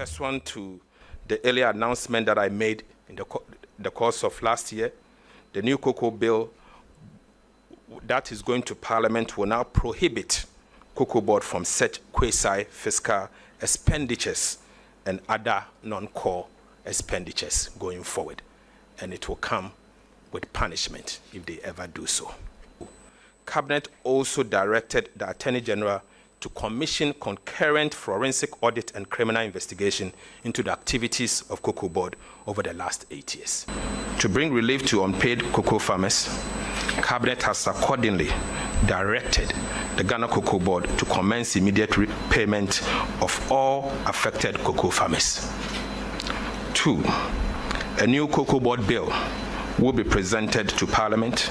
pursuant to the earlier announcement that I made in the course of last year, the new cocoa bill that is going to Parliament will now prohibit Cocoa Board from such quasi-fiscal expenditures and other non-core expenditures going forward. And it will come with punishment if they ever do so. Cabinet also directed the Attorney General to commission concurrent forensic audit and criminal investigation into the activities of Cocoa Board over the last 8 years. To bring relief to unpaid cocoa farmers, Cabinet has accordingly directed the Ghana Cocoa Board to commence immediate payment of all affected cocoa farmers. 2, a new Cocoa Board bill will be presented to Parliament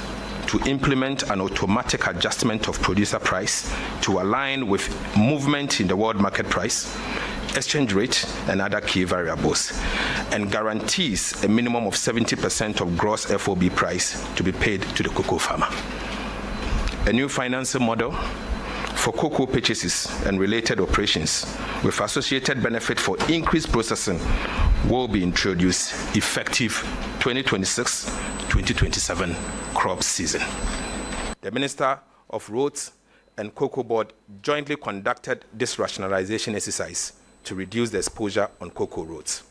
to implement an automatic adjustment of producer price to align with movement in the world market price, exchange rate, and other key variables, and guarantees a minimum of 70% of gross FOB price to be paid to the cocoa farmer. A new financing model for cocoa purchases and related operations with associated benefit for increased processing will be introduced effective 2026-2027 crop season. The Minister of Roads and Cocoa Board jointly conducted this rationalization exercise to reduce the exposure on cocoa roads.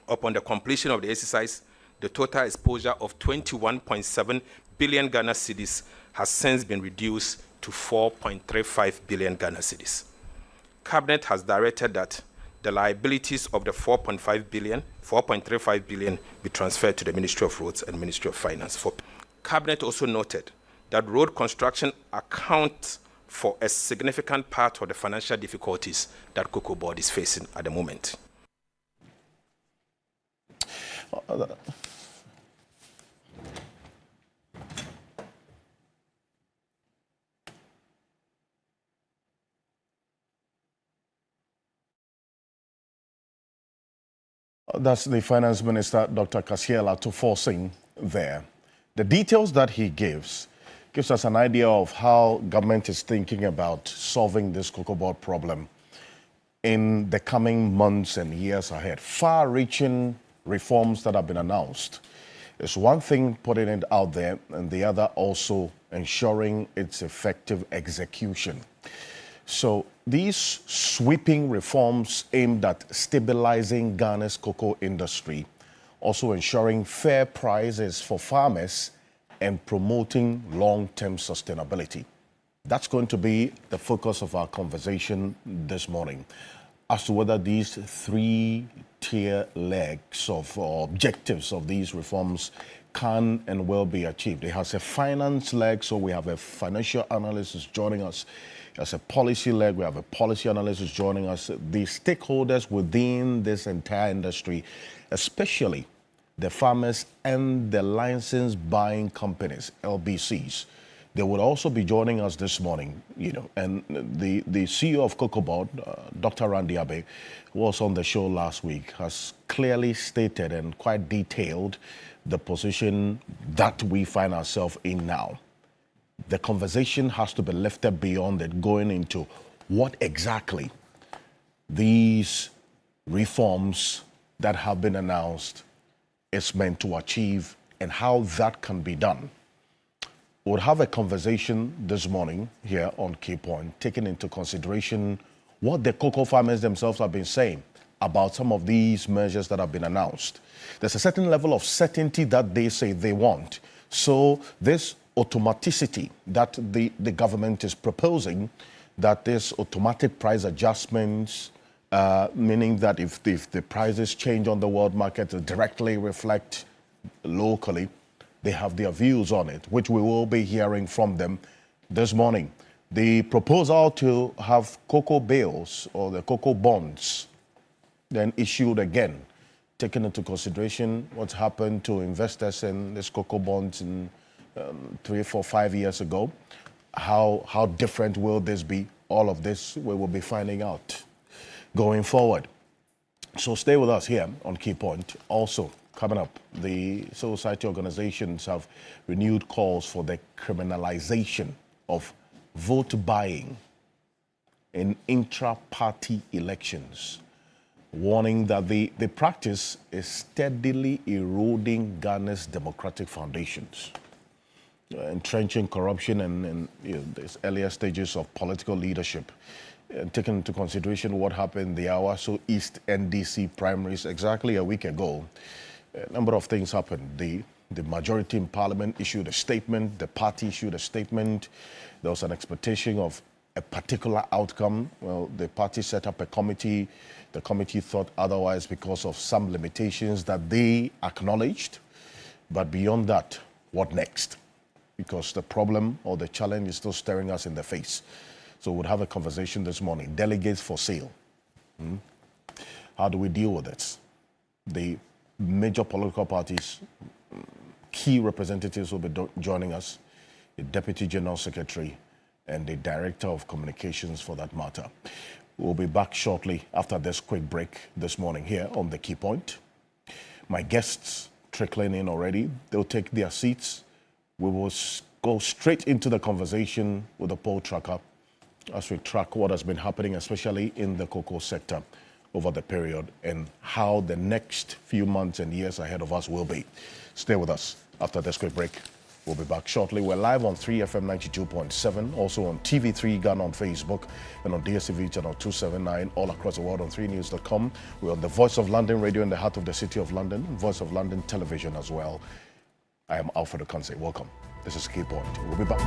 Upon the completion of the exercise, the total exposure of 21.7 billion Ghana cedis has since been reduced to 4.35 billion Ghana cedis. Cabinet has directed that the liabilities of the 4.35 billion be transferred to the Ministry of Roads and Ministry of Finance. Cabinet also noted that road construction accounts for a significant part of the financial difficulties that Cocoa Board is facing at the moment. That's the Finance Minister, Dr. Kasiel Atufo, there. The details that he gives us an idea of how government is thinking about solving this Cocoa Board problem in the coming months and years ahead. Far-reaching reforms that have been announced. It's one thing putting it out there, and the other also ensuring its effective execution. So these sweeping reforms aimed at stabilizing Ghana's cocoa industry, also ensuring fair prices for farmers and promoting long-term sustainability. That's going to be the focus of our conversation this morning as to whether these three-tier legs of objectives of these reforms can and will be achieved. It has a finance leg, so we have a financial analyst who's joining us. As a policy leg, we have a policy analyst who's joining us. The stakeholders within this entire industry, especially the farmers and the license buying companies, LBCs, they will also be joining us this morning. And the CEO of Cocoa Board, Dr. Randy Abe, who was on the show last week, has clearly stated and quite detailed the position that we find ourselves in now. The conversation has to be lifted beyond it, going into what exactly these reforms that have been announced is meant to achieve and how that can be done. We'll have a conversation this morning here on Key Point, taking into consideration what the cocoa farmers themselves have been saying about some of these measures that have been announced. There's a certain level of certainty that they say they want. So this automaticity that the government is proposing, that this automatic price adjustments, meaning that if the prices change on the world market, it directly reflect locally, they have their views on it, which we will be hearing from them this morning. The proposal to have cocoa bills or the cocoa bonds then issued again, taking into consideration what's happened to investors in this cocoa bonds in 3, 4, 5 years ago. How different will this be? All of this we will be finding out going forward. So stay with us here on Key Point. Also coming up, the civil society organizations have renewed calls for the criminalization of vote buying in intra-party elections. warning that the practice is steadily eroding Ghana's democratic foundations, entrenching corruption and these earlier stages of political leadership. Taking into consideration what happened in the Awaso East NDC primaries exactly a week ago, a number of things happened. The majority in parliament issued a statement, the party issued a statement. There was an expectation of a particular outcome. Well, the party set up a committee. The committee thought otherwise because of some limitations that they acknowledged. But beyond that, what next? Because the problem or the challenge is still staring us in the face. So we'll have a conversation this morning. Delegates for sale. How do we deal with this? The major political parties, key representatives will be joining us, the Deputy General Secretary and the Director of Communications for that matter. We'll be back shortly after this quick break this morning here on The Key Point. My guests trickling in already. They'll take their seats. We will go straight into the conversation with the poll tracker as we track what has been happening, especially in the cocoa sector over the period and how the next few months and years ahead of us will be. Stay with us after this quick break. We'll be back shortly. We're live on 3FM 92.7, also on TV3 Ghana on Facebook and on DSTV channel 279 all across the world on 3news.com. We're on the Voice of London radio in the heart of the City of London, Voice of London television as well. I am Alfred Okanse. Welcome. This is Key Point. We'll be back.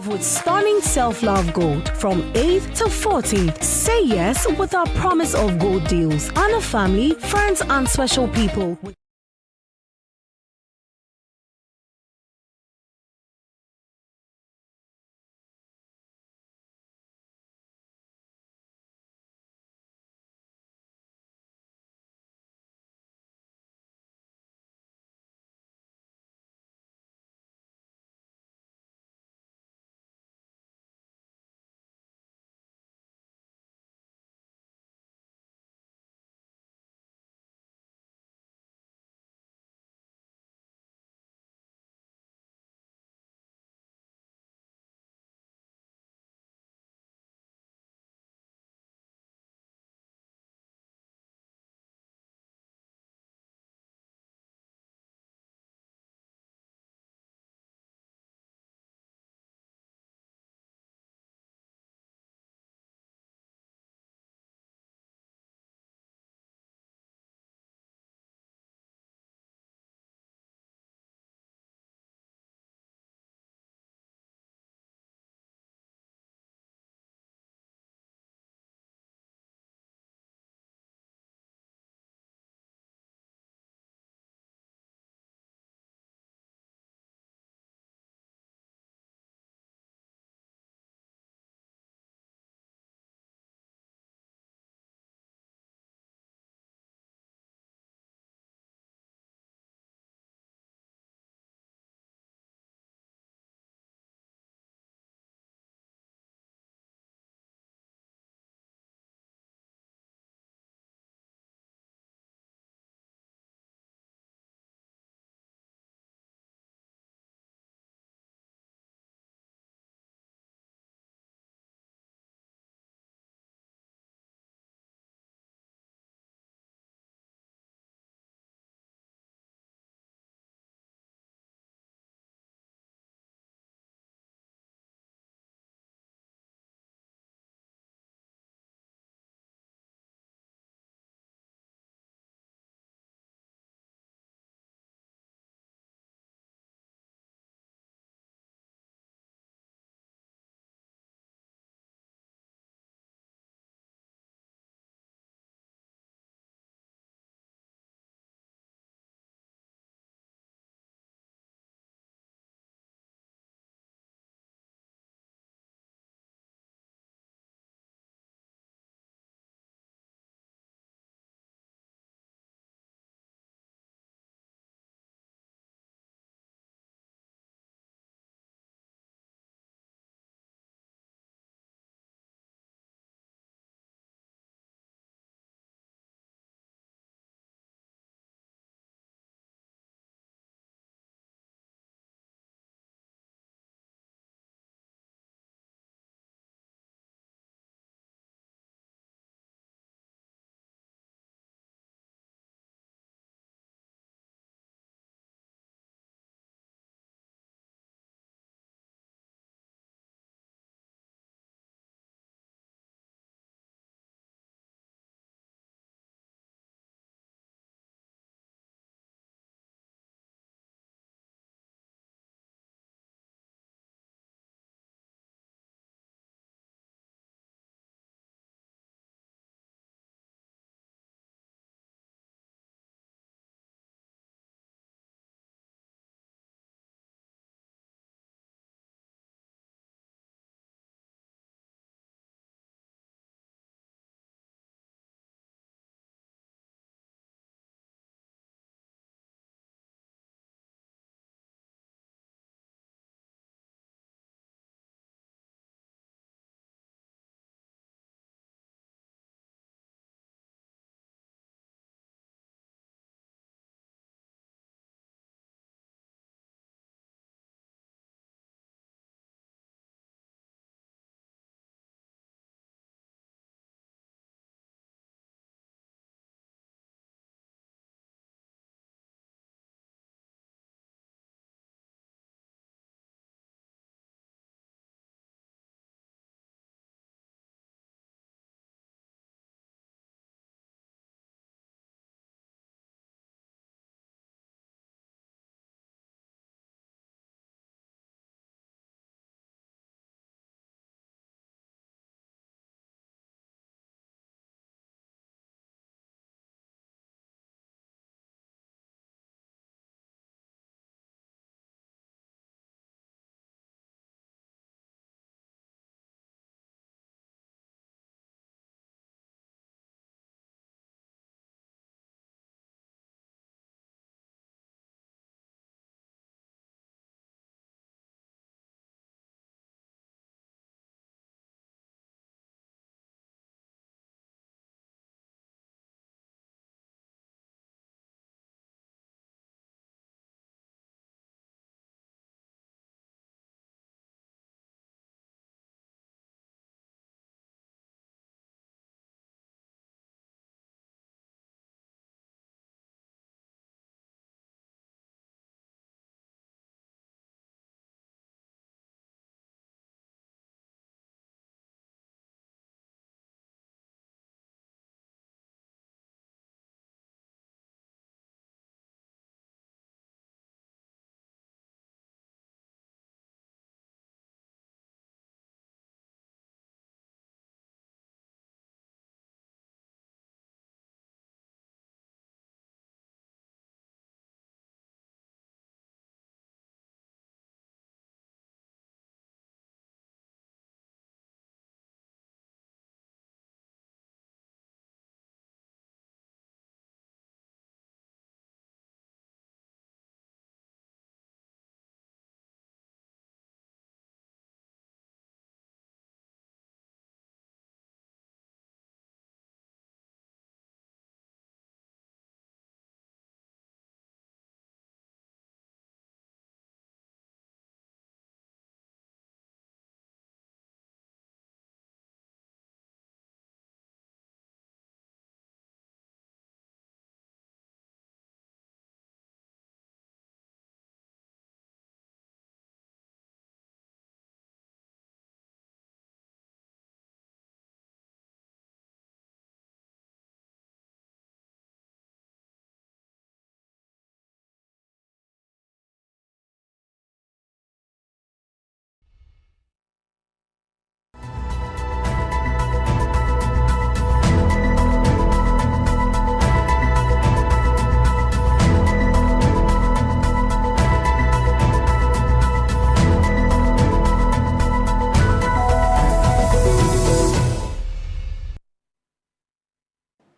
With stunning self-love gold from 8th to 14th. Say yes with our promise of gold deals. Honor family, friends and special people.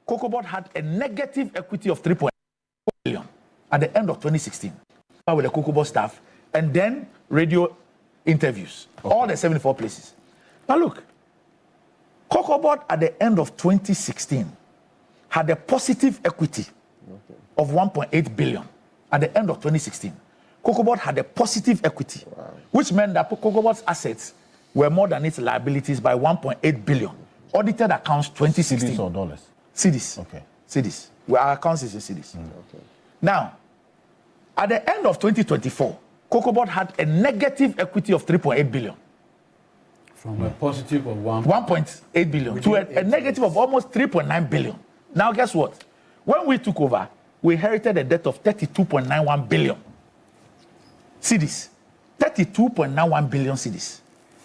Cocoa Board had a negative equity of 3.4 billion at the end of 2016 with the Cocoa Board staff, and then radio interviews, all the 74 places. But look, Cocoa Board at the end of 2016 had a positive equity of 1.8 billion at the end of 2016. Cocoa Board had a positive equity, which meant that Cocoa Board's assets were more than its liabilities by 1.8 billion. Audited accounts 2016. Cedis or dollars? Cedis. Okay. Cedis. Well, our accounts is in cedis. Okay. Now, at the end of 2024, Cocoa Board had a negative equity of 3.8 billion. From a positive of 1.8 billion to a negative of almost 3.9 billion. Now, guess what? When we took over, we inherited a debt of 32.91 billion cedis. 32.91 billion cedis.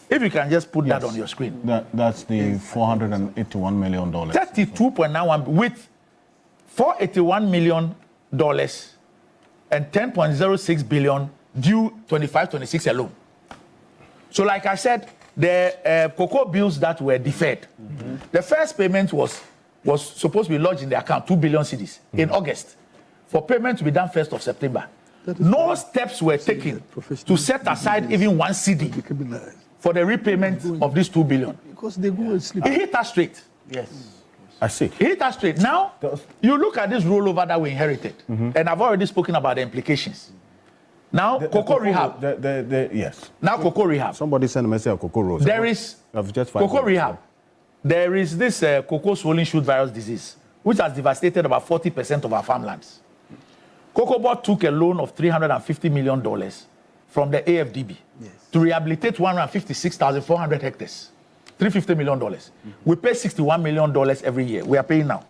If you can just put that on your screen. That's the $481 million. 32.91 with $481 million and 10.06 billion due 25-26 alone. So, like I said, the cocoa bills that were deferred, the first payment was supposed to be lodged in the account, 2 billion cedis in August, for payment to be done 1st of September. No steps were taken to set aside even 1 CD for the repayment of this 2 billion. Because they go and sleep. It hit us straight. Yes. I see. It hit us straight. Now, you look at this rollover that we inherited, and I've already spoken about the implications. Now, cocoa rehab. Yes. Now, cocoa rehab. Somebody sent a message of cocoa rose. There is cocoa rehab. There is this cocoa swollen shoot virus disease, which has devastated about 40% of our farmlands. Cocoa Board took a loan of $350 million from the AFDB to rehabilitate 156,400 hectares. $350 million. We pay $61 million every year. We are paying now.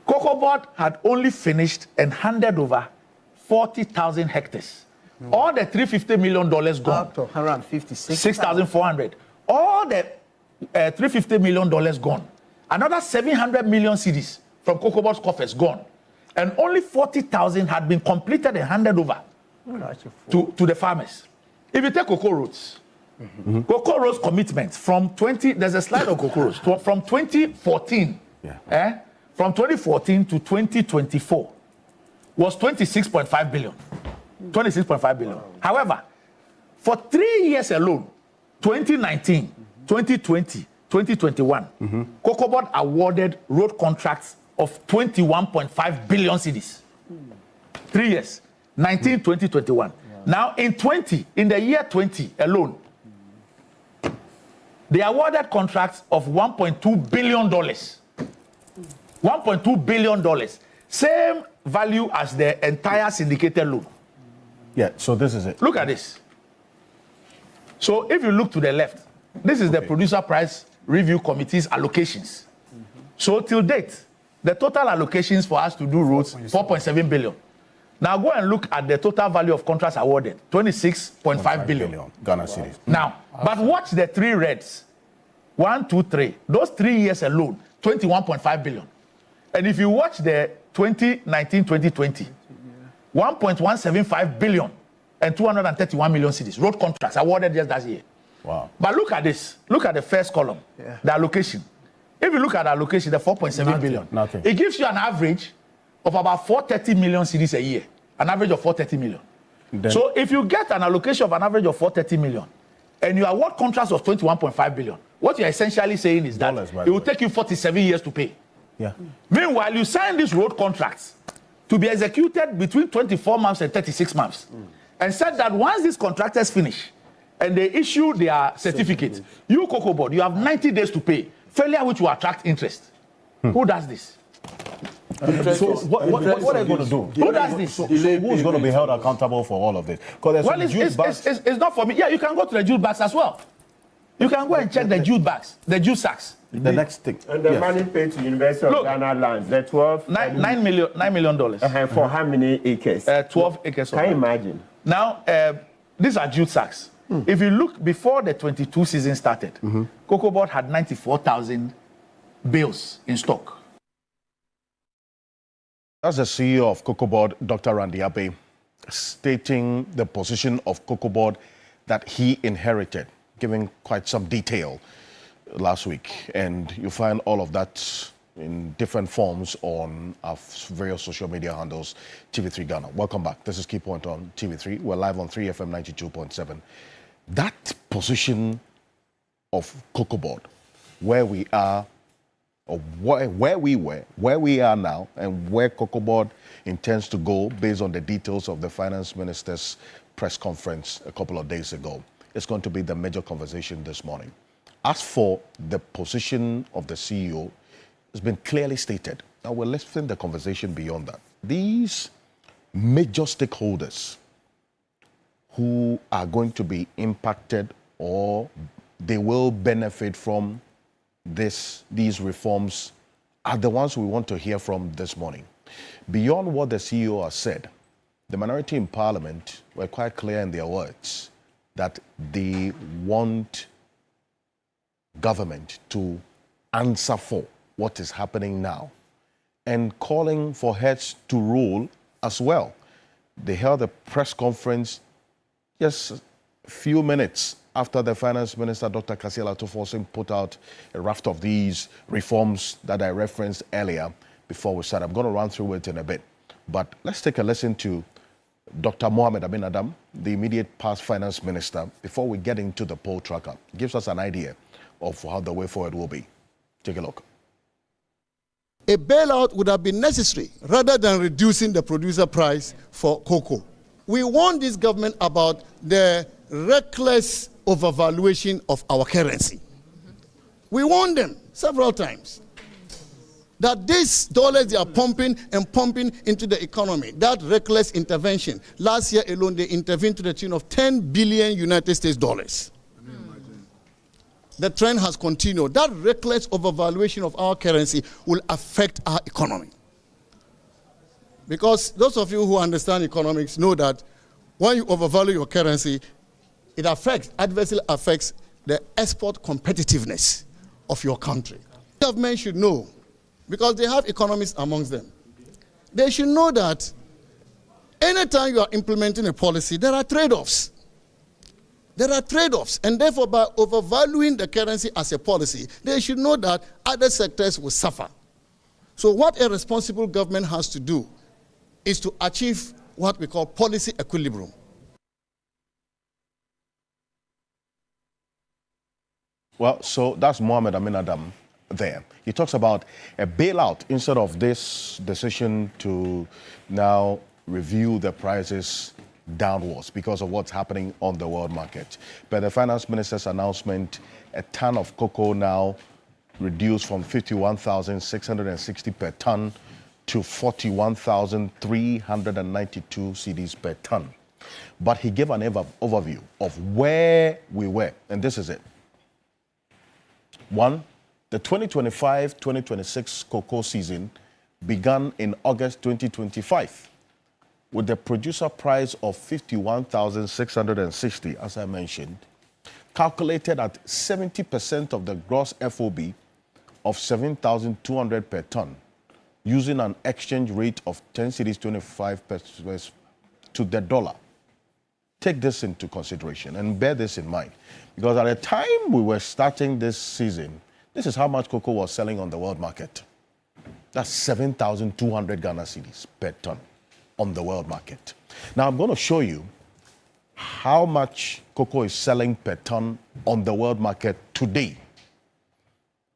Cocoa Board had only finished and handed over 40,000 hectares. All the $350 million gone. Out of 156. 6,400. All the $350 million gone. Another 700 million cedis from Cocoa Board's coffers gone. And only 40,000 had been completed and handed over to the farmers. If you take cocoa roads, cocoa roads commitments from there's a slide on cocoa roads, from 2014, from 2014 to 2024 was 26.5 billion. 26.5 billion. Wow. However, for 3 years alone, 2019, 2020, 2021, Cocoa Board awarded road contracts of 21.5 billion cedis. 3 years, 19, 20, 21. Now, in the year 20 alone, they awarded contracts of $1.2 billion. $1.2 billion. Same value as the entire syndicated loan. Yeah, so this is it. Look at this. So if you look to the left, this is the Producer Price Review Committee's allocations. So till date, the total allocations for us to do roads, 4.7 billion. Now go and look at the total value of contracts awarded, 26.5 billion. Ghana cedis. Now, but watch the 3 reds. 1, 2, 3. Those 3 years alone, 21.5 billion. And if you watch the 2019, 2020, 1.175 billion and 231 million cedis, road contracts awarded just that year. Wow. But look at this. Look at the first column, the allocation. If you look at the allocation, the 4.7 billion, nothing. It gives you an average of about 430 million cedis a year, an average of 430 million. Then, so if you get an allocation of an average of 430 million, and you award contracts of 21.5 billion, what you're essentially saying is that it will take you 47 years to pay. Yeah. Meanwhile, you sign these road contracts to be executed between 24 months and 36 months, and said that once these contractors finish and they issue their certificate, you, Cocoa Board, you have 90 days to pay, failure which will attract interest. Who does this? So what are you going to do? Who does this? So who's going to be held accountable for all of this? Well, it's not for me. Yeah, you can go to the jute bags as well. You can go and check the jute bags, the jute sacks. The next thing. And the money paid to University of Ghana lands, the 12... $9 million. For how many acres? 12 acres. Can you imagine? Now, these are jute sacks. If you look before the 22 season started, Cocoa Board had 94,000 bales in stock. That's the CEO of Cocoa Board, Dr. Randy Abbey, stating the position of Cocoa Board that he inherited, giving quite some detail last week. And you find all of that in different forms on our various social media handles, TV3 Ghana. Welcome back. This is Key Point on TV3. We're live on 3FM 92.7. That position of Cocoa Board, where we are, or where we were, where we are now, and where Cocoa Board intends to go based on the details of the finance minister's press conference a couple of days ago, is going to be the major conversation this morning. As for the position of the CEO, it's been clearly stated. Now we're lifting the conversation beyond that. These major stakeholders who are going to be impacted or they will benefit from these reforms are the ones we want to hear from this morning. Beyond what the CEO has said, the minority in Parliament were quite clear in their words that they want government to answer for what is happening now and calling for heads to rule as well. They held a press conference just a few minutes after the finance minister, Dr. Kasiela Toforsin, put out a raft of these reforms that I referenced earlier before we start. I'm going to run through it in a bit. But let's take a listen to Dr. Mohamed Amin Adam, the immediate past finance minister, before we get into the poll tracker. It gives us an idea of how the way forward will be. Take a look. A bailout would have been necessary rather than reducing the producer price for cocoa. We warned this government about the reckless overvaluation of our currency. We warned them several times that these dollars they are pumping and pumping into the economy, that reckless intervention. Last year alone, they intervened to the tune of 10 billion United States dollars. The trend has continued. That reckless overvaluation of our currency will affect our economy. Because those of you who understand economics know that when you overvalue your currency, it adversely affects the export competitiveness of your country. Government should know, because they have economists amongst them. They should know that anytime you are implementing a policy, there are trade-offs. There are trade-offs, and therefore by overvaluing the currency as a policy, they should know that other sectors will suffer. So what a responsible government has to do is to achieve what we call policy equilibrium. Well, so that's Mohamed Amin Adam there. He talks about a bailout instead of this decision to now review the prices downwards because of what's happening on the world market. But the finance minister's announcement, a ton of cocoa now reduced from 51,660 per ton to 41,392 cedis per ton. But he gave an overview of where we were, and this is it. One, the 2025-2026 cocoa season began in August 2025 with the producer price of 51,660, as I mentioned, calculated at 70% of the gross FOB of 7,200 per ton, using an exchange rate of 10 cedis 25 pesos to the dollar. Take this into consideration and bear this in mind, because at the time we were starting this season, this is how much cocoa was selling on the world market. That's 7,200 Ghana cedis per ton on the world market. Now I'm going to show you how much cocoa is selling per ton on the world market today.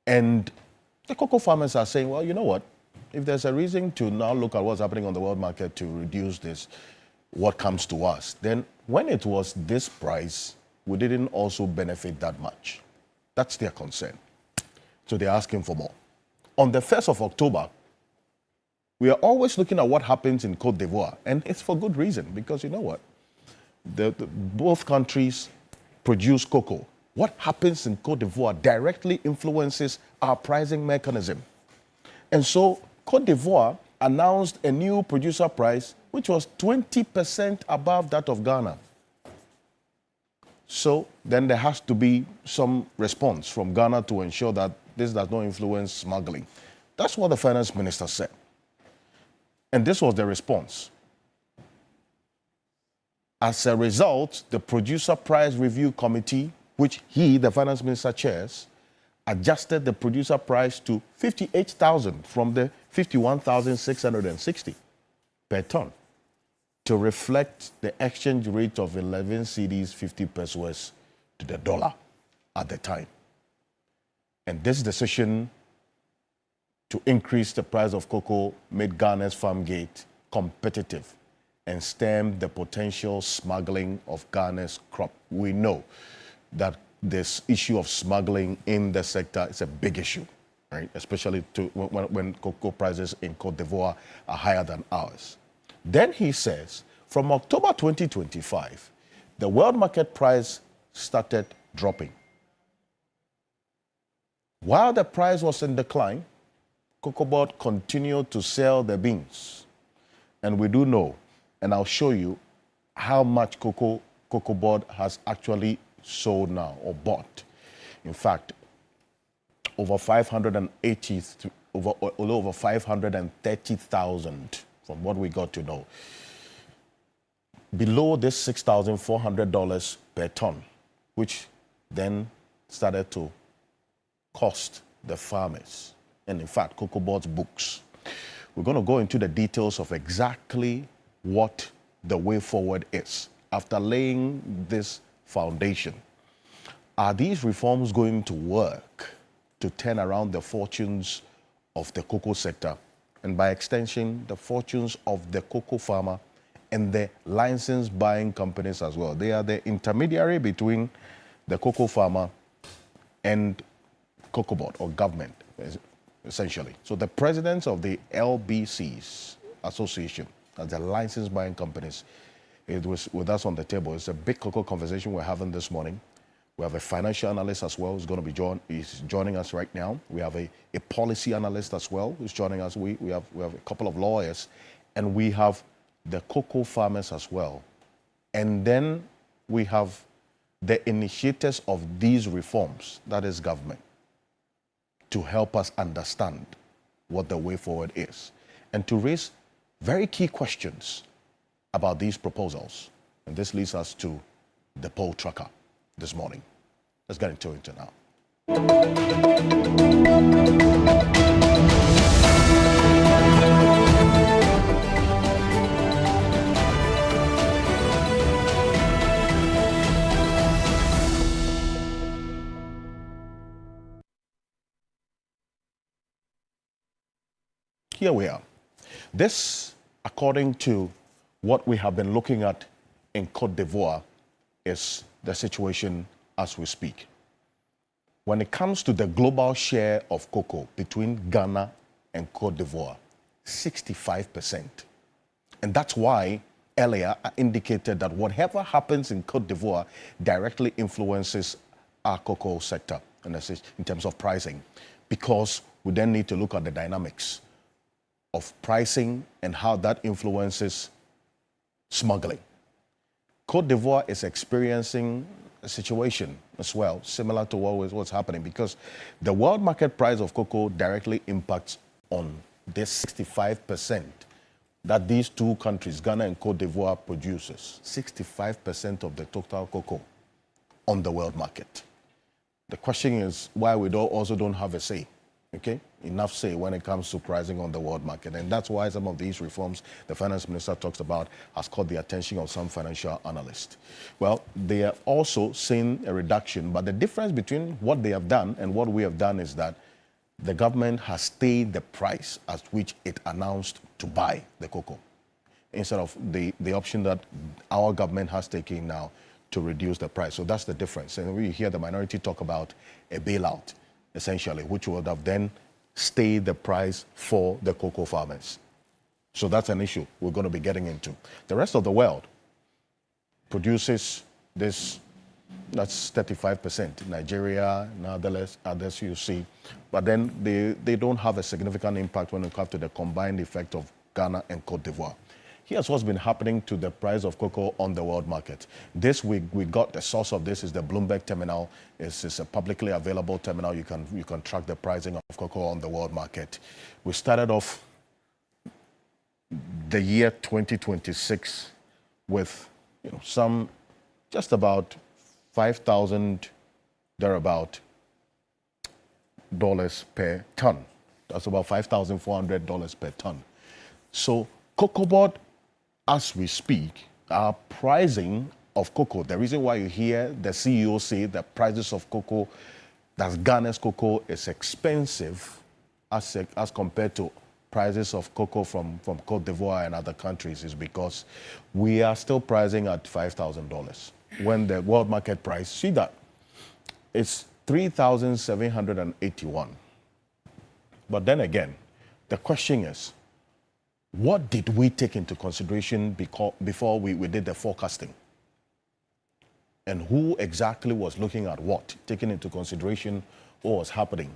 And the cocoa farmers are saying, well, you know what? If there's a reason to now look at what's happening on the world market to reduce this, what comes to us, then when it was this price, we didn't also benefit that much. That's their concern. So they're asking for more. On the 1st of October, we are always looking at what happens in Côte d'Ivoire, and it's for good reason, because you know what? Both countries produce cocoa. What happens in Côte d'Ivoire directly influences our pricing mechanism. And so Côte d'Ivoire announced a new producer price, which was 20% above that of Ghana. So then there has to be some response from Ghana to ensure that this does not influence smuggling. That's what the finance minister said. And this was the response. As a result, the Producer Price Review Committee, which he, the finance minister, chairs, adjusted the producer price to 58,000 from the 51,660 per ton to reflect the exchange rate of 11 cedis 50 pesos to the dollar at the time. And this decision to increase the price of cocoa made Ghana's farm gate competitive and stemmed the potential smuggling of Ghana's crop. We know that this issue of smuggling in the sector is a big issue, right? Especially when cocoa prices in Cote d'Ivoire are higher than ours. Then he says, from October 2025, the world market price started dropping. While the price was in decline, Cocoa Board continued to sell the beans. And we do know, and I'll show you how much Cocoa Board has actually sold now or bought. In fact, over 530,000 from what we got to know. Below this $6,400 per ton, which then started to cost the farmers. And in fact, Cocoa Board's books. We're going to go into the details of exactly what the way forward is after laying this foundation. Are these reforms going to work to turn around the fortunes of the cocoa sector and by extension, the fortunes of the cocoa farmer and the license buying companies as well? They are the intermediary between the cocoa farmer and Cocoa Board or government, essentially. So the presidents of the LBCs Association, as the license buying companies, it was with us on the table. It's a big cocoa conversation we're having this morning. We have a financial analyst as well who's going to be joining us right now. We have a policy analyst as well who's joining us. We have a couple of lawyers, and we have the cocoa farmers as well. And then we have the initiators of these reforms, that is government, to help us understand what the way forward is and to raise very key questions about these proposals. And this leads us to the poll tracker this morning. Let's get into it now. Here we are. This, according to what we have been looking at in Cote d'Ivoire, is the situation as we speak. When it comes to the global share of cocoa between Ghana and Cote d'Ivoire, 65%. And that's why earlier I indicated that whatever happens in Cote d'Ivoire directly influences our cocoa sector in terms of pricing, because we then need to look at the dynamics of pricing and how that influences smuggling. Cote d'Ivoire is experiencing a situation as well, similar to what's happening, because the world market price of cocoa directly impacts on this 65% that these two countries, Ghana and Cote d'Ivoire, produces. 65% of the total cocoa on the world market. The question is why we also don't have a say. Okay, enough say when it comes to pricing on the world market. And that's why some of these reforms the finance minister talks about has caught the attention of some financial analysts. Well, they have also seen a reduction, but the difference between what they have done and what we have done is that the government has stayed the price at which it announced to buy the cocoa, instead of the option that our government has taken now to reduce the price. So that's the difference. And we hear the minority talk about a bailout, essentially, which would have then stayed the price for the cocoa farmers. So that's an issue we're going to be getting into. The rest of the world produces this, that's 35%. Nigeria and others you see. But then they don't have a significant impact when it comes to the combined effect of Ghana and Cote d'Ivoire. Here's what's been happening to the price of cocoa on the world market. This week, we got the source of this is the Bloomberg terminal. It's a publicly available terminal. You can track the pricing of cocoa on the world market. We started off the year 2026 with some just about 5,000 thereabout per ton. That's about $5,400 per ton. So Cocoa Board, as we speak, our pricing of cocoa, the reason why you hear the CEO say the prices of cocoa, that's Ghana's cocoa, is expensive as compared to prices of cocoa from Cote d'Ivoire and other countries, is because we are still pricing at $5,000. When the world market price, see that, it's 3,781. But then again, the question is, what did we take into consideration before we did the forecasting? And who exactly was looking at what, taking into consideration what was happening?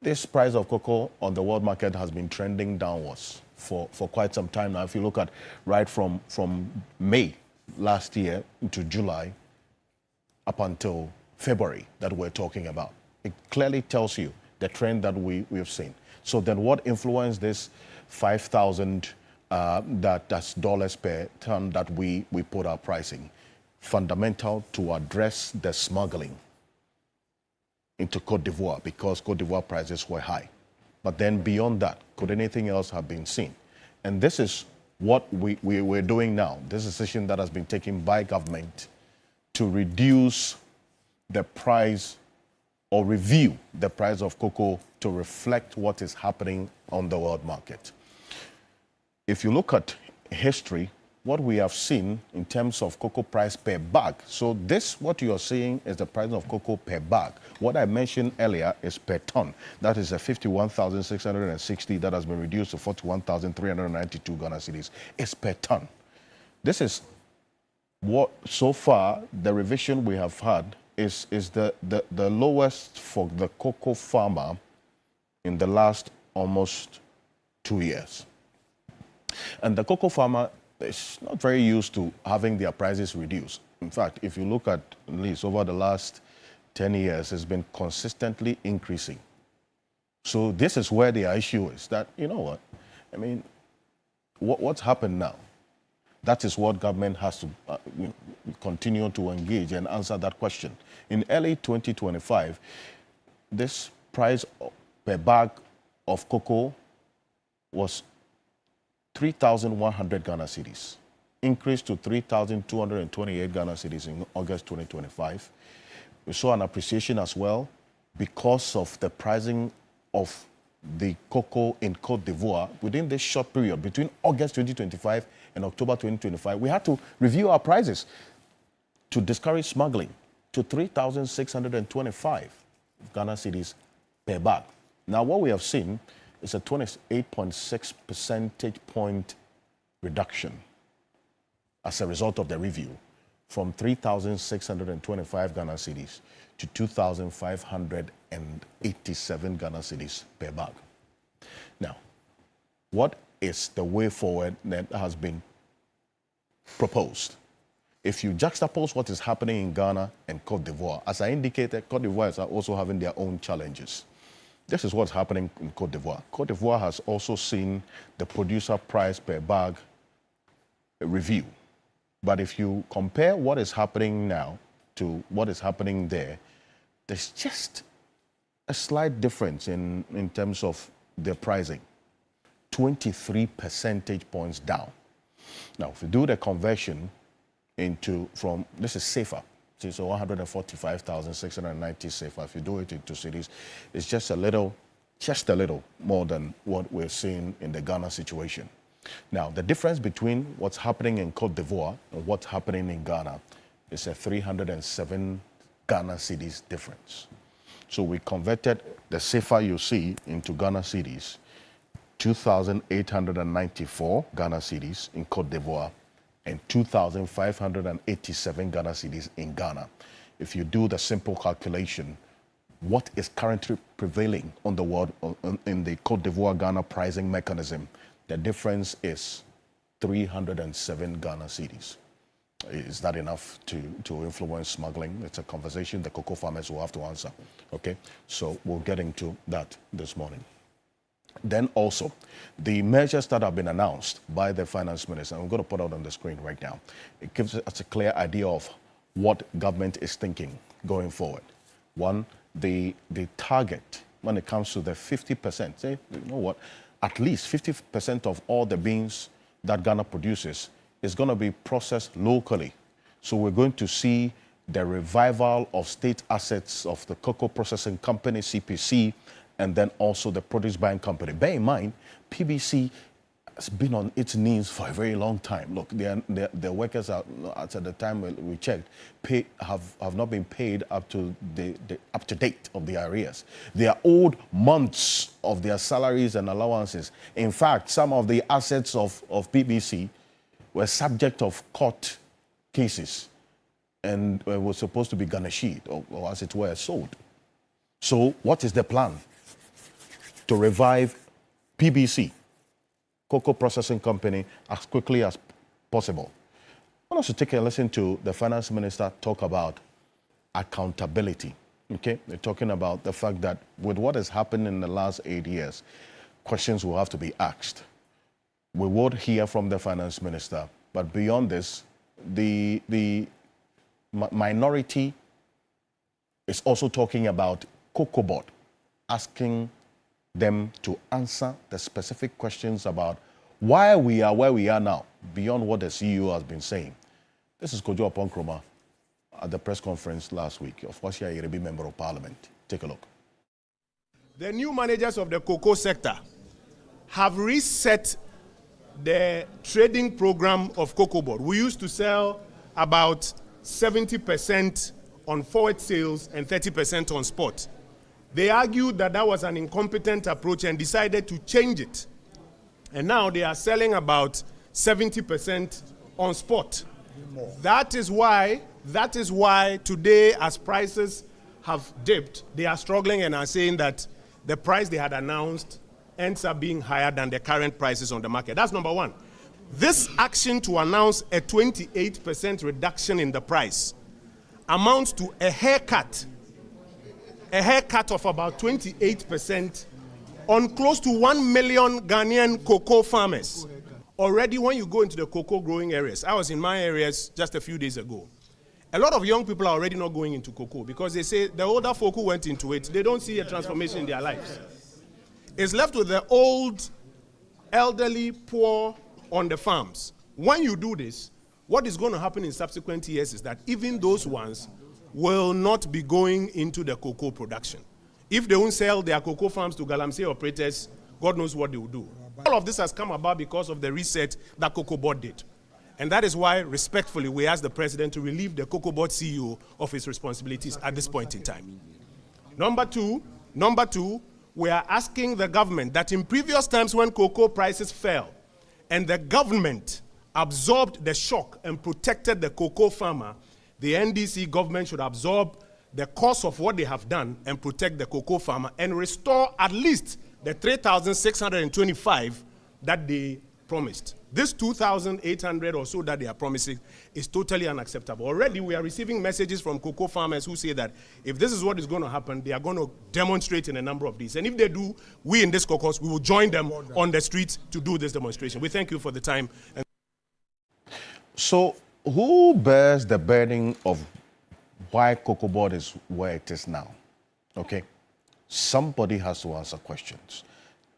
This price of cocoa on the world market has been trending downwards for quite some time now. If you look at right from May last year into July up until February that we're talking about, it clearly tells you the trend that we've seen. So then what influenced this 5,000 that's dollars per ton that we put our pricing? Fundamental to address the smuggling into Cote d'Ivoire, because Cote d'Ivoire prices were high. But then beyond that, could anything else have been seen? And this is what we're doing now. This decision that has been taken by government to reduce the price or review the price of cocoa to reflect what is happening on the world market. If you look at history, what we have seen in terms of cocoa price per bag. So this, what you are seeing, is the price of cocoa per bag. What I mentioned earlier is per ton. That is a 51,660 that has been reduced to 41,392 Ghana cedis. It's per ton. This is what, so far, the revision we have had is the lowest for the cocoa farmer in the last almost 2 years. And the cocoa farmer is not very used to having their prices reduced. In fact, if you look at least over the last 10 years, it's been consistently increasing. So this is where the issue is, that, you know what, I mean, what's happened now? That is what government has to continue to engage and answer that question. In early 2025, this price per bag of cocoa was 3,100 Ghana cedis, increased to 3,228 Ghana cedis in August 2025. We saw an appreciation as well because of the pricing of the cocoa in Cote d'Ivoire. Within this short period, between August 2025 and October 2025, we had to review our prices to discourage smuggling to 3,625 Ghana cedis per bag. Now, what we have seen is a 28.6 percentage point reduction as a result of the review, from 3,625 Ghana cedis to 2,587 Ghana cedis per bag. Now, what is the way forward that has been proposed? If you juxtapose what is happening in Ghana and Cote d'Ivoire, as I indicated, Cote d'Ivoire is also having their own challenges. This is what's happening in Cote d'Ivoire. Cote d'Ivoire has also seen the producer price per bag review. But if you compare what is happening now to what is happening there, there's just a slight difference in terms of their pricing. 23 percentage points down. Now, if you do the conversion this is safer. So 145,690 safer. If you do it into cities, it's just a little more than what we're seeing in the Ghana situation. Now, the difference between what's happening in Cote d'Ivoire and what's happening in Ghana is a 307 Ghana cedis difference. So we converted the safer you see into Ghana cedis, 2,894 Ghana cedis in Cote d'Ivoire, and 2,587 Ghana cedis in Ghana. If you do the simple calculation, what is currently prevailing on the world in the Cote d'Ivoire Ghana pricing mechanism, the difference is 307 Ghana cedis. Is that enough to influence smuggling? It's a conversation the cocoa farmers will have to answer. Okay, so we'll get into that this morning. Then also, the measures that have been announced by the finance minister, I'm going to put out on the screen right now. It gives us a clear idea of what government is thinking going forward. One, the target when it comes to the 50%. Say, you know what, at least 50% of all the beans that Ghana produces is going to be processed locally. So we're going to see the revival of state assets of the cocoa processing company, CPC, and then also the produce buying company. Bear in mind, PBC has been on its knees for a very long time. Look, the workers are, at the time we checked, have not been paid up to up to date of the arrears. They are owed months of their salaries and allowances. In fact, some of the assets of PBC were subject of court cases and were supposed to be garnished or as it were, sold. So what is the plan to revive PBC, Cocoa Processing Company, as quickly as possible? I want us to take a listen to the finance minister talk about accountability. Okay, they're talking about the fact that with what has happened in the last 8 years, questions will have to be asked. We would hear from the finance minister, but beyond this, the minority is also talking about Cocoa Board, asking them to answer the specific questions about why we are where we are now, beyond what the CEO has been saying. This is Kojo Oponkroma at the press conference last week. Of course, you're a member of parliament. Take a look. The new managers of the cocoa sector have reset the trading program of Cocoa Board. We used to sell about 70% on forward sales and 30% on spot. They argued that that was an incompetent approach and decided to change it. And now they are selling about 70% on spot. That is why today, as prices have dipped, they are struggling and are saying that the price they had announced ends up being higher than the current prices on the market. That's number one. This action to announce a 28% reduction in the price amounts to a haircut of about 28% on close to 1 million Ghanaian cocoa farmers. Already, when you go into the cocoa growing areas, I was in my areas just a few days ago. A lot of young people are already not going into cocoa because they say the older folk who went into it, they don't see a transformation in their lives. It's left with the old, elderly, poor on the farms. When you do this, what is going to happen in subsequent years is that even those ones will not be going into the cocoa production. If they won't sell their cocoa farms to Galamsey operators, God knows what they will do. All of this has come about because of the reset that Cocoa Board did. And that is why, respectfully, we ask the president to relieve the Cocoa Board CEO of his responsibilities at this point in time. Number two, we are asking the government that in previous times when cocoa prices fell and the government absorbed the shock and protected the cocoa farmer, the NDC government should absorb the cost of what they have done and protect the cocoa farmer and restore at least the 3,625 that they promised. This 2,800 or so that they are promising is totally unacceptable. Already we are receiving messages from cocoa farmers who say that if this is what is going to happen, they are going to demonstrate in a number of these. And if they do, we in this caucus, we will join them on the streets to do this demonstration. We thank you for the time. So who bears the burden of why Cocoa Board is where it is now? Okay, somebody has to answer questions.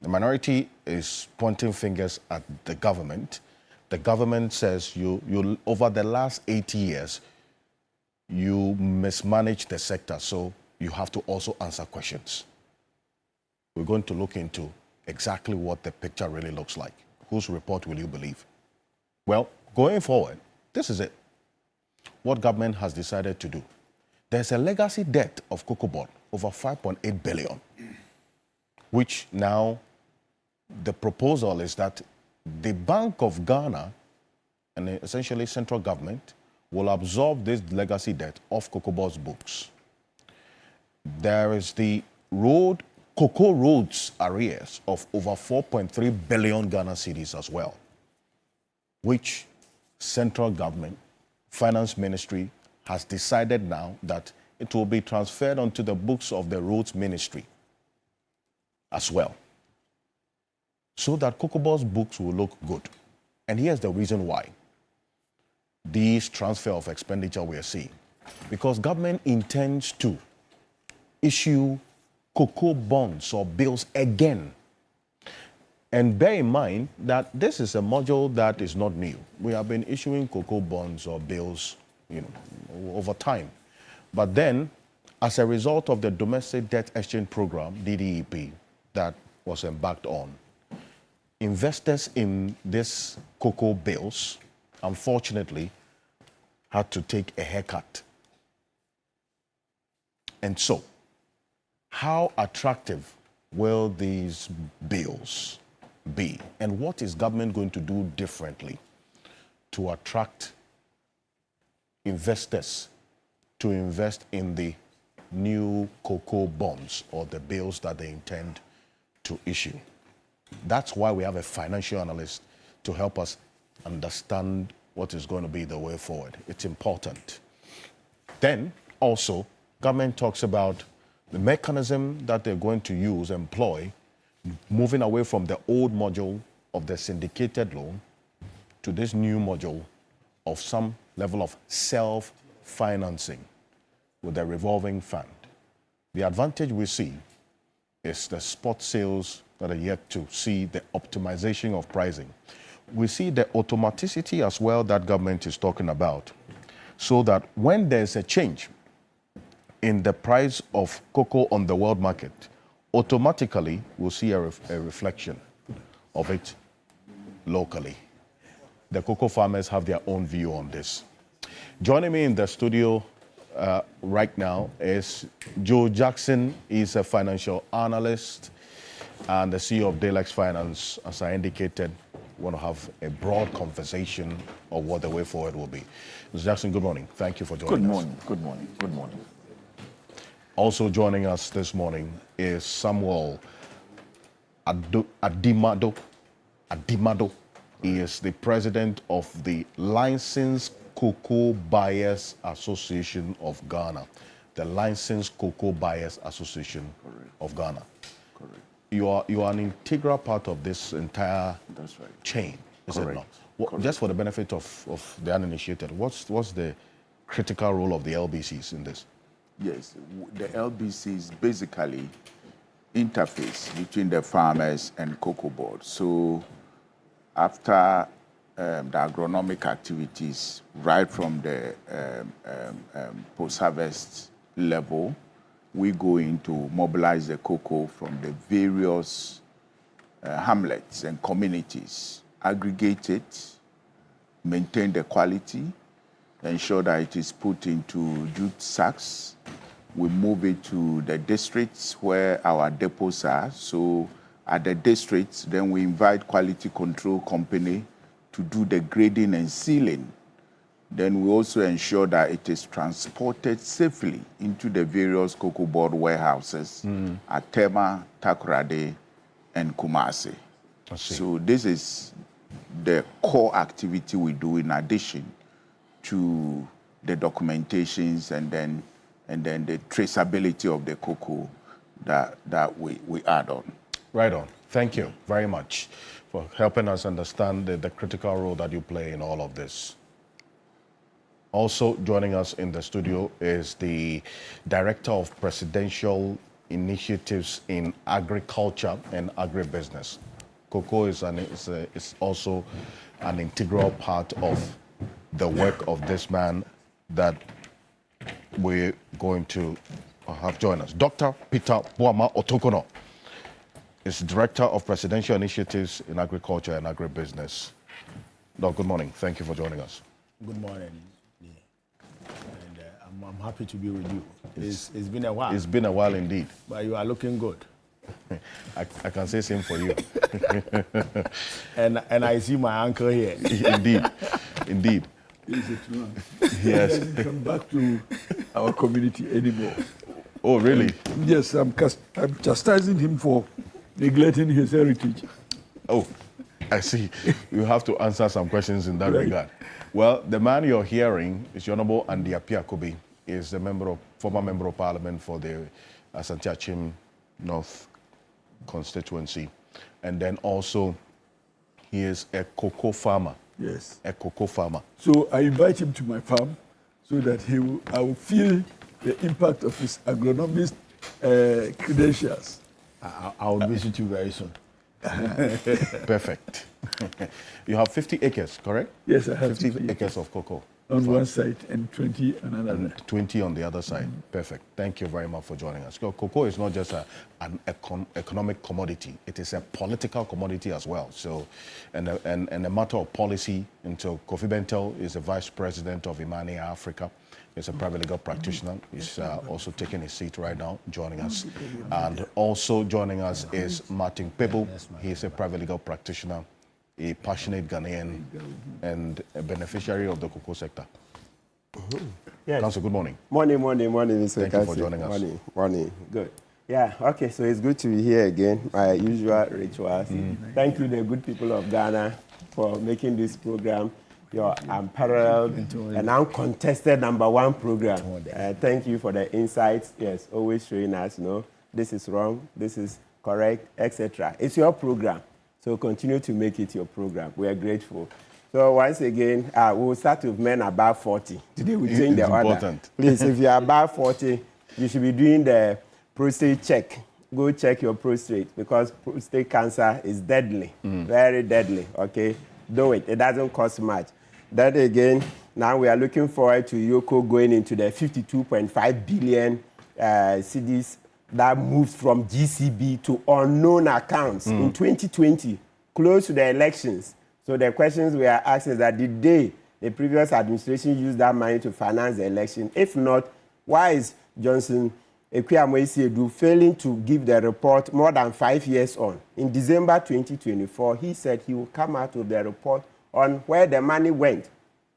The minority is pointing fingers at the government. The government says you over the last 80 years, you mismanaged the sector, so you have to also answer questions. We're going to look into exactly what the picture really looks like. Whose report will you believe? Well, going forward, this is it. What government has decided to do. There's a legacy debt of Cocoa Board, over 5.8 billion, which now the proposal is that the Bank of Ghana and essentially central government will absorb this legacy debt off Cocoa Board's books. There is the cocoa roads arrears of over 4.3 billion Ghana cedis as well, which central government, finance ministry has decided now that it will be transferred onto the books of the roads ministry as well, so that Cocoa Board's books will look good. And here's the reason why. These transfer of expenditure we are seeing. Because government intends to issue cocoa bonds or bills again. And bear in mind that this is a module that is not new. We have been issuing cocoa bonds or bills, over time. But then, as a result of the Domestic Debt Exchange Program, DDEP, that was embarked on, investors in these cocoa bills, unfortunately, had to take a haircut. And so, how attractive will these bills be? And what is government going to do differently to attract investors to invest in the new cocoa bonds or the bills that they intend to issue? That's why we have a financial analyst to help us understand what is going to be the way forward. It's important. Then also, government talks about the mechanism that they're going to use, employ, moving away from the old module of the syndicated loan to this new module of some level of self-financing with a revolving fund. The advantage we see is the spot sales that are yet to see the optimization of pricing. We see the automaticity as well that government is talking about, so that when there's a change in the price of cocoa on the world market, automatically we'll see a reflection of it locally. The cocoa farmers have their own view on this. Joining me in the studio right now is Joe Jackson. He's a financial analyst and the CEO of Dalex Finance. As I indicated, we want to have a broad conversation of what the way forward will be. Mr. Jackson, good morning. Thank you for joining us. Good morning, good morning, good morning. Also joining us this morning is Samuel Adimado. He is the president of the Licensed Cocoa Buyers Association of Ghana. The Licensed Cocoa Buyers Association of Ghana. Correct. You are an integral part of this entire chain, is it not? Just for the benefit of the uninitiated, what's the critical role of the LBCs in this? Yes, the LBCs basically interface between the farmers and cocoa board. So after the agronomic activities, right from the post-harvest level, we go in to mobilize the cocoa from the various hamlets and communities, aggregate it, maintain the quality, ensure that it is put into jute sacks. We move it to the districts where our depots are. So at the districts, then we invite quality control company to do the grading and sealing. Then we also ensure that it is transported safely into the various cocoa board warehouses at Tema, Takoradi, and Kumasi. So this is the core activity we do in addition to the documentations and then the traceability of the cocoa that we add on. Right on. Thank you very much for helping us understand the critical role that you play in all of this. Also joining us in the studio is the Director of Presidential Initiatives in Agriculture and Agribusiness. Cocoa is also an integral part of the work of this man that we're going to have join us. Dr. Peter Boama Otokono is Director of Presidential Initiatives in Agriculture and Agribusiness. Doc, good morning. Thank you for joining us. Good morning. And I'm happy to be with you. It's been a while. It's been a while indeed. But you are looking good. I can say same for you. and I see my uncle here. Indeed. He's a truant. Yes. He hasn't come back to our community anymore. Oh, really? Yes, I'm chastising him for neglecting his heritage. Oh, I see. You have to answer some questions in that regard. Well, the man you're hearing is Honorable Andy Apiakobi. He is the former member of parliament for the Asante Achim North constituency. And then also, he is a cocoa farmer. Yes. A cocoa farmer. So I invite him to my farm so that I will feel the impact of his agronomist credentials. I'll visit you very soon. Perfect. You have 50 acres, correct? Yes, I have 50 acres of cocoa. on one side and 20 on another. And 20 on the other side. Perfect. Thank you very much for joining us. Cocoa is not just an economic commodity; it is a political commodity as well. So, and a matter of policy. And so, Kofi Bentel is the vice president of Imani Africa. He's a private legal practitioner. He's also taking his seat right now, joining us. And also joining us is Martin Pebo. He's a private legal practitioner, a passionate Ghanaian, and a beneficiary of the cocoa sector. Yes. Council, good morning. Morning, Mr. Thank you for joining us. Morning. Good. Yeah, okay, so it's good to be here again, my usual rituals. Thank you, the good people of Ghana, for making this program your unparalleled and uncontested #1 program. Thank you for the insights. Yes, always showing us, this is wrong, this is correct, etc. It's your program, so continue to make it your program. We are grateful. So once again, we will start with men above 40. Today we change the order. Important. Please, if you are above 40, you should be doing the prostate check. Go check your prostate because prostate cancer is deadly, very deadly, okay? Do it. It doesn't cost much. Then again, now we are looking forward to Yoko going into the 52.5 billion cedis that moves from GCB to unknown accounts in 2020, close to the elections. So the questions we are asking is that did the previous administration use that money to finance the election? If not, why is Johnson Ekwuamoisi failing to give the report more than 5 years on? In December 2024, he said he will come out with the report on where the money went.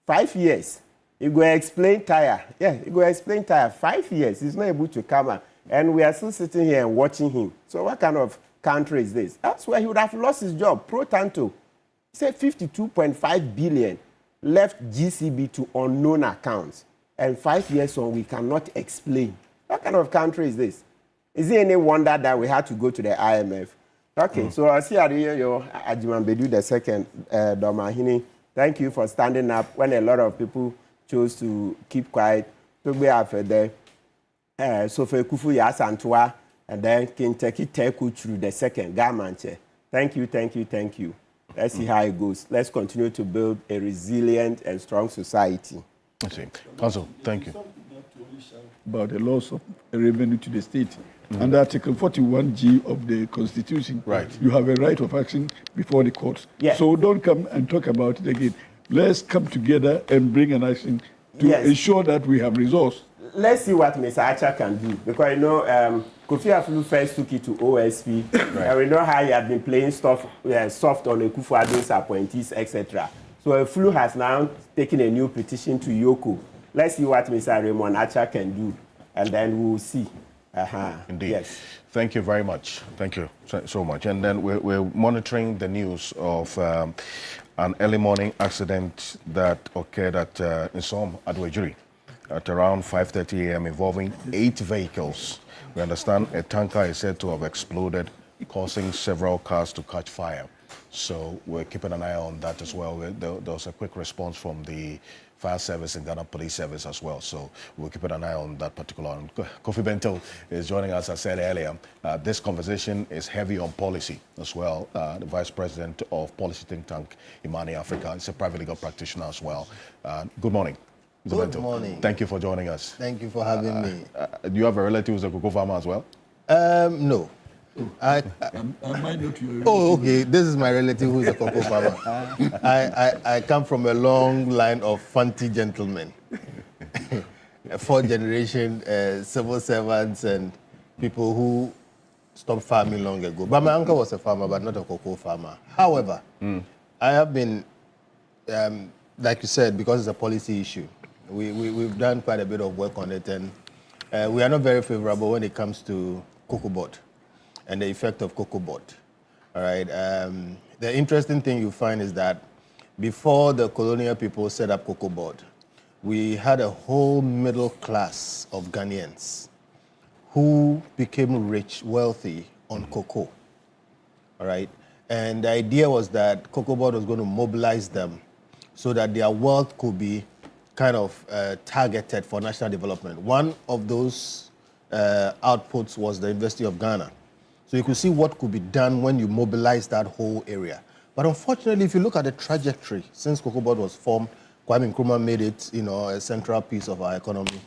5 years. He go explain tire. Yeah, he go explain tire. 5 years. He's not able to come out. And we are still sitting here and watching him. So what kind of country is this? That's where he would have lost his job. Pro tanto. He said 52.5 billion left GCB to unknown accounts. And 5 years on, we cannot explain. What kind of country is this? Is it any wonder that we had to go to the IMF? Okay, so I see Ajimambedu II, Domahini, thank you for standing up when a lot of people chose to keep quiet. To be after there, Sofe Kufu Yasantua, and then Kinteki Teku through the second Gamanche. Thank you. Let's see how it goes. Let's continue to build a resilient and strong society. Okay. Council, thank you. About the loss of revenue to the state. Under Article 41G of the Constitution, right, you have a right of action before the courts. Yes. So don't come and talk about it again. Let's come together and bring an action to ensure that we have resource. Let's see what Mr. Archer can do. Because, Kofi Afulu first took it to OSP, and we know how he had been playing soft on Akufo-Addo's appointees, etc. So Afulu has now taken a new petition to Yoko. Let's see what Mr. Raymond Archer can do, and then we will see. Indeed. Yes. Thank you very much. Thank you so much. And then we're monitoring the news of an early morning accident that occurred at Nsom Adwejuri at around 5:30 a.m. involving 8 vehicles. We understand a tanker is said to have exploded, causing several cars to catch fire. So we're keeping an eye on that as well. There was a quick response from the Fire Service and Ghana Police Service as well. So we're keeping an eye on that particular. Kofi Bentel is joining us, as I said earlier. This conversation is heavy on policy as well. The Vice President of Policy Think Tank, Imani Africa, is a private legal practitioner as well. Good morning. Mr. Good Bentel. morning. Thank you for joining us. Thank you for having me. Do you have a relative who's a cocoa farmer as well? No. I might not your Oh, okay. This is my relative who is a cocoa farmer. I come from a long line of Fanti gentlemen. A 4th-generation civil servants and people who stopped farming long ago. But my uncle was a farmer, but not a cocoa farmer. However, I have been, like you said, because it's a policy issue, we've done quite a bit of work on it, and we are not very favorable when it comes to cocoa board and the effect of cocoa board. All right. The interesting thing you find is that before the colonial people set up cocoa board, we had a whole middle class of Ghanaians who became rich, wealthy on cocoa. All right. And the idea was that cocoa board was going to mobilize them so that their wealth could be kind of targeted for national development. One of those outputs was the University of Ghana. So you could see what could be done when you mobilize that whole area. But unfortunately, if you look at the trajectory, since Cocoa Board was formed, Kwame Nkrumah made it, a central piece of our economy.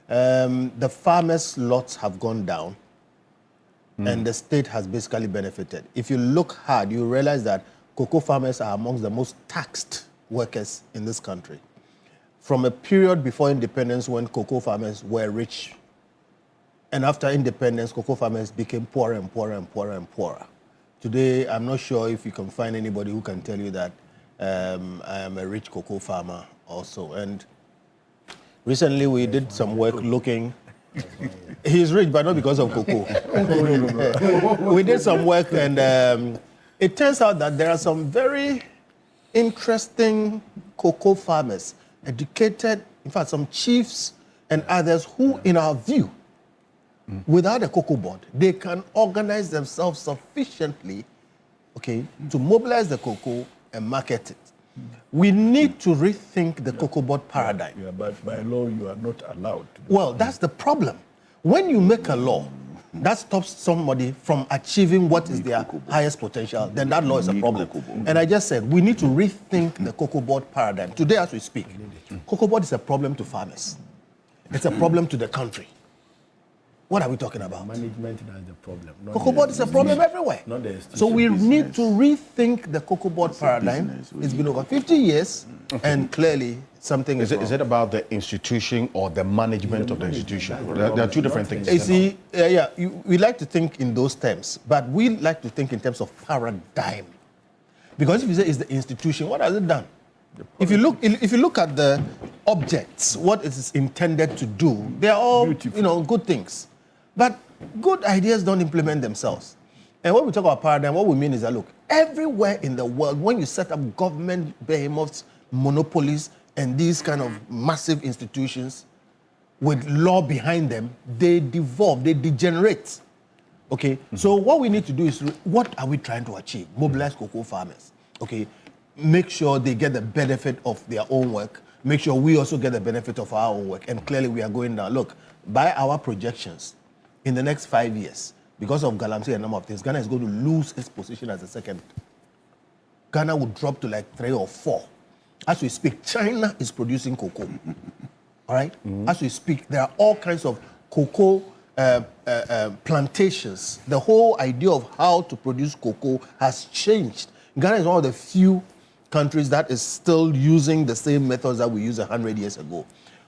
The farmers' lots have gone down, and the state has basically benefited. If you look hard, you realize that cocoa farmers are amongst the most taxed workers in this country. From a period before independence when cocoa farmers were rich, and after independence, cocoa farmers became poorer and poorer and poorer and poorer. Today, I'm not sure if you can find anybody who can tell you that I am a rich cocoa farmer also. And recently, we did some work looking. He's rich, but not because of cocoa. We did some work, and it turns out that there are some very interesting cocoa farmers, educated, in fact, some chiefs and others who, in our view, without a cocoa board, they can organize themselves sufficiently, to mobilize the cocoa and market it. We need to rethink the cocoa board paradigm. Yeah, but by law, you are not allowed to. Well, that's the problem. When you make a law that stops somebody from achieving what is their highest potential, then that law is a problem. And I just said, we need to rethink the cocoa board paradigm. Today, as we speak, cocoa board is a problem to farmers. It's a problem to the country. What are we talking about? Management is the problem. Cocoa board is a problem everywhere. Not the So we need to rethink the cocoa board paradigm. It's been over 50 years, and clearly something is wrong. Is it about the institution or the management of the institution? There are two different things. You see, we like to think in those terms, but we like to think in terms of paradigm. Because if you say it's the institution, what has it done? If you look at the objects, what it is intended to do, they are all good things. But good ideas don't implement themselves. And when we talk about paradigm, what we mean is that, look, everywhere in the world, when you set up government behemoths, monopolies, and these kind of massive institutions with law behind them, they devolve, they degenerate. So what we need to do is, what are we trying to achieve? Mobilize cocoa farmers. Make sure they get the benefit of their own work. Make sure we also get the benefit of our own work. And clearly we are going down. Look, by our projections, in the next 5 years, because of Galamsey and a number of things, Ghana is going to lose its position as a second. Ghana will drop to like 3 or 4. As we speak, China is producing cocoa. All right? As we speak, there are all kinds of cocoa plantations. The whole idea of how to produce cocoa has changed. Ghana is one of the few countries that is still using the same methods that we used 100 years ago,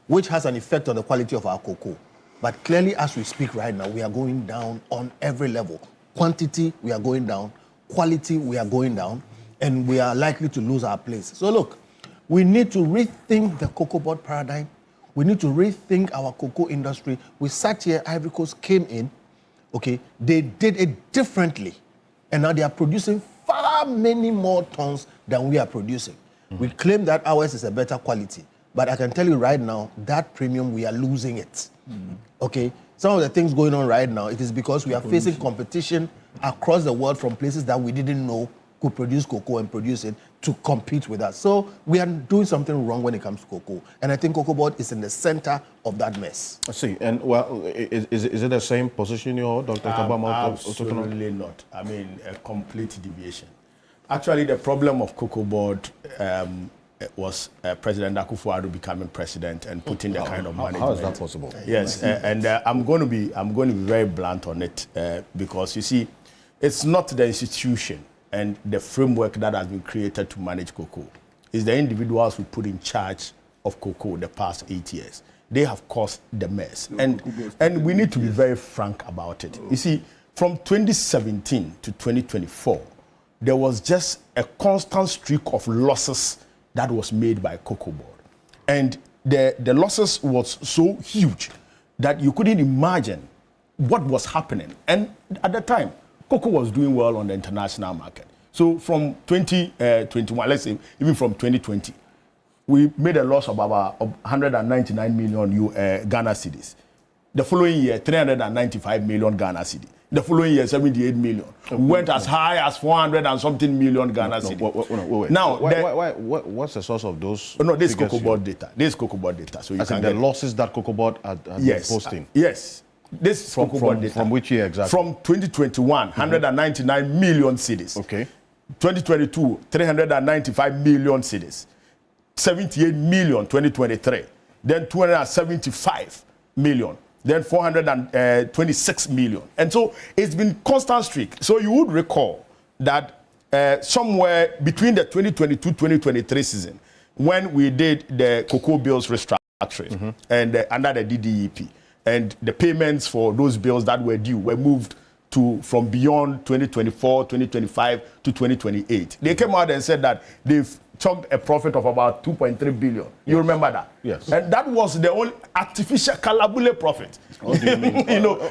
which has an effect on the quality of our cocoa. But clearly, as we speak right now, we are going down on every level. Quantity, we are going down. Quality, we are going down. And we are likely to lose our place. So look, we need to rethink the cocoa board paradigm. We need to rethink our cocoa industry. We sat here, Ivory Coast came in, they did it differently. And now they are producing far many more tons than we are producing. We claim that ours is a better quality. But I can tell you right now, that premium, we are losing it. Some of the things going on right now, it is because we are facing competition across the world from places that we didn't know could produce cocoa and produce it to compete with us. So we are doing something wrong when it comes to cocoa. And I think Cocoa Board is in the center of that mess. I see. And well, is it the same position you're, Dr. Kabama? Absolutely not. I mean, a complete deviation. Actually, the problem of Cocoa Board was President Akufo-Addo becoming president and putting the kind of management. How is that possible? Yes, and I'm going to be very blunt on it because you see, it's not the institution and the framework that has been created to manage cocoa. It's the individuals who put in charge of cocoa the past 8 years. They have caused the mess, and we need to be very frank about it. You see, from 2017 to 2024, there was just a constant streak of losses that was made by Cocoa Board. And the losses was so huge that you couldn't imagine what was happening. And at the time, cocoa was doing well on the international market. So from 2021, let's say even from 2020, we made a loss of about 199 million Ghana cedis. The following year, 395 million Ghana cedis. The following year, 78 million. We went as high as 400 and something million Ghana cedis. Wait. Now, what's the source of those? No, this is Cocoa Board data. This is Cocoa Board data. So you can the losses that Cocoa Board are posting. Yes. This is cocoa board data. From which year exactly? From 2021, 199 million cedis. Okay. 2022, 395 million cedis. 78 million 2023. Then 275 million. Then 426 million. And so it's been constant streak. So you would recall that somewhere between the 2022-2023 season, when we did the cocoa bills restructuring and under the DDEP, and the payments for those bills that were due were moved from beyond 2024, 2025 to 2028. They came out and said that they've chalked a profit of about 2.3 billion. You remember that? Yes. And that was the only artificial calabule profit. What do you mean?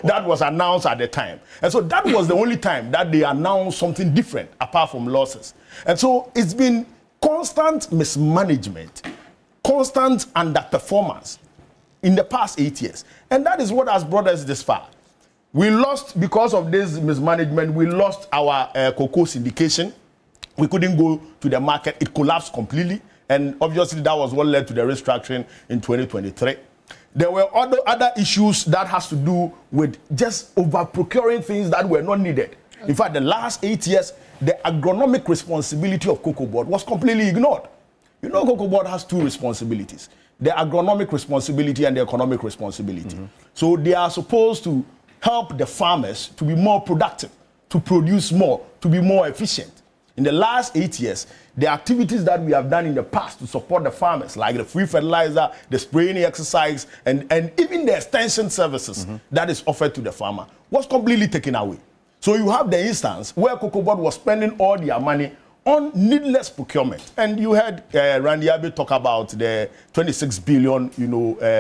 That was announced at the time. And so that was the only time that they announced something different apart from losses. And so it's been constant mismanagement, constant underperformance in the past 8 years. And that is what has brought us this far. We lost, because of this mismanagement, we lost our cocoa syndication. We couldn't go to the market. It collapsed completely. And obviously that was what led to the restructuring in 2023. There were other issues that has to do with just over procuring things that were not needed. In fact, the last 8 years, the agronomic responsibility of Cocoa Board was completely ignored. You know, Cocoa Board has two responsibilities: the agronomic responsibility and the economic responsibility. So they are supposed to help the farmers to be more productive, to produce more, to be more efficient. In the last 8 years, the activities that we have done in the past to support the farmers, like the free fertilizer, the spraying exercise, and even the extension services that is offered to the farmer, was completely taken away. So you have the instance where Cocoa Board was spending all their money on needless procurement. And you heard Randy Abbey talk about the 26 billion,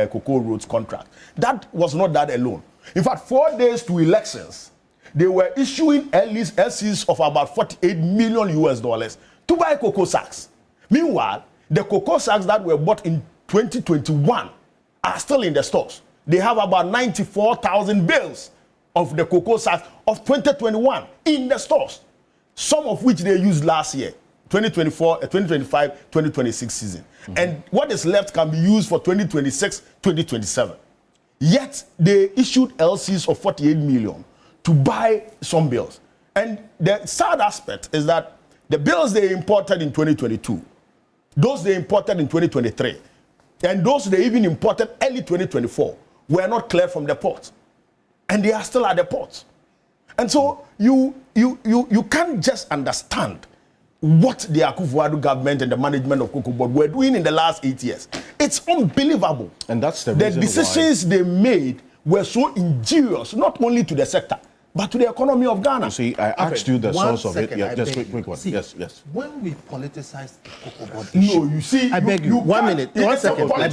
cocoa roads contract. That was not that alone. In fact, 4 days to elections, they were issuing LCs of about $48 million to buy cocoa sacks. Meanwhile, the cocoa sacks that were bought in 2021 are still in the stores. They have about 94,000 bales of the cocoa sacks of 2021 in the stores, some of which they used last year, 2024, 2025, 2026 season. And what is left can be used for 2026, 2027. Yet they issued LCs of 48 million to buy some bills. And the sad aspect is that the bills they imported in 2022, those they imported in 2023, and those they even imported early 2024 were not cleared from the port. And they are still at the port. And so you can't just understand what the Akufo-Addo government and the management of Cocoa Board were doing in the last 8 years. It's unbelievable. And that's the reason decisions they made were so injurious, not only to the sector, but to the economy of Ghana. You see, I asked you the source of it. Yeah, just quick one. See, yes. When we politicize the Cocoa Board issue, no, you see, I beg you. 1 minute, 1 second. I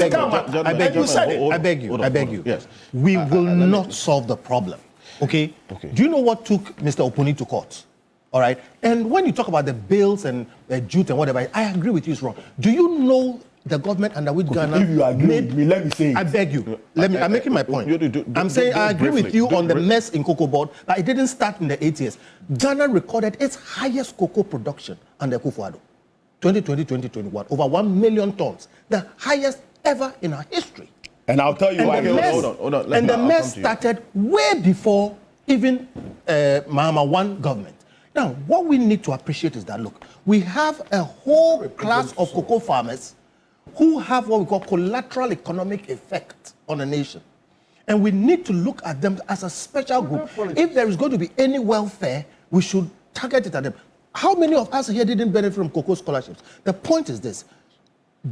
beg you. Yes. We will not solve the problem. Okay? Do you know what took Mr. Oponi to court? All right? And when you talk about the bills and jute and whatever, I agree with you, it's wrong. Do you know the government under which Ghana if you agree with me, let me say it. I beg you. I'm making my point. I'm saying I agree with you on the mess in Cocoa Board, but it didn't start in the 8 years. Ghana recorded its highest cocoa production under Akufo-Addo. 2020-2021, over 1 million tons. The highest ever in our history. And I'll tell you why. Hold on. And the mess started way before even Mahama 1 government. Now, what we need to appreciate is that, look, we have a whole class of cocoa farmers who have what we call collateral economic effect on a nation. And we need to look at them as a special group. If there is going to be any welfare, we should target it at them. How many of us here didn't benefit from cocoa scholarships? The point is this: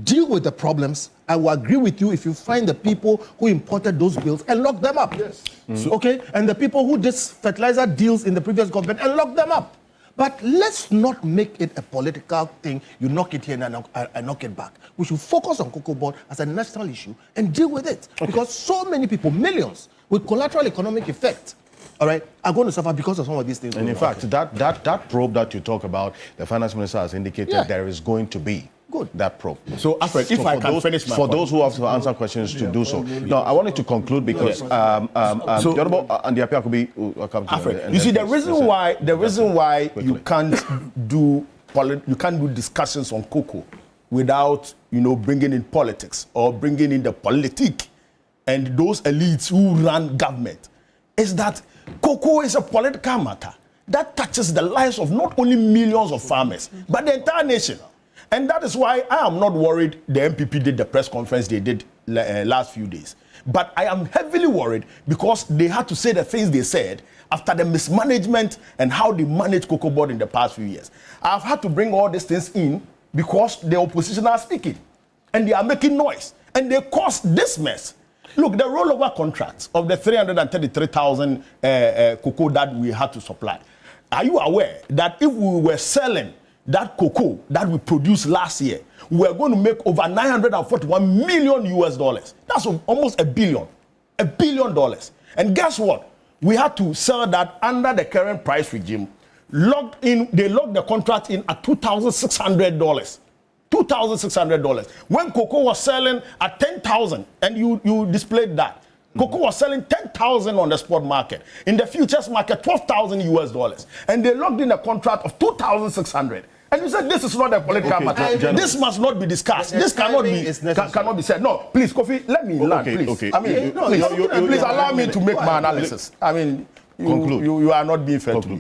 deal with the problems. I will agree with you if you find the people who imported those bills and lock them up. Yes. Okay? And the people who did fertilizer deals in the previous government and lock them up. But let's not make it a political thing. You knock it here and I knock it back. We should focus on Cocoa Board as a national issue and deal with it. Okay. Because so many people, millions, with collateral economic effect, all right, are going to suffer because of some of these things. And in fact, that probe that you talk about, the finance minister has indicated there is going to be that probe. So, Alfred, if I can finish my point. For those who have to answer questions to do so. Now, I wanted to conclude because the Honorable Andy Apiakubi will come to Alfred, you see, the reason why you can't do discussions on cocoa without, bringing in politics or bringing in the politique and those elites who run government is that cocoa is a political matter that touches the lives of not only millions of farmers, but the entire nation. And that is why I am not worried the MPP did the press conference they did last few days. But I am heavily worried because they had to say the things they said after the mismanagement and how they managed Cocoa Board in the past few years. I've had to bring all these things in because the opposition are speaking and they are making noise and they caused this mess. Look, the rollover contracts of the 333,000 cocoa that we had to supply. Are you aware that if we were selling that cocoa that we produced last year, we were going to make over $941 million US dollars. That's almost $1 billion. $1 billion. And guess what? We had to sell that under the current price regime. They locked the contract in at $2,600. $2,600. When cocoa was selling at 10,000, and you displayed that. Cocoa was selling 10,000 on the spot market. In the futures market, 12,000 US dollars. And they locked in a contract of 2,600. And you said this is not a political matter. This must not be discussed. This cannot be said. No, please, Kofi, let me learn, please. Okay. I mean, please allow me to make my analysis. I mean, you are not being fair to me.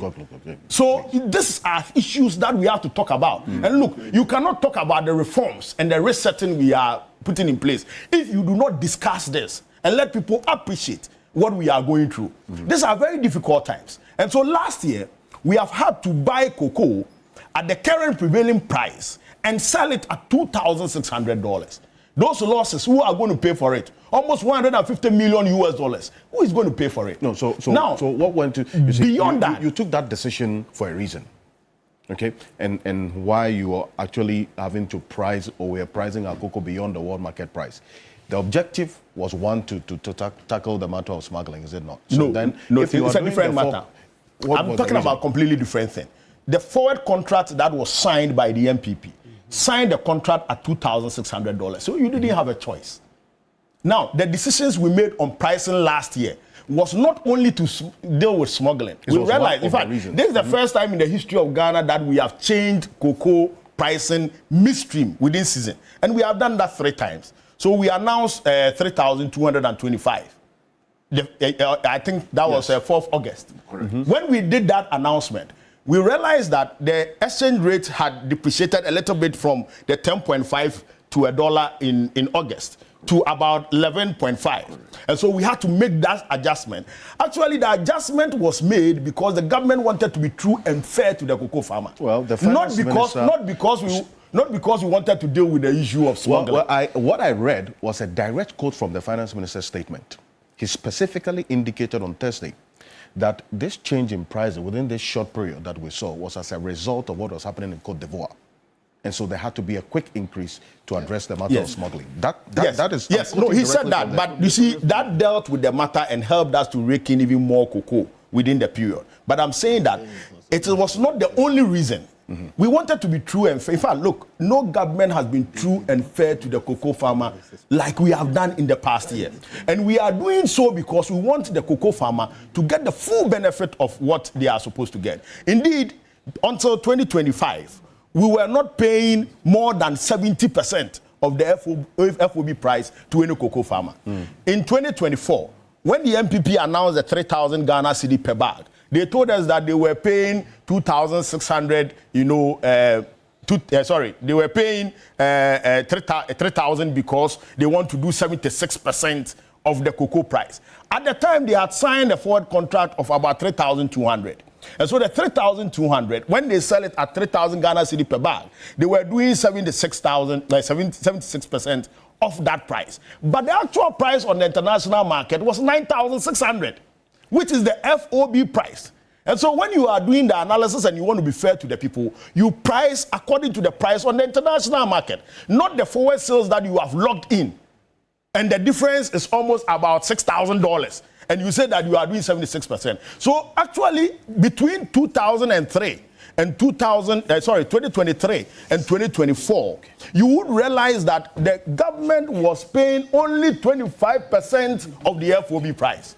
So these are issues that we have to talk about. And look, you cannot talk about the reforms and the resetting we are putting in place if you do not discuss this and let people appreciate what we are going through. These are very difficult times. And so last year, we have had to buy cocoa at the current prevailing price and sell it at $2,600. Those losses, who are going to pay for it? Almost $150 million US dollars. Who is going to pay for it? No, so what went to beyond that? You took that decision for a reason, okay? And why you are actually having to price, or we are pricing our cocoa beyond the world market price. The objective was one to tackle the matter of smuggling, is it not? So it's a different matter. I'm talking about a completely different thing. The forward contract that was signed by the MPP signed the contract at $2,600. So you didn't have a choice. Now, the decisions we made on pricing last year was not only to deal with smuggling. We realized, in fact, this is the first time in the history of Ghana that we have changed cocoa pricing midstream within season. And we have done that 3 times. So we announced 3,225. I think that was 4th August. When we did that announcement, we realized that the exchange rate had depreciated a little bit from the 10.5 to $1 in August to about 11.5. And so we had to make that adjustment. Actually, the adjustment was made because the government wanted to be true and fair to the cocoa farmer. Well, the not because we wanted to deal with the issue of smuggling. What I read was a direct quote from the finance minister's statement. He specifically indicated on Thursday that this change in price within this short period that we saw was as a result of what was happening in Côte d'Ivoire. And so there had to be a quick increase to address the matter of smuggling. That is... Yes, no, he said that, but you see, that dealt with the matter and helped us to rake in even more cocoa within the period. But I'm saying that it was not the only reason. We wanted to be true and fair. In fact, look, no government has been true and fair to the cocoa farmer like we have done in the past year. And we are doing so because we want the cocoa farmer to get the full benefit of what they are supposed to get. Indeed, until 2025, we were not paying more than 70% of the FOB price to any cocoa farmer. In 2024, when the MPP announced the 3,000 Ghana cedi per bag, they told us that they were paying 2,600, they were paying 3,000 because they want to do 76% of the cocoa price. At the time, they had signed a forward contract of about 3,200. And so the 3,200, when they sell it at 3,000 Ghana cedi per bag, they were doing 76% of that price. But the actual price on the international market was 9,600, which is the FOB price. And so when you are doing the analysis and you want to be fair to the people, you price according to the price on the international market, not the forward sales that you have locked in. And the difference is almost about $6,000. And you say that you are doing 76%. So actually, between 2003 and 2023 and 2024, you would realize that the government was paying only 25% of the FOB price.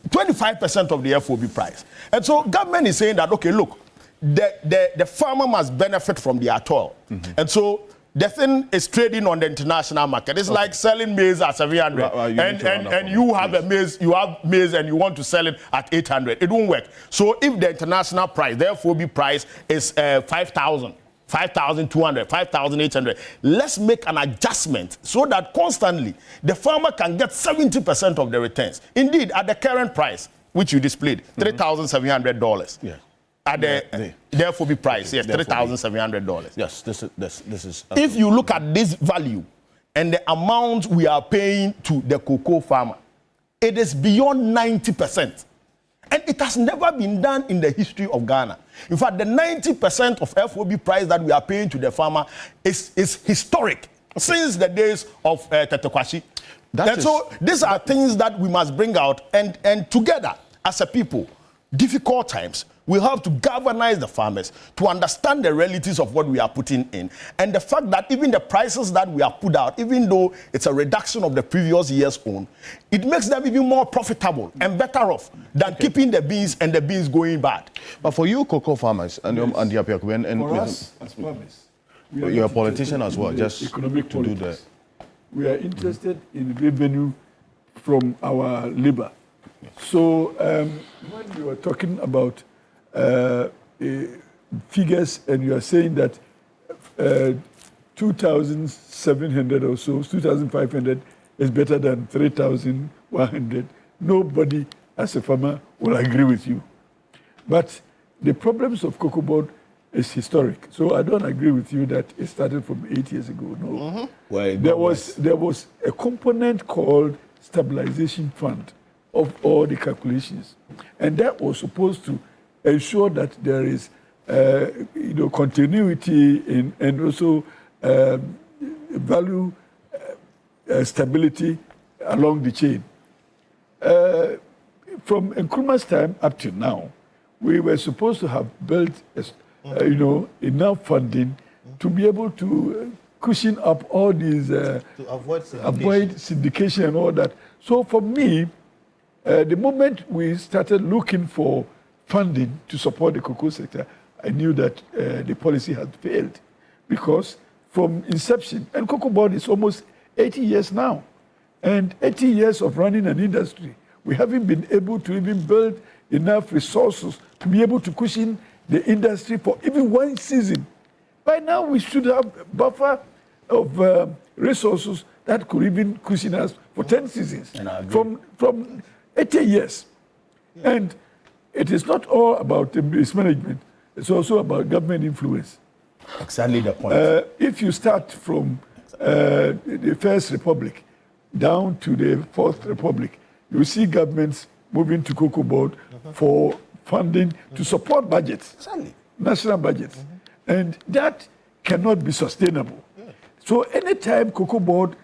25% of the FOB price. And so government is saying that, okay, look, the farmer must benefit from the atoll. And so the thing is trading on the international market. It's like selling maize at 700, and you have a maize, and you want to sell it at 800. It won't work. So if the international price, the FOB price is 5,000, 5,200, 5,800, let's make an adjustment so that constantly the farmer can get 70% of the returns. Indeed, at the current price, which you displayed, $3,700. Yeah. At the FOB price, yes, $3,700. Yes, this is. If you look at this value and the amount we are paying to the cocoa farmer, it is beyond 90%. And it has never been done in the history of Ghana. In fact, the 90% of FOB price that we are paying to the farmer is historic since the days of Tetekwashi. So these are things that we must bring out, and together as a people, difficult times, we have to galvanize the farmers to understand the realities of what we are putting in. And the fact that even the prices that we have put out, even though it's a reduction of the previous year's own, it makes them even more profitable and better off than keeping the beans and the beans going bad. But for you, cocoa farmers, and for us as farmers, you're a politician as well, just economic to do politics. We are interested in revenue from our labor. So when you are talking about figures and you are saying that 2,700 or so, 2,500 is better than 3,100, nobody as a farmer will agree with you. But the problems of cocoa board is historic. So I don't agree with you that it started from 8 years ago. No. Well, there was a component called stabilization fund of all the calculations. And that was supposed to ensure that there is continuity and also value stability along the chain. From Nkrumah's time up to now, we were supposed to have built enough funding to be able to cushion up all these to avoid syndication and all that. So for me, the moment we started looking for funding to support the cocoa sector, I knew that the policy had failed, because from inception, and cocoa board is almost 80 years now, and 80 years of running an industry, we haven't been able to even build enough resources to be able to cushion the industry for even one season. By now, we should have a buffer of resources that could even cushion us for 10 seasons from 80 years. Yeah. And it is not all about mismanagement. It's also about government influence. Exactly the point. If you start from the First Republic down to the Fourth Republic, you see governments moving to cocoa board for funding to support budgets, national budgets. And that cannot be sustainable. So anytime cocoa board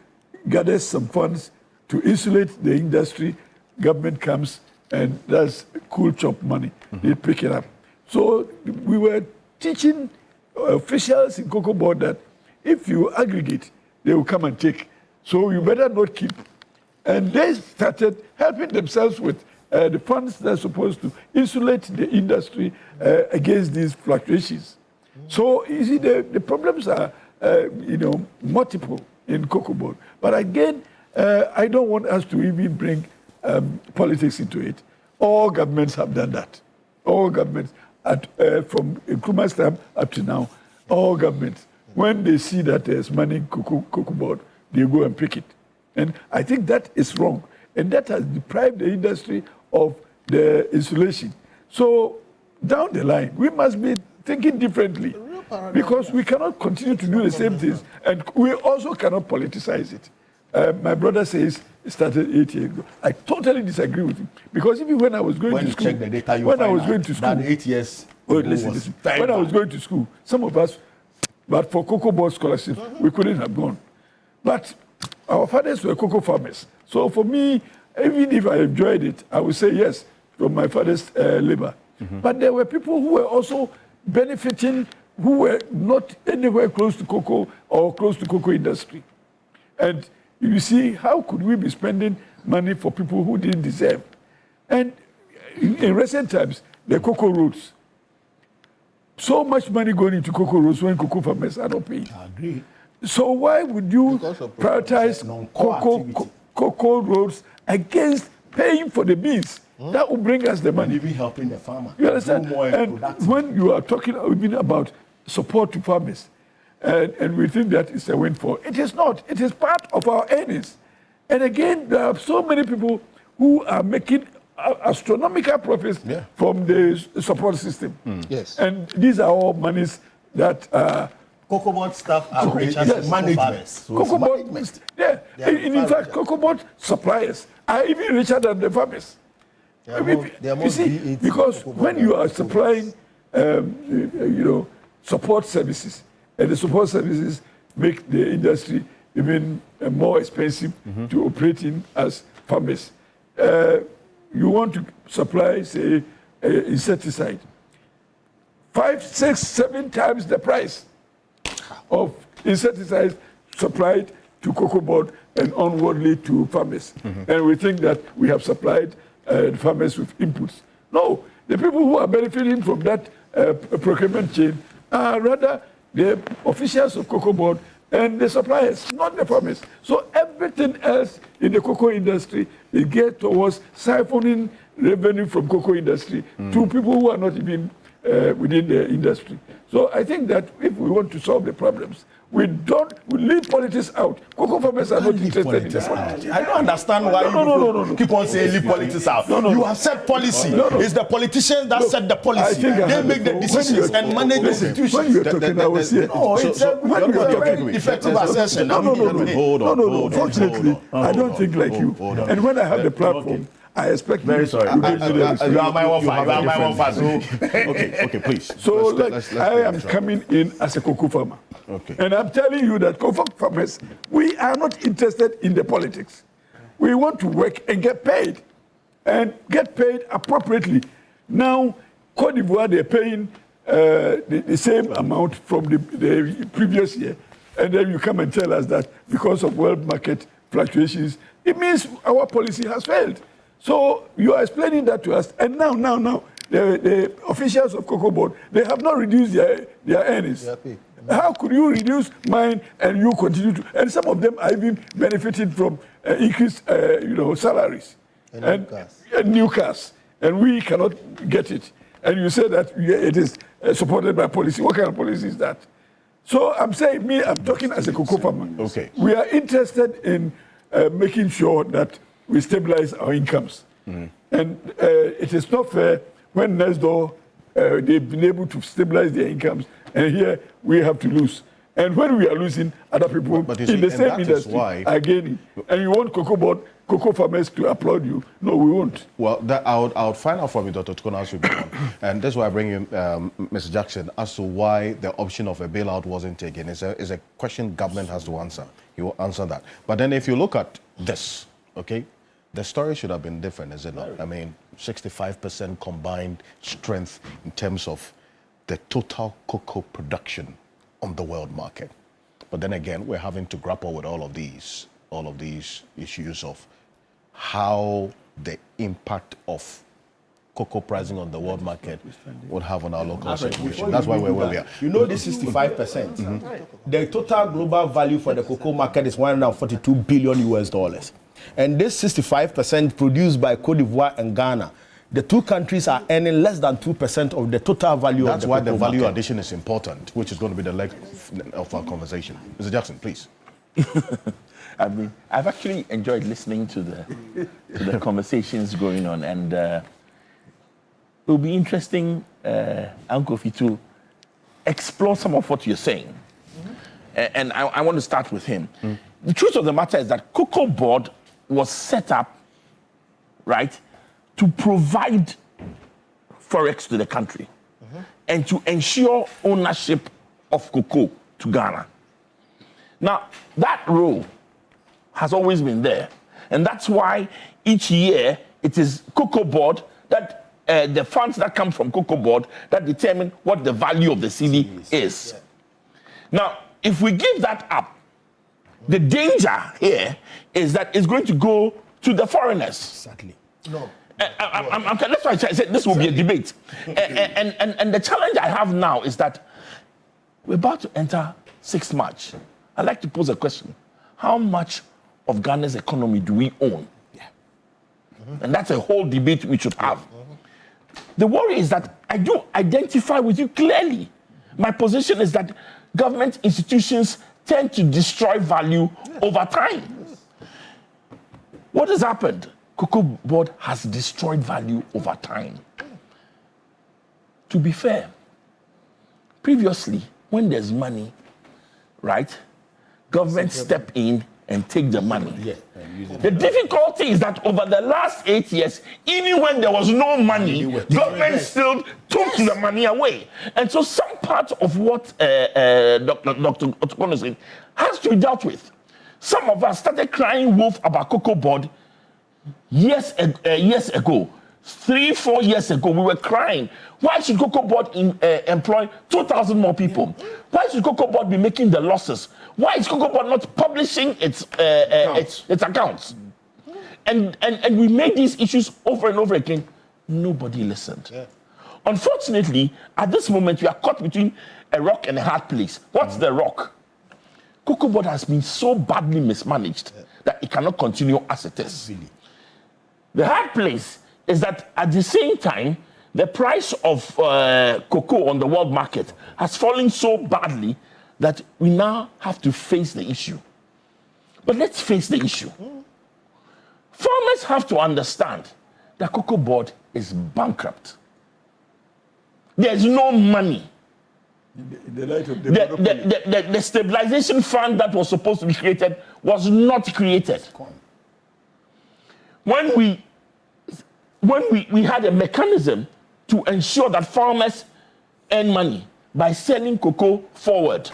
gathers some funds to insulate the industry, government comes and does cool chop money. They pick it up. So we were teaching officials in cocoa board that if you aggregate, they will come and take. So you better not keep. And they started helping themselves with the funds that are supposed to insulate the industry against these fluctuations. So you see, the problems are multiple in cocoa board. But again, I don't want us to even bring politics into it. All governments have done that. All governments, from Nkrumah's time up to now, all governments, when they see that there's money in cocoa board, they go and pick it. And I think that is wrong. And that has deprived the industry of the insulation. So down the line, we must be thinking differently, because we cannot continue to do the same things. And we also cannot politicize it. My brother says it started 8 years ago. I totally disagree with him, because even when I was going to school, check the data, when I was going to school, that 8 years. Listen. When I was going to school, some of us, but for cocoa board scholarships, we couldn't have gone. But our fathers were cocoa farmers. So for me, even if I enjoyed it, I would say yes, from my father's labor. But there were people who were also benefiting, who were not anywhere close to cocoa or close to cocoa industry. And you see, how could we be spending money for people who didn't deserve? And in recent times, the cocoa roads, so much money going into cocoa roads when cocoa farmers are not paying. I agree. So why would you prioritize cocoa roads against paying for the beans? That will bring us the money. Even helping the farmer. You understand? And when you are talking even about support to farmers, and we think that is a windfall, it is not. It is part of our earnings. And again, there are so many people who are making astronomical profits from the support system. Yes. And these are all monies that Cocoa board staff are management. Cocoa board, in fact, cocoa board suppliers are even richer than the farmers. You see, because when you are supplying, support services, and the support services make the industry even more expensive to operate in as farmers. You want to supply, say, insecticide, 5, 6, 7 times the price of insecticides supplied to cocoa board and onwardly to farmers. And we think that we have supplied farmers with inputs. No, the people who are benefiting from that procurement chain are rather the officials of cocoa board and the suppliers, not the farmers. So everything else in the cocoa industry is geared towards siphoning revenue from cocoa industry to people who are not even within the industry. So I think that if we want to solve the problems, we leave politics out. Cocoa farmers are not interested in politics. I don't understand why you keep on saying leave politics out. You have set policy. It's the politicians that set the policy. They make the decisions and manage the institutions. When you're talking, I was here. It's a very effective assertion. Hold on. Fortunately, I don't think like you. And when I have the platform, I expect very sorry. You are my one. Okay, please. So I am coming in as a cocoa farmer. Okay. And I'm telling you that cocoa farmers, we are not interested in the politics. We want to work and get paid appropriately. Now, Cote d'Ivoire, they're paying the same amount from the previous year. And then you come and tell us that because of world market fluctuations, it means our policy has failed. So you are explaining that to us. And now, the officials of Cocoa Board, they have not reduced their earnings. How could you reduce mine and you continue to? And some of them are even benefiting from increased, salaries and new cars. And we cannot get it. And you say that it is supported by policy. What kind of policy is that? So I'm saying, I'm talking as a cocoa farmer. Okay. We are interested in making sure that we stabilize our incomes. And it is not fair when next door they've been able to stabilize their incomes, and here we have to lose. And when we are losing, other people in the same industry are gaining. And you want cocoa farmers to applaud you? No, we won't. Well, I would find out from you, Dr. Tukonas, and that's why I bring in Mr. Jackson, as to why the option of a bailout wasn't taken. It's a question government has to answer. He will answer that. But then if you look at this, okay, the story should have been different, is it not? I mean, 65% combined strength in terms of the total cocoa production on the world market. But then again, we're having to grapple with all of these issues of how the impact of cocoa pricing on the world market would have on our local situation. That's why we're where we are. You know, this 65%. The total global value for the cocoa market is $142 billion. And this 65% produced by Cote d'Ivoire and Ghana, the two countries are earning less than 2% of the total value of the cocoa market. That's why the value addition is important, which is going to be the leg of our conversation. Mr. Jackson, please. I've actually enjoyed listening to the conversations going on, and it will be interesting, Uncle Kofi, to explore some of what you're saying. And I want to start with him. The truth of the matter is that Cocoa Board was set up, right, to provide forex to the country and to ensure ownership of cocoa to Ghana. Now, that role has always been there. And that's why each year it is Cocoa Board that the funds that come from Cocoa Board that determine what the value of the CD is. Now, if we give that up, the danger here is that it's going to go to the foreigners. Exactly. No. That's why I said this will be a debate. And the challenge I have now is that we're about to enter 6th March. I'd like to pose a question. How much of Ghana's economy do we own? Yeah. And that's a whole debate we should have. The worry is that I do identify with you clearly. My position is that government institutions tend to destroy value over time. What has happened? Cocoa Board has destroyed value over time. To be fair, previously, when there's money, right, government step in and take the money. The difficulty is that over the last 8 years, even when there was no money, government still took the money away. And so some part of what Dr. Otukon is saying has to be dealt with. Some of us started crying wolf about Cocoa Board years ago. 3-4 years ago, we were crying. Why should Cocoa Board employ 2,000 more people? Why should Cocoa Board be making the losses? Why is Cocoa Board not publishing its accounts? And we made these issues over and over again. Nobody listened. Yeah. Unfortunately, at this moment, we are caught between a rock and a hard place. What's the rock? Cocoa Board has been so badly mismanaged that it cannot continue as it is. Really. The hard place is that at the same time, the price of cocoa on the world market has fallen so badly that we now have to face the issue. But let's face the issue. Farmers have to understand that Cocoa Board is bankrupt. There's no money. In the light of the stabilization fund that was supposed to be created was not created. When we had a mechanism to ensure that farmers earn money by selling cocoa forward,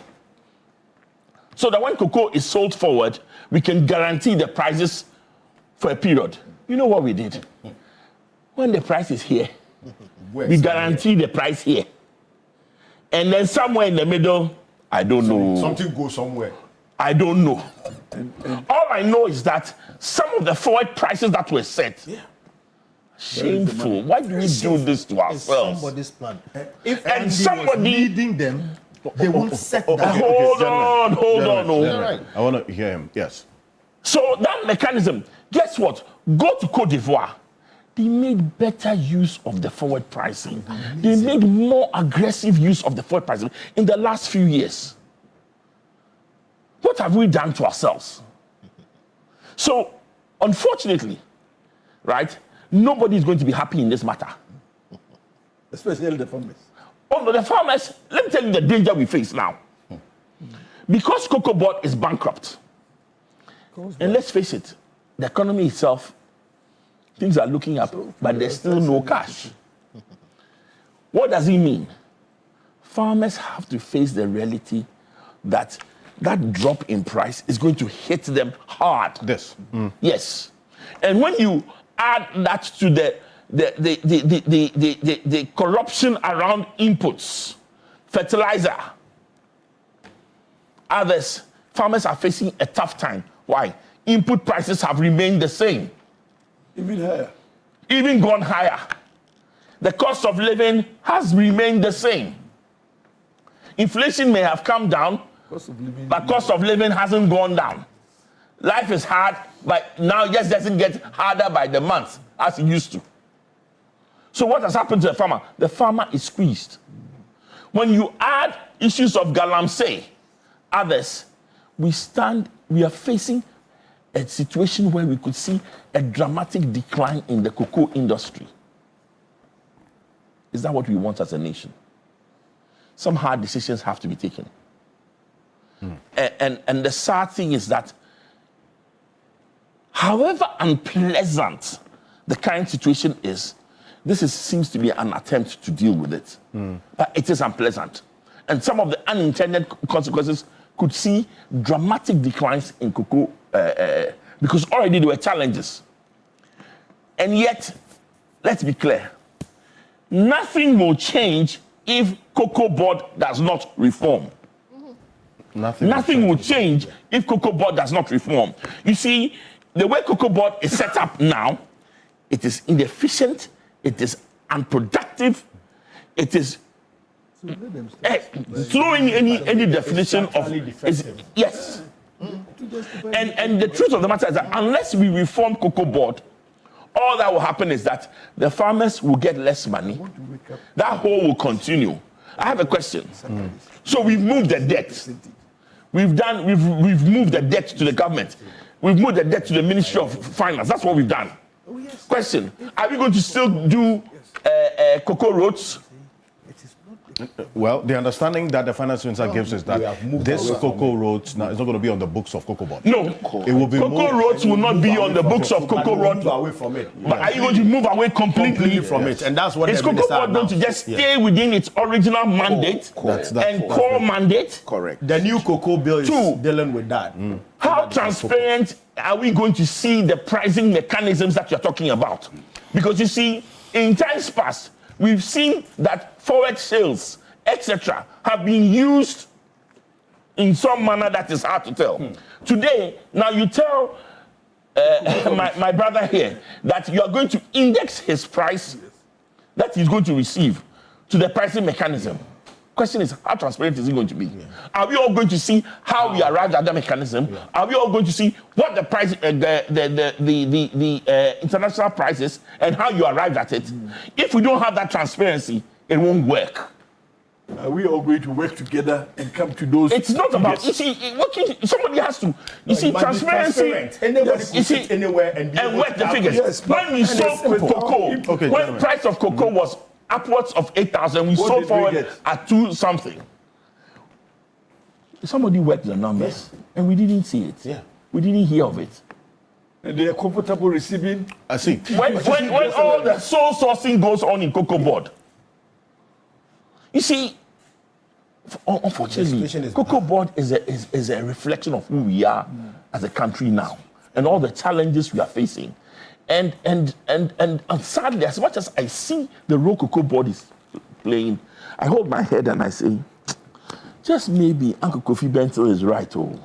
so that when cocoa is sold forward, we can guarantee the prices for a period. You know what we did? When the price is here, we guarantee the price here. And then somewhere in the middle, I don't know. Something goes somewhere. I don't know. All I know is that some of the forward prices that were set, shameful. Why do we do this to ourselves? Somebody's plan. If somebody was leading them, they won't set that. Hold on. Right. I want to hear him. Yes. So that mechanism, guess what? Go to Cote d'Ivoire. They made better use of the forward pricing. They made more aggressive use of the forward pricing in the last few years. What have we done to ourselves? So, unfortunately, right, nobody is going to be happy in this matter. Especially the farmers. Oh, the farmers, let me tell you the danger we face now. Because Cocoa Board is bankrupt, and let's face it, the economy itself, things are looking up, but there's still no cash. What does it mean? Farmers have to face the reality that that drop in price is going to hit them hard. Yes. And when you add that to the corruption around inputs, fertilizer, others, farmers are facing a tough time. Why? Input prices have remained the same. Even higher. Even gone higher. The cost of living has remained the same. Inflation may have come down, but cost of living hasn't gone down. Life is hard, but now it just doesn't get harder by the month as it used to. So what has happened to the farmer? The farmer is squeezed. When you add issues of galamsey, others, we are facing a situation where we could see a dramatic decline in the cocoa industry. Is that what we want as a nation? Some hard decisions have to be taken. And the sad thing is that however unpleasant the current situation is, seems to be an attempt to deal with it. But it is unpleasant. And some of the unintended consequences could see dramatic declines in cocoa because already there were challenges. And yet, let's be clear, nothing will change if Cocoa Board does not reform. Nothing will change if Cocoa Board does not reform. You see, the way Cocoa Board is set up now, it is inefficient, it is unproductive, it is throwing any definition of yes. And the truth of the matter is that unless we reform Cocoa Board, all that will happen is that the farmers will get less money. That hole will continue. I have a question. So we've moved the debt. We've moved the debt to the government. We've moved the debt to the Ministry of Finance. That's what we've done. Question: are we going to still do cocoa roads? Well, the understanding that the finance minister gives is that this cocoa roads now is not going to be on the books of Cocoa Board. No, it will be cocoa roads will not be on the books of Cocoa Board. Away from it. But are you going to move away completely from it? And that's what is Cocoa Board going to just stay within its original mandate and core mandate? Correct. The new cocoa bill is dealing with that. How transparent are we going to see the pricing mechanisms that you're talking about? Because you see, in times past, we've seen that forex sales, etc., have been used in some manner that is hard to tell. Today, now you tell my brother here that you are going to index his price that he's going to receive to the pricing mechanism. Question is, how transparent is it going to be? Are we all going to see how we arrived at that mechanism? Are we all going to see what the price, the international price is, and how you arrived at it? If we don't have that transparency, it won't work. Are we all going to work together and come to those? It's not about, you see, somebody has to, you see, transparency, you see, anywhere and work the figures. When we sold cocoa, when price of cocoa was upwards of 8,000, we sold forward at 2 something. Somebody worked the numbers, and we didn't see it. We didn't hear of it. And they are comfortable receiving. I see. When all the sole sourcing goes on in Cocoa Board, you see, unfortunately, Cocoa Board is a reflection of who we are as a country now, and all the challenges we are facing. And sadly, as much as I see the role Cocoa Board is playing, I hold my head and I say, just maybe Uncle Kofi Bentil is right. Even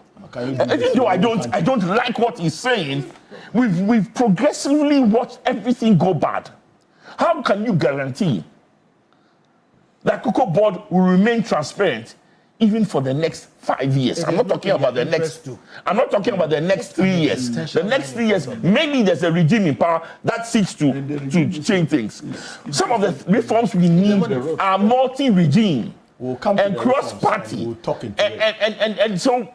though I don't like what he's saying, we've progressively watched everything go bad. How can you guarantee that Cocoa Board will remain transparent even for the next 5 years? I'm not talking about the next 3 years. The next 3 years, maybe there's a regime in power that seeks to change things. Some of the reforms we need are multi-regime and cross-party. And so,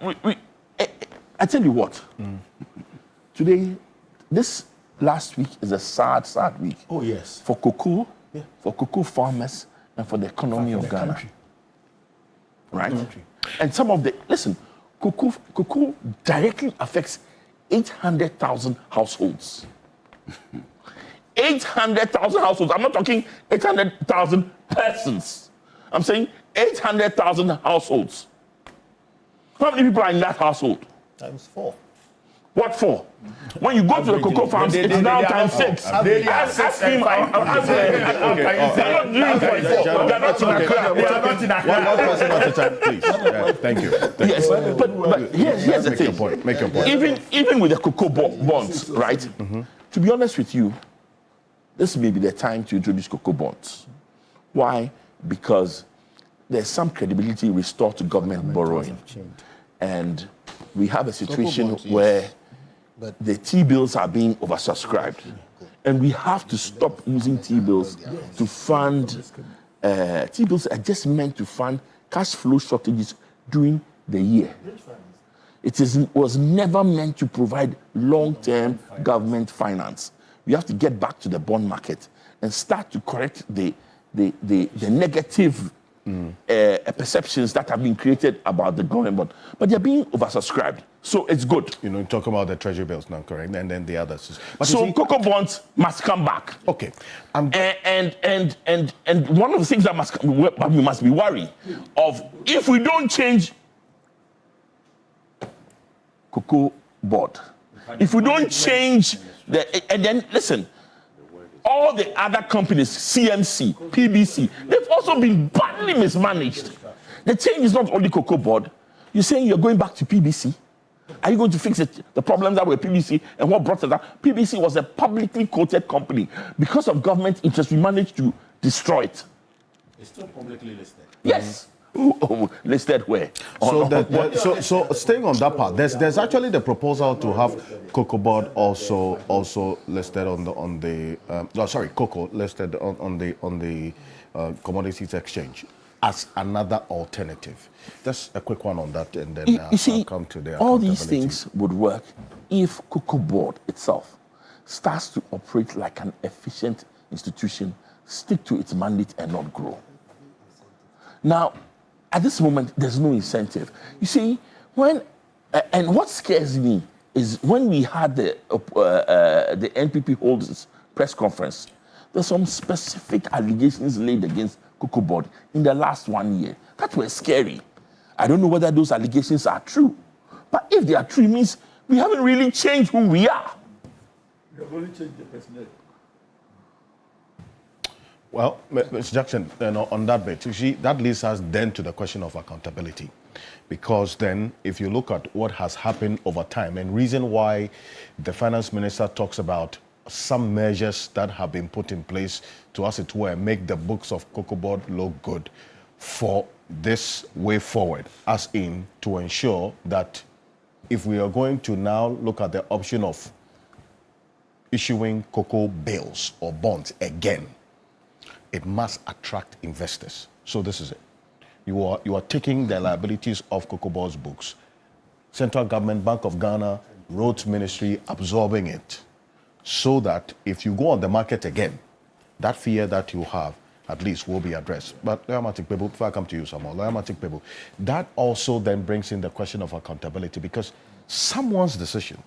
I tell you what, today, this last week is a sad, sad week. Oh, yes. For cocoa farmers, and for the economy of Ghana. Right? And some of the, listen, cocoa directly affects 800,000 households. 800,000 households. I'm not talking 800,000 persons. I'm saying 800,000 households. How many people are in that household? Times 4. What for? When you go to the cocoa farms, it's now times 6. Ask him. They're not doing 4. They're not in a One person at a time, please. Thank you. Yes, but here's the thing. Make your point. Even with the cocoa bonds, right? To be honest with you, this may be the time to introduce cocoa bonds. Why? Because there's some credibility restored to government borrowing. And we have a situation where the T-bills are being oversubscribed. And we have to stop using T-bills to fund, T-bills are just meant to fund cash flow shortages during the year. It was never meant to provide long-term government finance. We have to get back to the bond market and start to correct the negative perceptions that have been created about the government bond, but they're being oversubscribed, so it's good. You talk about the treasury bills now, correct? And then the others. But so cocoa bonds must come back. Okay. And one of the things that we must be worried of, if we don't change cocoa board, if we don't change and then listen. All the other companies, CMC, PBC, they've also been badly mismanaged. The change is not only Cocoa Board. You're saying you're going back to PBC? Are you going to fix the problems that were PBC and what brought it up? PBC was a publicly quoted company. Because of government interest, we managed to destroy it. It's still publicly listed. Yes. Listed where? So staying on that part, there's actually the proposal to have Cocoa Board also listed cocoa listed on the commodities exchange as another alternative. Just a quick one on that, and then I'll come to the all these things would work if Cocoa Board itself starts to operate like an efficient institution, stick to its mandate and not grow. Now, at this moment, there's no incentive. You see, and what scares me is when we had the NPP holders press conference, there's some specific allegations laid against Cocoa Board in the last 1 year that were scary. I don't know whether those allegations are true, but if they are true, it means we haven't really changed who we are. We have only changed the personnel. Well, Mr. Jackson, on that bit, you see, that leads us then to the question of accountability. Because then, if you look at what has happened over time, and reason why the finance minister talks about some measures that have been put in place to, as it were, make the books of Cocoa Board look good for this way forward, as in to ensure that if we are going to now look at the option of issuing cocoa bills or bonds again, it must attract investors. So this is it. You are taking the liabilities of Cocoa Board's books. Central government, Bank of Ghana, Roads Ministry absorbing it, so that if you go on the market again, that fear that you have at least will be addressed. But Loyamatic people, before I come to you, Samuel, Loyamatic people, that also then brings in the question of accountability, because someone's decision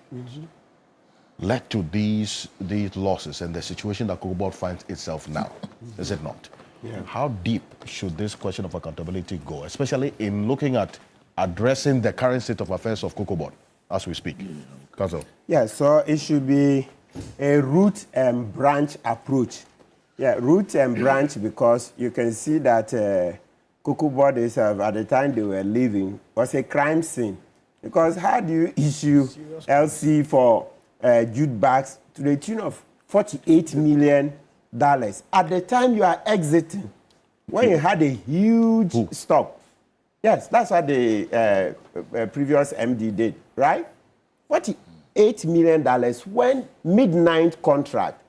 led to these losses and the situation that Cocoa Board finds itself now, is it not? Yeah. How deep should this question of accountability go, especially in looking at addressing the current state of affairs of Cocoa Board as we speak? Council. Yeah, so it should be a root and branch approach. Yeah, root and branch, because you can see that Cocoa Board itself, at the time they were leaving, was a crime scene. Because how do you issue LC for jute bags to the tune of $48 million at the time you are exiting, when you had a huge stock? Yes, that's what the previous MD did, right? $48 million when midnight contract,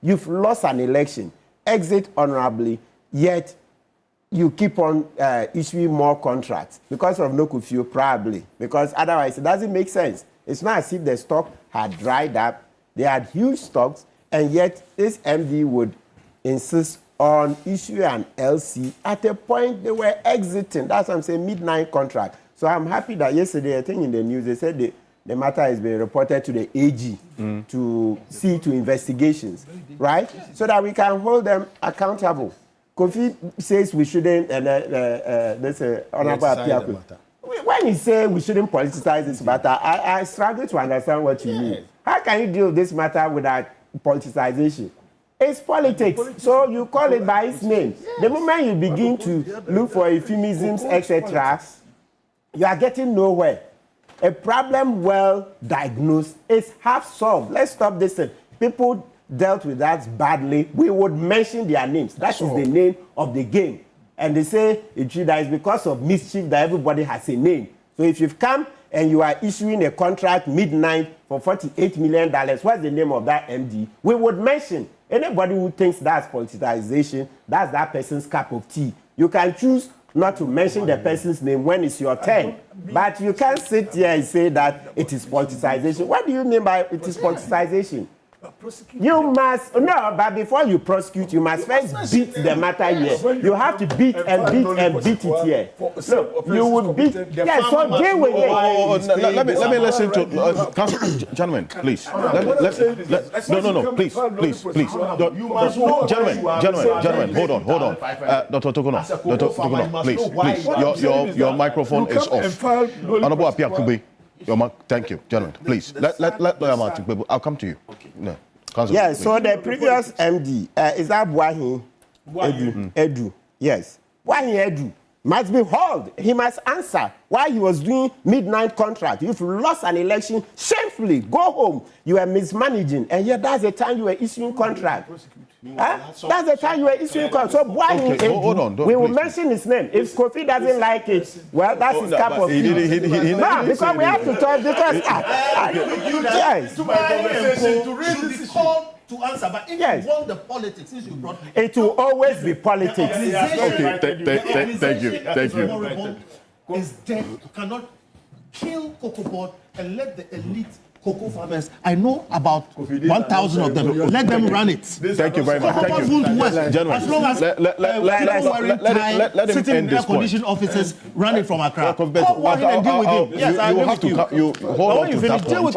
you've lost an election, exit honorably, yet you keep on issuing more contracts because of no curfew, probably, because otherwise it doesn't make sense. It's not as if the stock had dried up. They had huge stocks, and yet this MD would insist on issuing an LC at a point they were exiting. That's what I'm saying, midnight contract. So I'm happy that yesterday, I think in the news, they said the matter has been reported to the AG to see to investigations, right? So that we can hold them accountable. Kofi says we shouldn't, and there's an honorable appeal. When you say we shouldn't politicize this matter, I struggle to understand what you mean. How can you deal with this matter without politicization? It's politics, so you call it by its name. The moment you begin to look for euphemisms, etc., you are getting nowhere. A problem well diagnosed is half solved. Let's stop this thing. People dealt with that badly. We would mention their names. That is the name of the game. And they say that it's because of mischief that everybody has a name. So if you've come and you are issuing a contract midnight for $48 million, what's the name of that MD? We would mention. Anybody who thinks that's politicization, that's that person's cup of tea. You can choose not to mention the person's name when it's your turn. But you can't sit here and say that it is politicization. What do you mean by it is politicization? You must, no, but before you prosecute, you must first beat the matter here. You have to beat it here. No, you would beat, yeah, so deal with it. Let me listen to, Council, gentlemen, please. No, please. Gentlemen, hold on. Dr. Tokuno, please. Your microphone is off. Honorable Apia Kubi. Thank you, gentlemen. Please, let Lawyer Martin, I'll come to you. No. Council, yeah, so the previous MD, is that Bwahi Edu? Yes. Bwahi Edu must be hauled. He must answer why he was doing midnight contract. If you lost an election, shamefully, go home. You are mismanaging, and yet that's the time you were issuing contract. That's the time you were issuing calls. So why hold on, we will please. mention his name. If Kofi doesn't like it, well, that's his cup of tea. No, because we have to talk. Because yes, to my conversation to raise this issue. To answer, but if you want the politics, since you brought it will always be politics. Okay, thank you. Is dead. You cannot kill cocoa board and let the elite cocoa farmers. I know about 1,000 of them. Let them run it. Thank you very much. Thank you. Gentlemen, as long as sitting in air-conditioned offices running from Accra. Come and deal with him. Yes, I agree with you. Hold on to that point.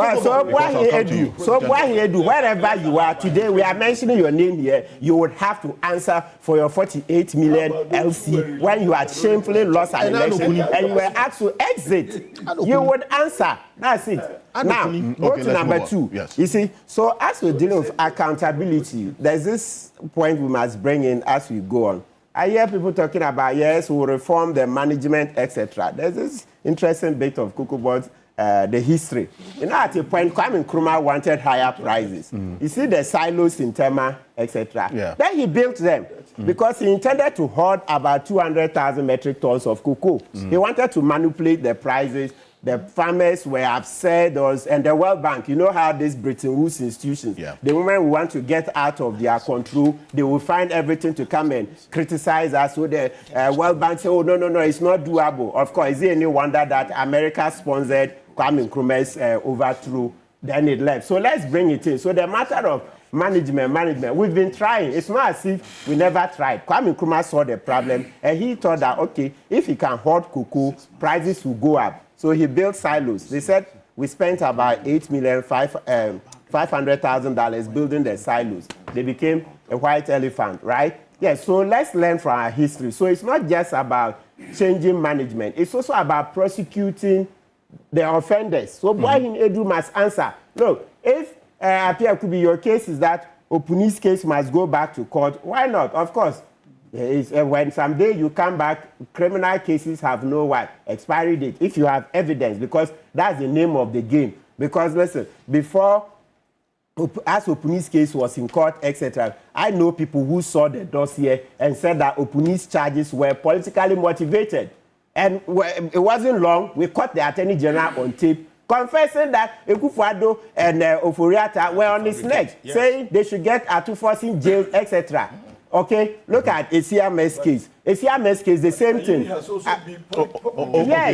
So why he do? Wherever you are today, we are mentioning your name here. You would have to answer for your 48 million LC when you had shamefully lost an election and you were asked to exit. You would answer. That's it. Now, go to number 2. Yes. You see, so as we're dealing with accountability, there's this point we must bring in as we go on. I hear people talking about, yes, we'll reform the management, etc. There's this interesting bit of Cocoa Board's the history. You know, at a point, Kwame Nkrumah wanted higher prices. You see the silos in Tema, etc. Yeah. Then he built them because he intended to hoard about 200,000 metric tons of cocoa. He wanted to manipulate the prices. The farmers were upset, and the World Bank, you know how these Bretton Woods institutions, the moment we want to get out of their control, they will find everything to come and criticize us. So the World Bank say, oh, no, it's not doable. Of course, is it any wonder that America sponsored Kwame Nkrumah's overthrow, then it left. So let's bring it in. So the matter of management, we've been trying. It's not as if we never tried. Kwame Nkrumah saw the problem, and he thought that, okay, if he can hoard cocoa, prices will go up. So he built silos. They said we spent about $8,500,000 building the silos. They became a white elephant, right? Yes, so let's learn from our history. So it's not just about changing management. It's also about prosecuting the offenders. So Boahin Edu must answer. Look, if appear could be your case is that Opuni's case must go back to court, why not? Of course. When someday you come back, criminal cases have no expiry date. If you have evidence, because that's the name of the game. Because listen, before, as Opuni's case was in court, etc., I know people who saw the dossier and said that Opuni's charges were politically motivated. And it wasn't long, we caught the Attorney General on tape confessing that Ekufuado and Oforiata were on his neck, saying they should get Atufosin jailed, etc. Okay, look at ACMS case. ACMS case, the same thing. Yes.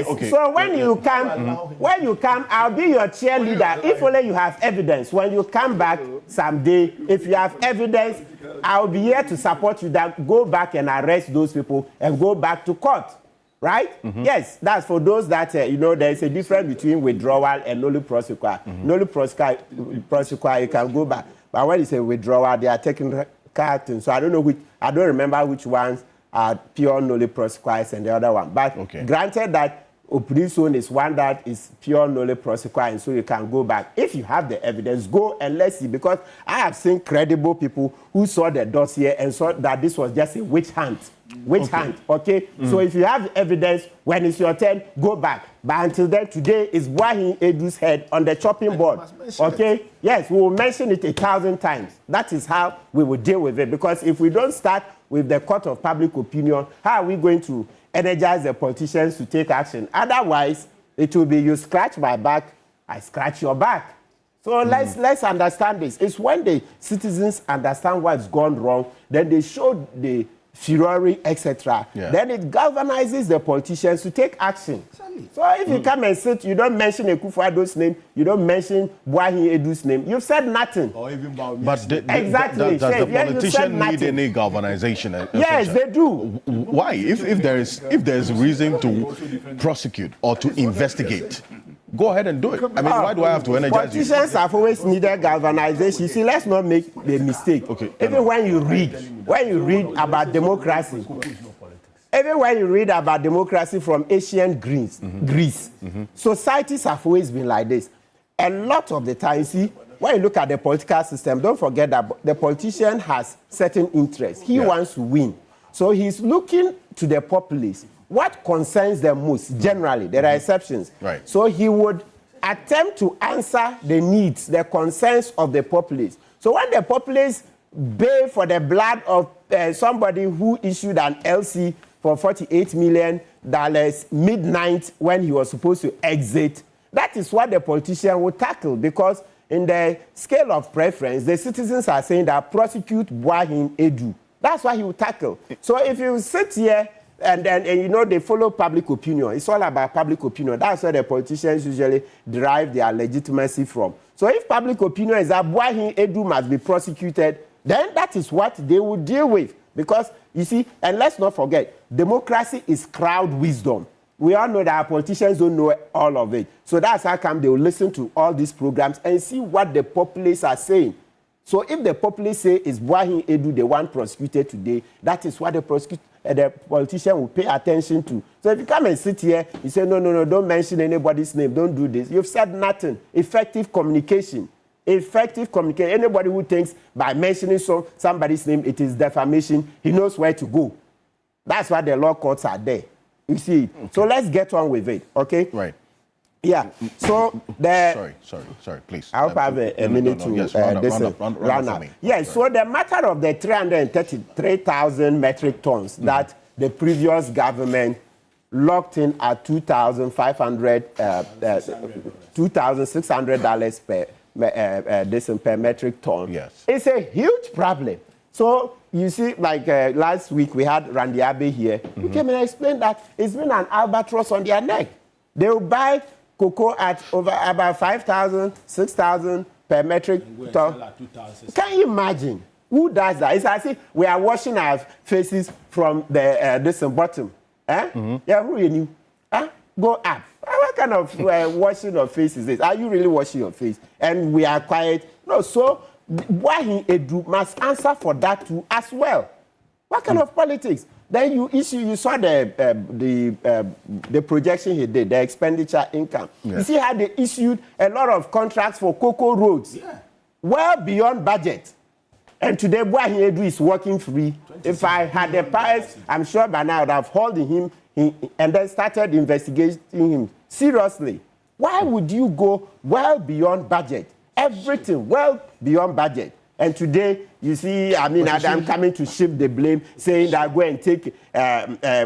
Okay. So when you come, I'll be your cheerleader if only you have evidence. When you come back someday, if you have evidence, I'll be here to support you. That go back and arrest those people and go back to court. Right? Yes, that's for those that, there is a difference between withdrawal and nulli prosequi. Nulli prosequi, you can go back. But when you say withdrawal, they are taking carton. So I don't remember which ones are pure nulli prosequi and the other one. But granted that Opuni's own is one that is pure nulli prosequi, and so you can go back. If you have the evidence, go and let's see. Because I have seen credible people who saw the dossier and saw that this was just a witch hunt. Okay? So if you have evidence, when it's your turn, go back. But until then, today is Boahin Edu's head on the chopping board. Okay? Yes, we will mention it 1,000 times. That is how we will deal with it. Because if we don't start with the court of public opinion, how are we going to energize the politicians to take action? Otherwise, it will be you scratch my back, I scratch your back. So let's understand this. It's when the citizens understand what's gone wrong, then they show the furore, etc. Then it galvanizes the politicians to take action. So if you come and sit, you don't mention Ekufuado's name, you don't mention Boahin Edu's name, you've said nothing. Or even but exactly. Does the politician need any galvanization? Yes, they do. Why? If there is reason to prosecute or to investigate, go ahead and do it. I mean, why do I have to energize you? Politicians have always needed galvanization. See, let's not make the mistake. Even when you read about democracy, from ancient Greece, societies have always been like this. A lot of the time, see, when you look at the political system, don't forget that the politician has certain interests. He wants to win. So he's looking to the populace. What concerns them most, generally, there are exceptions. Right. So he would attempt to answer the needs, the concerns of the populace. So when the populace pay for the blood of somebody who issued an LC for $48 million midnight when he was supposed to exit. That is what the politician will tackle, because in the scale of preference, the citizens are saying that prosecute Boahin Edu. That's what he will tackle. So if you sit here and you know they follow public opinion, it's all about public opinion. That's where the politicians usually derive their legitimacy from. So if public opinion is that Boahin Edu must be prosecuted, then that is what they will deal with. Because, you see, and let's not forget, democracy is crowd wisdom. We all know that our politicians don't know all of it. So that's how come they will listen to all these programs and see what the populace are saying. So if the populace say is Boahin Edu the one prosecuted today, that is what the politician will pay attention to. So if you come and sit here, you say, no, don't mention anybody's name, don't do this. You've said nothing. Effective communication. Effective communication. Anybody who thinks by mentioning somebody's name, it is defamation, he knows where to go. That's why the law courts are there. You see. Okay. So let's get on with it, okay? Right. Yeah. So the sorry, please. I hope I have a minute to run up. Yes. So the matter of the 333,000 metric tons that the previous government locked in at $2,600 per metric ton. Yes. It's a huge problem. So you see, like last week we had Randy Abe here. He came and explained that it's been an albatross on their neck. They will buy cocoa at over about 5,000, 6,000 per metric ton. Can you imagine? Who does that? It's as if we are washing our faces from the bottom. Yeah, who you? Go up. What kind of washing of face is this? Are you really washing your face? And we are quiet. No, so Boahin Edu must answer for that too as well. What kind of politics? Then you saw the projection he did, the expenditure income. Yeah. You see how they issued a lot of contracts for cocoa roads, well beyond budget. And today Boahin Edu is working free. If I had the price, I'm sure by now I would have held him and then started investigating him seriously. Why would you go well beyond budget? Everything well beyond budget. And today, you see, I'm coming to shift the blame, saying that go and take,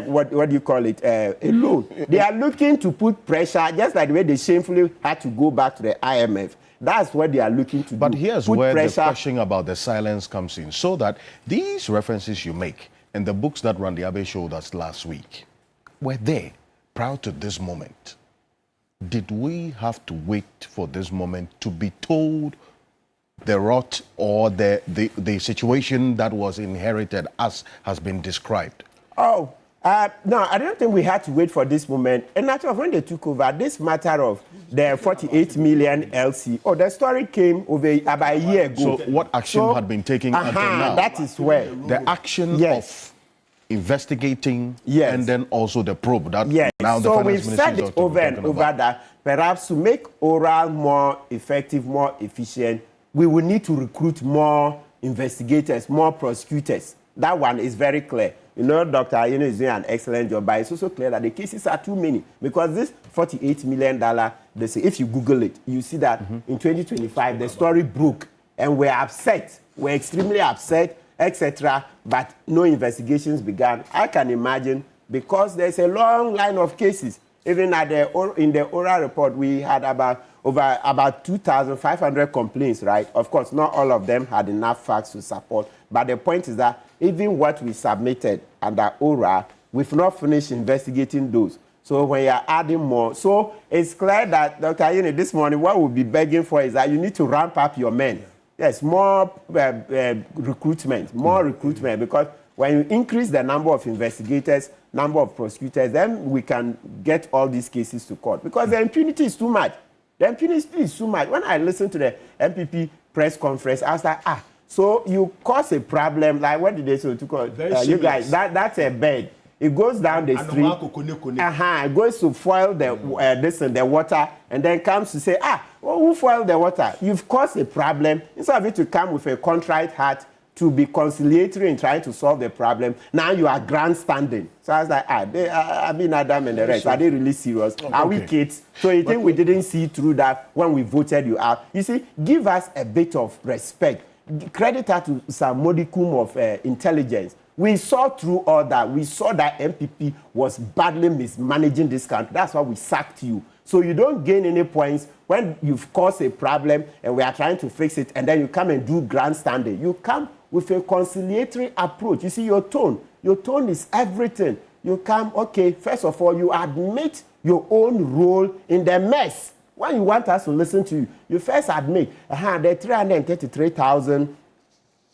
what do you call it, a loan. They are looking to put pressure, just like the way they shamefully had to go back to the IMF. That's what they are looking to do. But here's where the question about the silence comes in. So that these references you make and the books that Randy Abe showed us last week were there prior to this moment. Did we have to wait for this moment to be told the rot or the situation that was inherited as has been described? No, I don't think we had to wait for this moment. And matter of when they took over, this matter of the 48 million LC, the story came over about a year ago. So what action had been taken until now? That is where. The action of investigating and then also the probe. That now the so we've said it over and over that perhaps to make oral more effective, more efficient, we will need to recruit more investigators, more prosecutors. That one is very clear. You know, Dr. Ayino is doing an excellent job, but it's also clear that the cases are too many. Because this $48 million, if you Google it, you see that in 2025, the story broke. And we're upset. We're extremely upset, etc. But no investigations began. I can imagine, because there's a long line of cases. Even in the oral report, we had about 2,500 complaints, right? Of course, not all of them had enough facts to support. But the point is that even what we submitted under oral, we've not finished investigating those. So when you're adding more, so it's clear that, Dr. Ayine, this morning, what we'll be begging for is that you need to ramp up your men. Yes, more recruitment, because when you increase the number of investigators, number of prosecutors, then we can get all these cases to court. Because the impunity is too much. The impunity is too much. When I listened to the MPP press conference, I was like, so you cause a problem, like what did they say to call you guys? That's a bed. It goes down the street. It goes to foil the water, and then comes to say, who foiled the water? You've caused a problem. Instead of it to come with a contrite heart to be conciliatory in trying to solve the problem, now you are grandstanding. So I was like, Adam and the rest, are they really serious? Are we kids? So you think we didn't see through that when we voted you out? You see, give us a bit of respect. credit her to some modicum of intelligence. We saw through all that. We saw that MPP was badly mismanaging this country. That's why we sacked you. So you don't gain any points when you've caused a problem and we are trying to fix it, and then you come and do grandstanding. You come with a conciliatory approach. You see, your tone is everything. You come, okay, first of all, you admit your own role in the mess. When you want us to listen to you, you first admit, the 333,000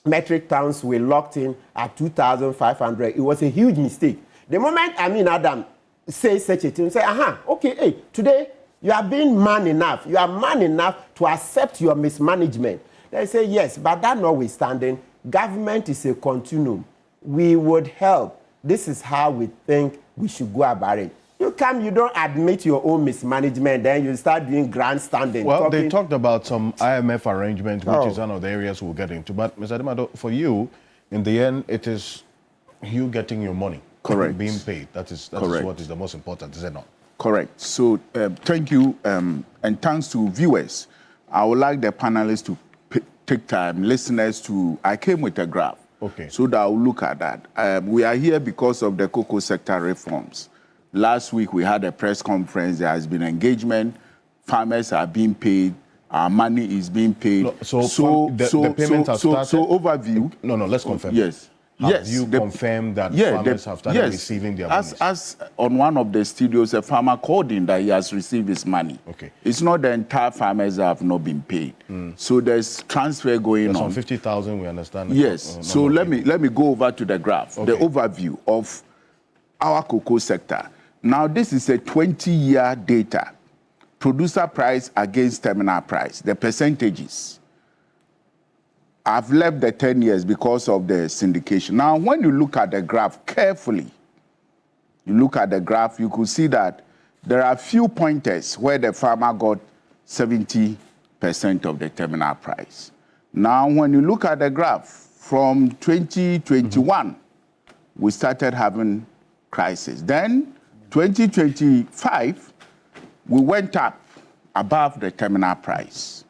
metric tons were locked in at 2,500. It was a huge mistake. The moment Adam says such a thing, say, okay, hey, today you are being man enough. You are man enough to accept your mismanagement. They say, yes, but that notwithstanding, government is a continuum. We would help. This is how we think we should go about it. You come, you don't admit your own mismanagement, then you start doing grandstanding. Well, they talked about some IMF arrangement, which is one of the areas we'll get into. But, Mr. Ademado, for you, in the end, it is you getting your money. Correct. Being paid. That is what is the most important, is it not? Correct. So, thank you, and thanks to viewers. I would like the panelists to take time, listeners to, I came with a graph. Okay. So that I'll look at that. We are here because of the cocoa sector reforms. Last week, we had a press conference. There has been engagement. Farmers are being paid. Our money is being paid. No, the payments have started? So overview. No, let's confirm. Yes. Have you confirmed that farmers have started receiving their money? As on one of the studios, a farmer called in that he has received his money. Okay. It's not the entire farmers that have not been paid. So there's transfer going on. There's on 50,000, we understand. Yes. So let me go over to the graph, the overview of our cocoa sector. Now, this is a 20-year data. Producer price against terminal price, the percentages. I've left the 10 years because of the syndication. Now, when you look at the graph carefully, you could see that there are a few pointers where the farmer got 70% of the terminal price. Now, when you look at the graph, from 2021, we started having crisis. Then, 2025, we went up above the terminal price.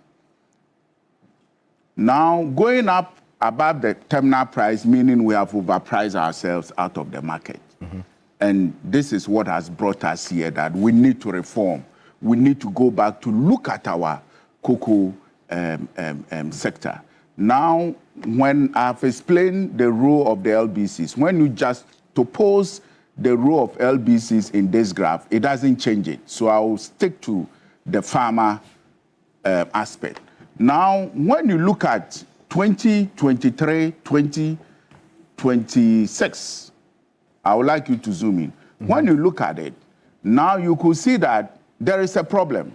Now, going up above the terminal price, meaning we have overpriced ourselves out of the market. And this is what has brought us here, that we need to reform. We need to go back to look at our cocoa sector. Now, when I've explained the role of the LBCs, when you just oppose the role of LBCs in this graph, it doesn't change it. So I will stick to the farmer aspect. Now, when you look at 2023, 2026, I would like you to zoom in. When you look at it, now you could see that there is a problem.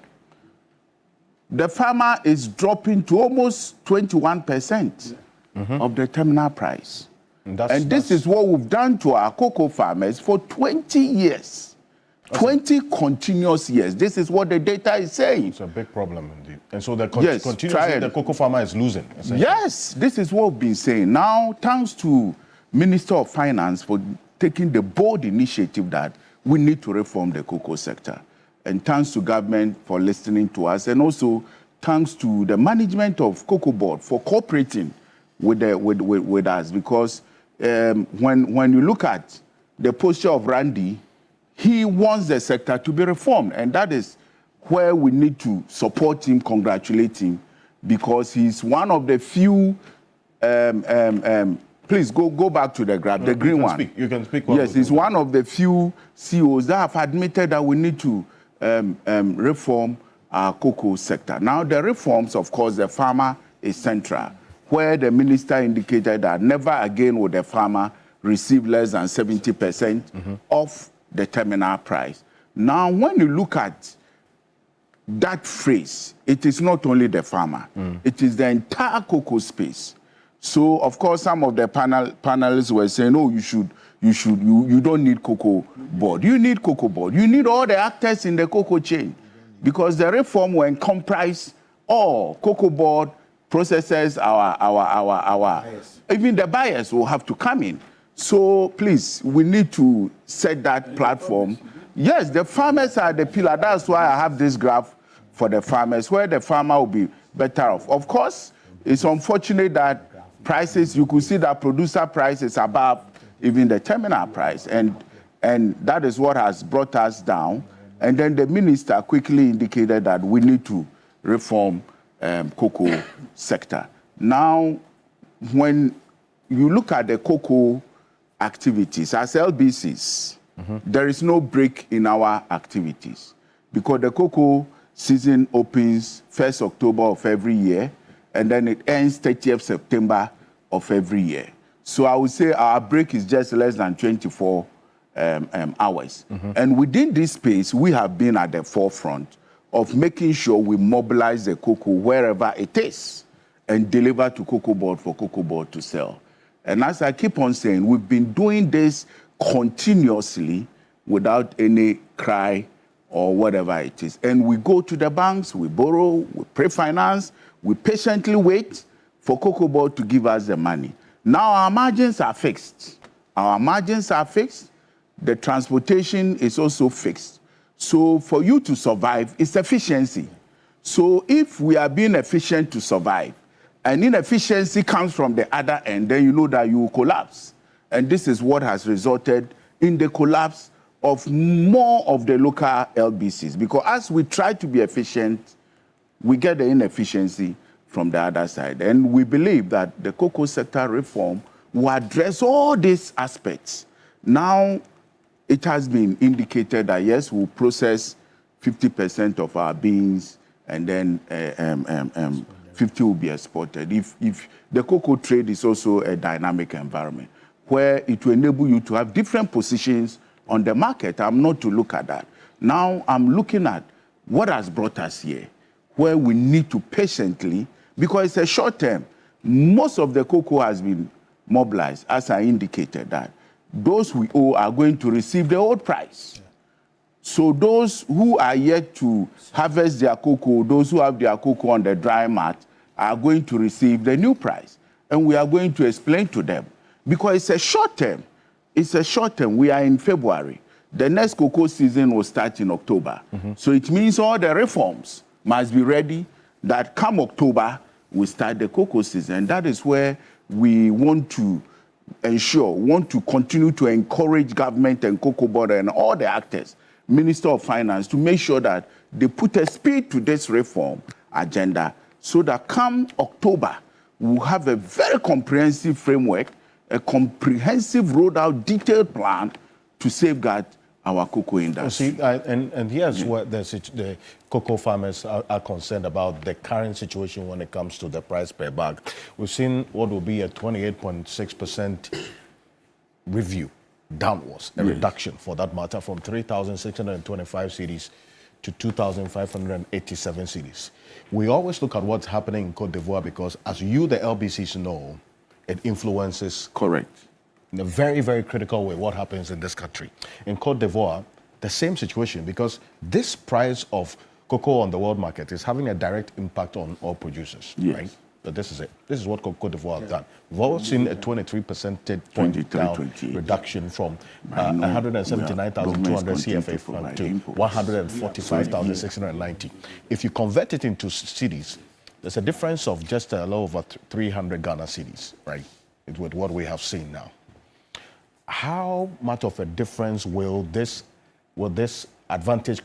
The farmer is dropping to almost 21% of the terminal price. And this is what we've done to our cocoa farmers for 20 years. 20 continuous years. This is what the data is saying. It's a big problem indeed. And so the continuously the cocoa farmer is losing. Yes, this is what we've been saying. Now, thanks to Minister of Finance for taking the bold initiative that we need to reform the cocoa sector. And thanks to government for listening to us. And also thanks to the management of Cocoa Board for cooperating with us. Because when you look at the posture of Randy, he wants the sector to be reformed, and that is where we need to support him, congratulate him, because he's one of the few. Please go back to the graph, the green one. You can speak. Yes, he's one of the few CEOs that have admitted that we need to reform our cocoa sector. Now, the reforms, of course, the farmer is central, where the minister indicated that never again would the farmer receive less than 70% of the terminal price. Now, when you look at that phrase, it is not only the farmer, it is the entire cocoa space. So, of course, some of the panelists were saying, oh, you don't need cocoa board. You need cocoa board. You need all the actors in the cocoa chain, because the reform will comprise all cocoa board, processors, even the buyers will have to come in. So please, we need to set that platform. Yes, the farmers are the pillar. That's why I have this graph for the farmers, where the farmer will be better off. Of course, It's unfortunate that prices, you could see that producer price is above even the terminal price. And that is what has brought us down. And then the minister quickly indicated that we need to reform cocoa sector. Now, when you look at the cocoa activities, as LBCs, there is no break in our activities because the cocoa season opens 1st October of every year, and then it ends 30th September of every year. So I would say our break is just less than 24 hours. And within this space, we have been at the forefront of making sure we mobilize the cocoa wherever it is and deliver to Cocoa Board for Cocoa Board to sell. And as I keep on saying, we've been doing this continuously without any cry or whatever it is. And we go to the banks, we borrow, we pre-finance, we patiently wait for Cocoa Board to give us the money. Now our margins are fixed. Our margins are fixed. The transportation is also fixed. So for you to survive, it's efficiency. So if we are being efficient to survive, and inefficiency comes from the other end, then you know that you will collapse. And this is what has resulted in the collapse of more of the local LBCs. Because as we try to be efficient, we get the inefficiency from the other side. And we believe that the cocoa sector reform will address all these aspects. Now, it has been indicated that, yes, we'll process 50% of our beans, and then 50 will be exported. If the cocoa trade is also a dynamic environment where it will enable you to have different positions on the market. I'm not to look at that. Now I'm looking at what has brought us here, where we need to patiently, because it's a short term. Most of the cocoa has been mobilized, as I indicated that. Those we owe are going to receive the old price. Yeah. So those who are yet to harvest their cocoa, those who have their cocoa on the dry mat, are going to receive the new price. And we are going to explain to them. Because it's a short term. It's a short term. We are in February. The next cocoa season will start in October. So it means all the reforms must be ready that come October, we start the cocoa season. And that is where we want to ensure, want to continue to encourage government and Cocoa Board and all the actors, Minister of Finance, to make sure that they put a speed to this reform agenda so that come October, we'll have a very comprehensive framework, a comprehensive rolled out detailed plan to safeguard our cocoa industry. See, and here's where the cocoa farmers are concerned about the current situation when it comes to the price per bag. We've seen what will be a 28.6% review downwards, a reduction for that matter, from 3,625 cedis to 2,587 cedis. We always look at what's happening in Cote d'Ivoire because, as you, the LBCs, know, it influences. Correct. In a very, very critical way, what happens in this country. In Cote d'Ivoire, the same situation, because this price of cocoa on the world market is having a direct impact on all producers, right? But this is it. This is what Cote d'Ivoire have done. We've all seen a 23% point down reduction from 179,200 CFA to 145,690. If you convert it into cedis, there's a difference of just a little over 300 Ghana cedis, right? With what we have seen now. How much of a difference will this advantage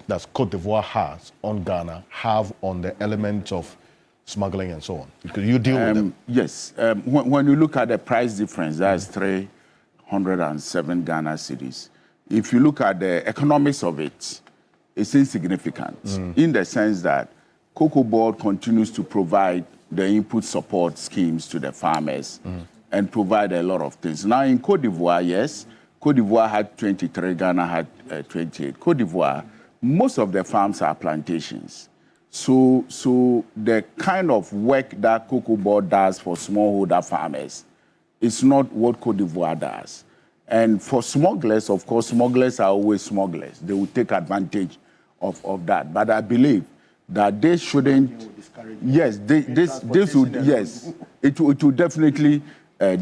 that's Cote d'Ivoire has on Ghana have on the element of smuggling and so on? Because you deal with them. Yes. When you look at the price difference, that's 307 Ghana cedis. If you look at the economics of it, it's insignificant in the sense that Cocoa Board continues to provide the input support schemes to the farmers and provide a lot of things. Now in Cote d'Ivoire, yes, Cote d'Ivoire had 23, Ghana had 28. Cote d'Ivoire, most of the farms are plantations. So the kind of work that Cocoa Board does for smallholder farmers is not what Cote d'Ivoire does. And for smugglers, of course, smugglers are always smugglers. They will take advantage of that. But I believe that they shouldn't. Yes, this would. Yes, it will definitely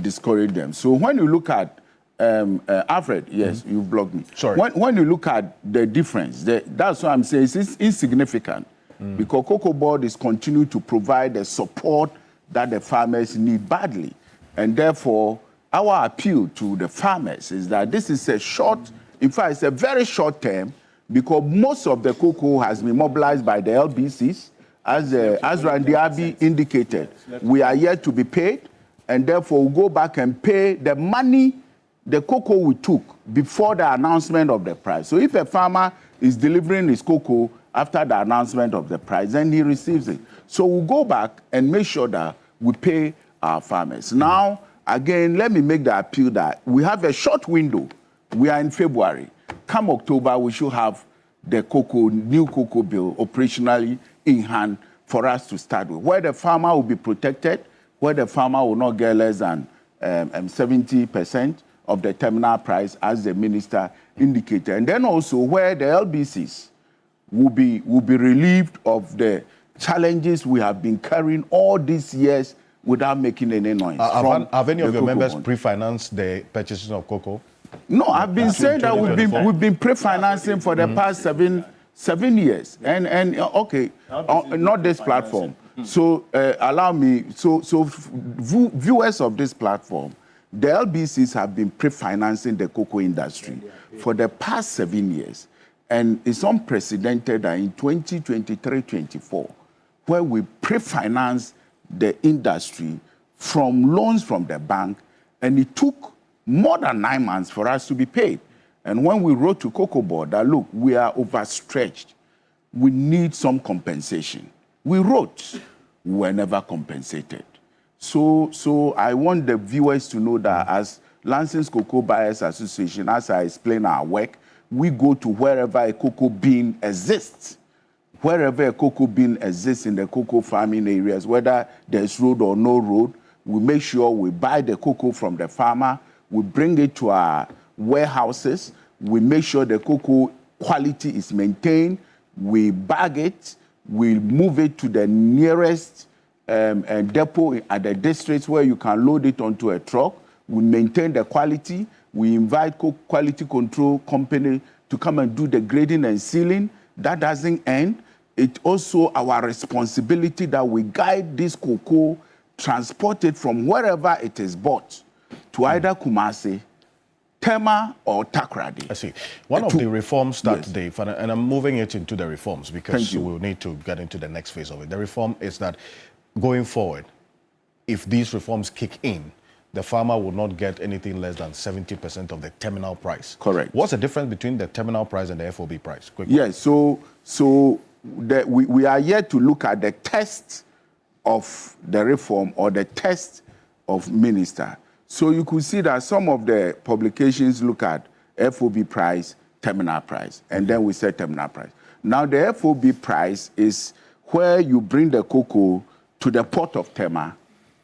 discourage them. So when you look at Alfred, yes, you blocked me. Sorry. When you look at the difference, that's what I'm saying. It's insignificant. because Cocoa Board is continuing to provide the support that the farmers need badly. And therefore, our appeal to the farmers is that this is a short, in fact, it's a very short term, because most of the cocoa has been mobilized by the LBCs. As Randy Abbey indicated, we are yet to be paid, and therefore we'll go back and pay the money, the cocoa we took before the announcement of the price. So if a farmer is delivering his cocoa after the announcement of the price, then he receives it. So we'll go back and make sure that we pay our farmers. Now, again, let me make the appeal that we have a short window. We are in February. Come October, we should have the new cocoa bill operationally in hand for us to start with, where the farmer will be protected, where the farmer will not get less than 70% of the terminal price, as the minister indicated. And then also where the LBCs will be relieved of the challenges we have been carrying all these years without making any noise. Have any of your members pre-financed the purchases of cocoa? No, I've been saying that we've been pre-financing for the past seven years, and okay, not this platform. So allow me. So viewers of this platform, the LBCs have been pre-financing the cocoa industry for the past 7 years, and it's unprecedented that in 2023-24, where we pre-financed the industry from loans from the bank, and it took more than 9 months for us to be paid. And when we wrote to Cocoa Board that, look, we are overstretched, we need some compensation, we wrote, we were never compensated. So I want the viewers to know that as Lansing's Cocoa Buyers Association, as I explain our work, we go to wherever a cocoa bean exists. Wherever a cocoa bean exists in the cocoa farming areas, whether there's road or no road, we make sure we buy the cocoa from the farmer, we bring it to our warehouses, we make sure the cocoa quality is maintained, we bag it, we move it to the nearest depot at the districts where you can load it onto a truck, we maintain the quality, we invite quality control company to come and do the grading and sealing. That doesn't end. It's also our responsibility that we guide this cocoa, transport it from wherever it is bought to either Kumasi, Tema, or Takrady. I see. One of the reforms that and I'm moving it into the reforms because we'll need to get into the next phase of it. The reform is that going forward, if these reforms kick in, the farmer will not get anything less than 70% of the terminal price. Correct. What's the difference between the terminal price and the FOB price? Yes, so we are yet to look at the test of the reform or the test of minister. So you could see that some of the publications look at FOB price, terminal price, and then we say terminal price. Now the FOB price is where you bring the cocoa to the port of Tema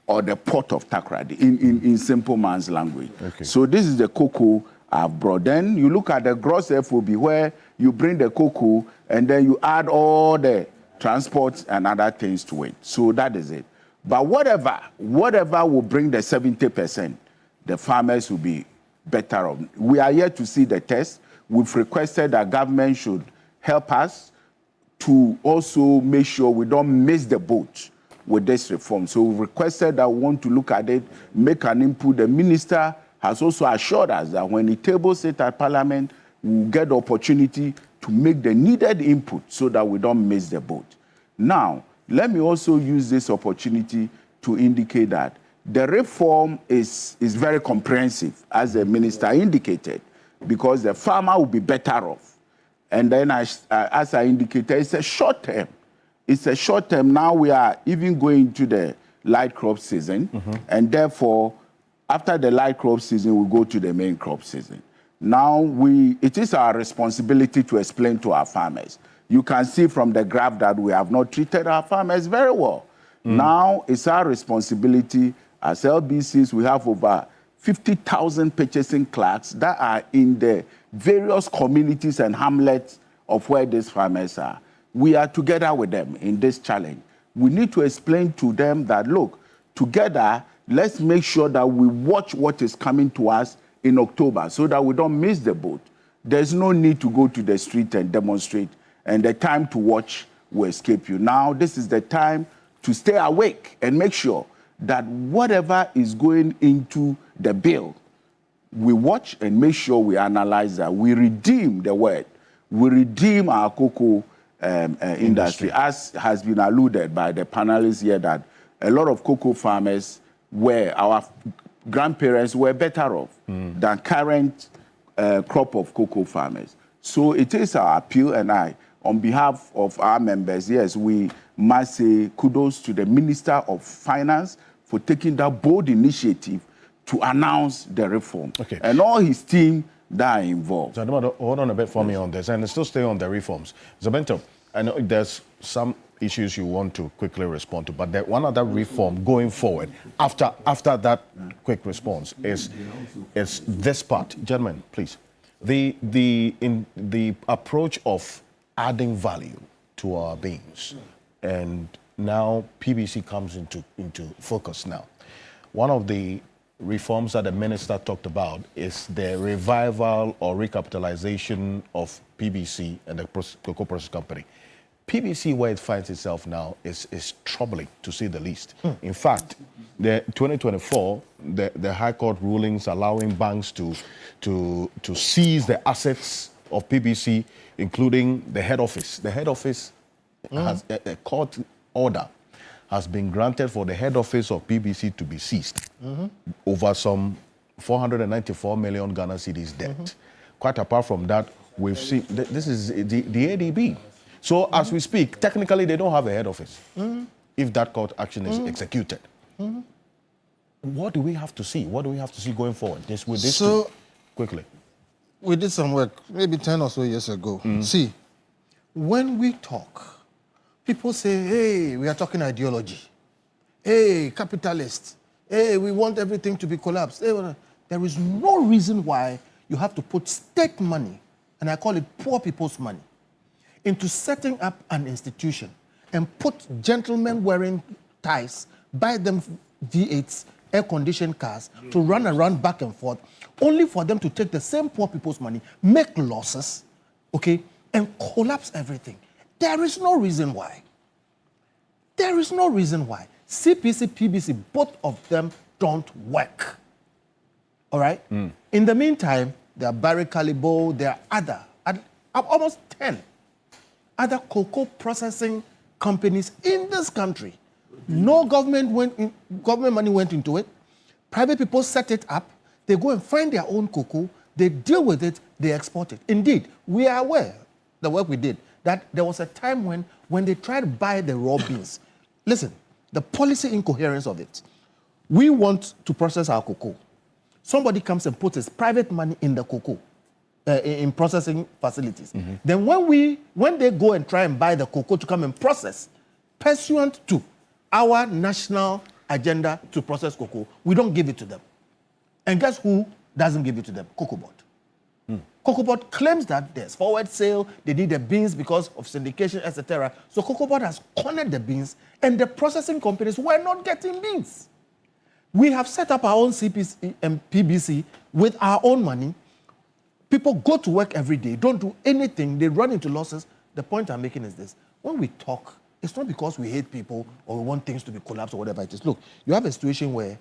or the port of Takrady in simple man's language. Okay. So this is the cocoa I've brought. Then you look at the gross FOB where you bring the cocoa and then you add all the transports and other things to it. So that is it. But whatever will bring the 70%, the farmers will be better off. We are yet to see the test. We've requested that government should help us to also make sure we don't miss the boat with this reform. So we've requested that we want to look at it, make an input. The minister has also assured us that when he tables it at Parliament, we'll get the opportunity to make the needed input so that we don't miss the boat. Now, let me also use this opportunity to indicate that the reform is very comprehensive, as the minister indicated, because the farmer will be better off. And then, as I indicated, it's a short term. It's a short term. Now we are even going to the light crop season, and therefore, after the light crop season, we go to the main crop season. Now, it is our responsibility to explain to our farmers. You can see from the graph that we have not treated our farmers very well. Now, it's our responsibility as LBCs. We have over 50,000 purchasing clerks that are in the various communities and hamlets of where these farmers are. We are together with them in this challenge. We need to explain to them that, look, together, let's make sure that we watch what is coming to us in October so that we don't miss the boat. There's no need to go to the street and demonstrate, and the time to watch will escape you. Now, this is the time to stay awake and make sure that whatever is going into the bill, we watch and make sure we analyze that. We redeem the word. We redeem our cocoa industry, as has been alluded by the panelists here, that a lot of cocoa farmers our grandparents were better off than current crop of cocoa farmers. So it is our appeal, and on behalf of our members, yes, we must say kudos to the Minister of Finance for taking that bold initiative to announce the reform. Okay. And all his team that are involved. So, hold on a bit for me on this, and still stay on the reforms. Zabento, I know there's some issues you want to quickly respond to, but one other reform going forward after that quick response is this part. Gentlemen, please. The approach of adding value to our beans, and now PBC comes into focus now. One of the reforms that the minister talked about is the revival or recapitalization of PBC and the Cocoa Process Company. PBC, where it finds itself now, is troubling, to say the least. In fact, the 2024, the High Court rulings allowing banks to seize the assets of PBC, including the head office. The head office has a court order has been granted for the head office of PBC to be seized over some 494 million Ghana cedis debt. Quite apart from that, we've seen this is the ADB. So as we speak, technically they don't have a head office if that court action is executed. What do we have to see? What do we have to see going forward? Quickly. We did some work maybe 10 or so years ago. See, when we talk, people say, hey, we are talking ideology. Hey, capitalists. Hey, we want everything to be collapsed. Hey, there is no reason why you have to put state money, and I call it poor people's money, into setting up an institution and put gentlemen wearing ties, buy them V8s, air-conditioned cars to run around back and forth, only for them to take the same poor people's money, make losses, okay, and collapse everything. There is no reason why. There is no reason why. CPC, PBC, both of them don't work. All right? In the meantime, there are Barry Calibo, there are almost 10 other cocoa processing companies in this country. No government money went into it. Private people set it up. They go and find their own cocoa. They deal with it. They export it. Indeed, we are aware, the work we did, that there was a time when they tried to buy the raw beans. Listen, the policy incoherence of it. We want to process our cocoa. Somebody comes and puts his private money in the cocoa, in processing facilities. Then when they go and try and buy the cocoa to come and process, pursuant to our national agenda to process cocoa, we don't give it to them. And guess who doesn't give it to them? Cocoa Board. Cocoa Board claims that there's forward sale, they need the beans because of syndication, etc. So Cocoa Board has cornered the beans, and the processing companies were not getting beans. We have set up our own CPC and PBC with our own money. People go to work every day, don't do anything, they run into losses. The point I'm making is this. When we talk, it's not because we hate people or we want things to be collapsed or whatever it is. Look, you have a situation where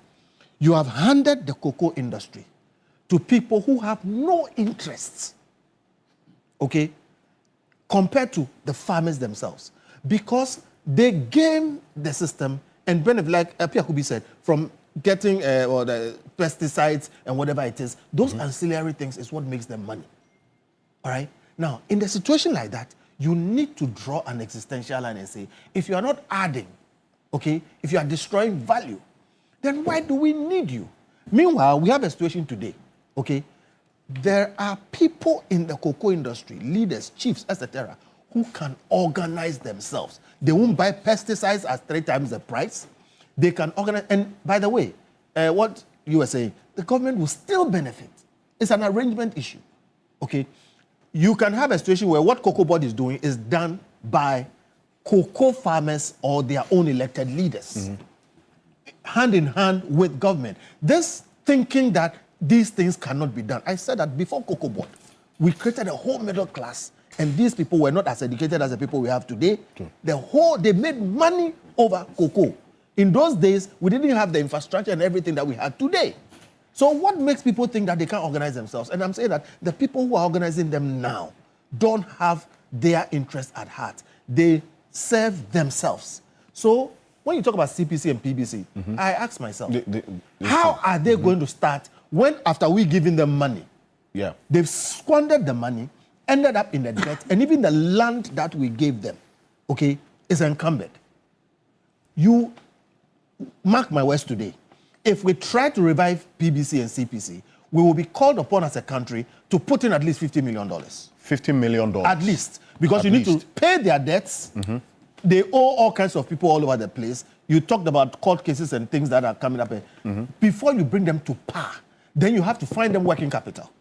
you have handed the cocoa industry to people who have no interests, okay, compared to the farmers themselves. Because they game the system and benefit, like Piakubi said, from getting the pesticides and whatever it is, those ancillary things is what makes them money. All right? Now, in a situation like that, you need to draw an existential line and say, if you are not adding, okay, if you are destroying value, then why do we need you? Meanwhile, we have a situation today, okay? There are people in the cocoa industry, leaders, chiefs, etc., who can organize themselves. They won't buy pesticides at 3 times the price. They can organize, and by the way, what you were saying, the government will still benefit. It's an arrangement issue, okay? You can have a situation where what Cocoa Board is doing is done by cocoa farmers or their own elected leaders, hand in hand with government. This thinking that these things cannot be done. I said that before Cocoa Board, we created a whole middle class and these people were not as educated as the people we have today. They made money over cocoa. In those days, we didn't have the infrastructure and everything that we have today. So what makes people think that they can't organize themselves? And I'm saying that the people who are organizing them now don't have their interest at heart. They serve themselves. So when you talk about CPC and PBC, I ask myself, how are they going to start when after we giving them money, they've squandered the money, ended up in the debt, and even the land that we gave them, is encumbered. You mark my words today. If we try to revive PBC and CPC, we will be called upon as a country to put in at least $50 million. $50 million? At least. Because you need to pay their debts. They owe all kinds of people all over the place. You talked about court cases and things that are coming up. Before you bring them to par, then you have to find them working capital.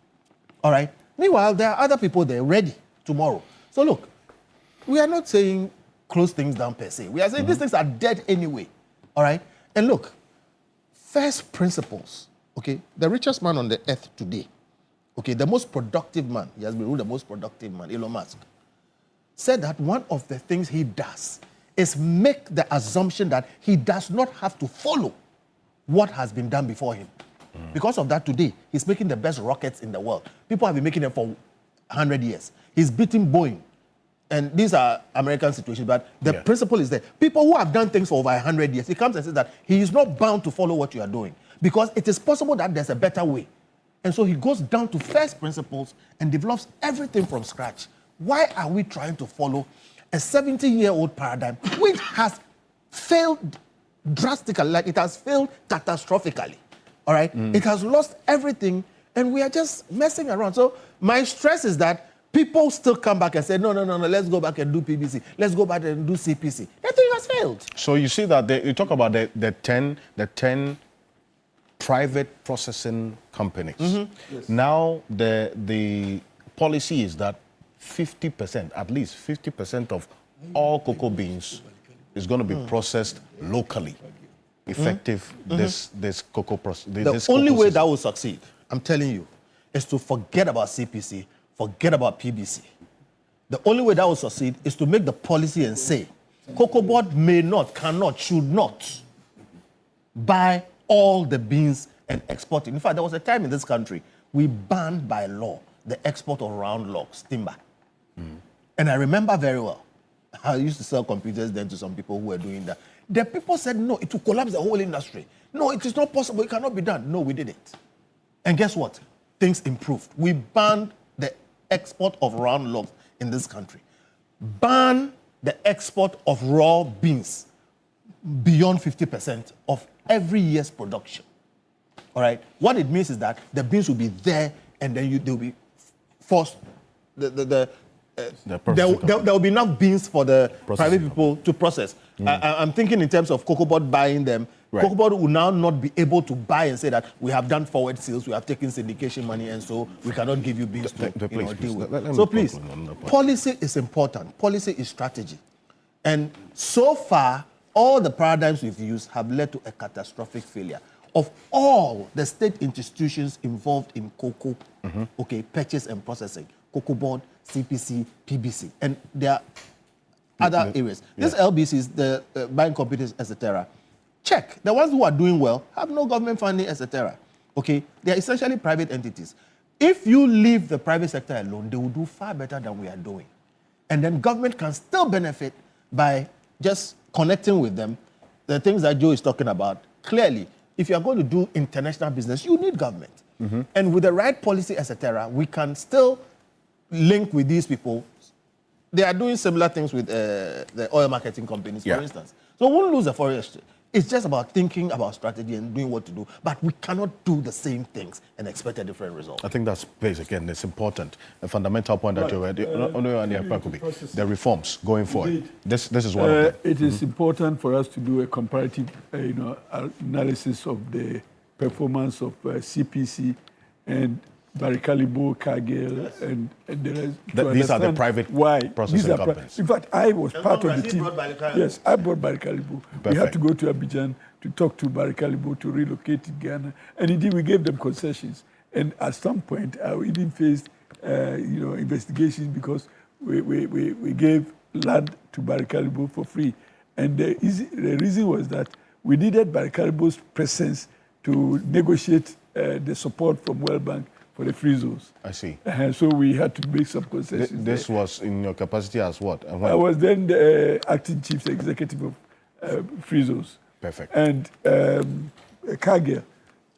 All right? Meanwhile, there are other people there ready tomorrow. So look, we are not saying close things down per se. We are saying these things are dead anyway. All right? And look, first principles, the richest man on the earth today, the most productive man, he has been ruled the most productive man, Elon Musk, said that one of the things he does is make the assumption that he does not have to follow what has been done before him. Because of that, today, he's making the best rockets in the world. People have been making them for 100 years. He's beating Boeing. And these are American situations, but the principle is there. People who have done things for over 100 years, he comes and says that he is not bound to follow what you are doing because it is possible that there's a better way. And so he goes down to first principles and develops everything from scratch. Why are we trying to follow a 70-year-old paradigm which has failed drastically, like it has failed catastrophically, all right? It has lost everything, and we are just messing around. So my stress is that people still come back and say, no, let's go back and do PBC. Let's go back and do CPC. That thing has failed. So you see that you talk about the 10 private processing companies. Yes. Now the policy is that 50%, at least 50% of all cocoa beans is going to be processed locally, effective this cocoa process. The only way that will succeed, I'm telling you, is to forget about CPC, forget about PBC. The only way that will succeed is to make the policy and say, Cocoa Board may not, cannot, should not buy all the beans and export it. In fact, there was a time in this country we banned by law the export of round logs, timber. And I remember very well, I used to sell computers then to some people who were doing that. The people said, no, it will collapse the whole industry. No, it is not possible, it cannot be done. No, we did it. And guess what? Things improved. We banned the export of round logs in this country. Ban the export of raw beans beyond 50% of every year's production. All right? What it means is that the beans will be there and then they'll be forced. There will be enough beans for the private people to process. I'm thinking in terms of Cocoa Board buying them. Right. Cocoa Board will now not be able to buy and say that we have done forward sales, we have taken syndication money, and so we cannot give you beans to deal with. So please, policy is important. Policy is strategy. And so far, all the paradigms we've used have led to a catastrophic failure of all the state institutions involved in cocoa, purchase and processing. Cocoa Board, CPC, PBC, and there are other areas. These LBCs, the buying companies, etc. Check. The ones who are doing well have no government funding, etc. They are essentially private entities. If you leave the private sector alone, they will do far better than we are doing. And then government can still benefit by just connecting with them. The things that Joe is talking about, clearly, if you are going to do international business, you need government. And with the right policy, etc., we can still link with these people. They are doing similar things with the oil marketing companies, for instance. So we won't lose the forest. It's just about thinking about strategy and doing what to do. But we cannot do the same things and expect a different result. I think that's basic, and it's important. A fundamental point that you had, the reforms going forward. This is one of them. It is important for us to do a comparative analysis of the performance of CPC and Barikalibo, Cargill, and the rest. These are the private processing companies. In fact, I was part of the team. Yes, I brought Barikalibo. We had to go to Abidjan to talk to Barikalibo to relocate to Ghana. And indeed, we gave them concessions. And at some point, I even faced investigations because we gave land to Barikalibo for free. And the reason was that we needed Barikalibo's presence to negotiate the support from World Bank for the free zones. I see. So we had to make some concessions. This was in your capacity as what? I was then the acting chief executive of free zones. Perfect. And Kagel.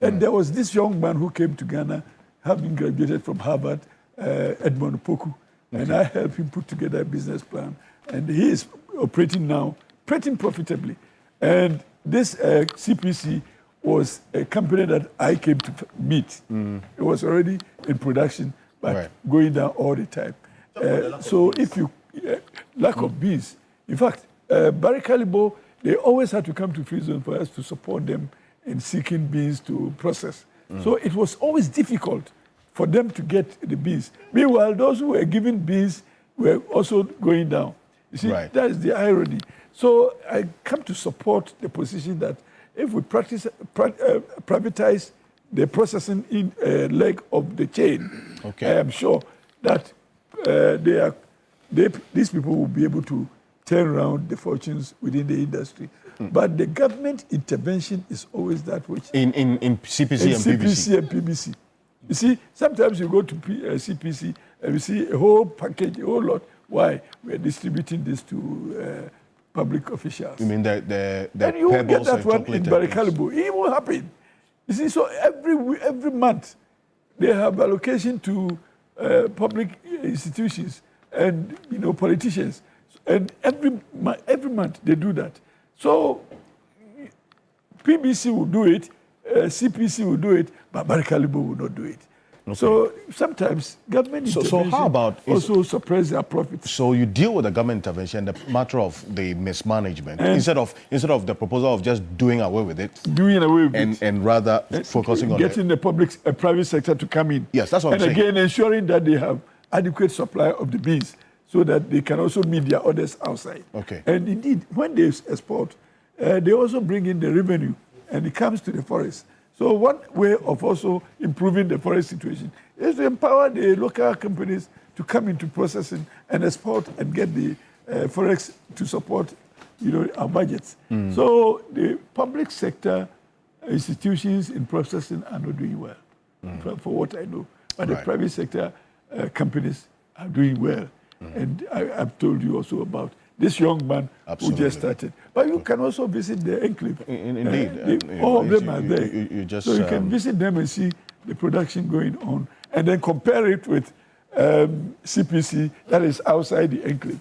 And there was this young man who came to Ghana, having graduated from Harvard, Edmond Poku. Okay. And I helped him put together a business plan. And he is operating now, pretty profitably. And this CPC was a company that I came to meet. It was already in production, but going down all the time. So if you, lack of beans, in fact, Barikalibo, they always had to come to Free Zone for us to support them in seeking beans to process. So it was always difficult for them to get the beans. Meanwhile, those who were given beans were also going down. You see, that is the irony. So I come to support the position that if we privatize the processing leg of the chain, I am sure that these people will be able to turn around the fortunes within the industry. But the government intervention is always that which... In CPC and PBC. CPC and PBC. You see, sometimes you go to CPC and you see a whole package, a whole lot. Why? We're distributing this to public officials. You mean the and you will get that one in Barikalibo. It will happen. You see, so every month they have allocation to public institutions and politicians, and every month they do that. So PBC will do it, CPC will do it, but Barikalibo will not do it. So sometimes government intervention how about also suppress their profits. So you deal with the government intervention, the matter of the mismanagement, instead of the proposal of just doing away with it. Doing away with it. And rather focusing on getting the private sector to come in. Yes, that's what I'm saying. And again, ensuring that they have adequate supply of the beans so that they can also meet their orders outside. Okay. And indeed, when they export, they also bring in the revenue, and it comes to the forest. So one way of also improving the forest situation is to empower the local companies to come into processing and export and get the forex to support, our budgets. So the public sector institutions in processing are not doing well, for what I know. But the private sector companies are doing well. And I've told you also about this young man who just started. But you can also visit the enclave. Indeed. All of them are there. So you can visit them and see the production going on, and then compare it with CPC that is outside the enclave.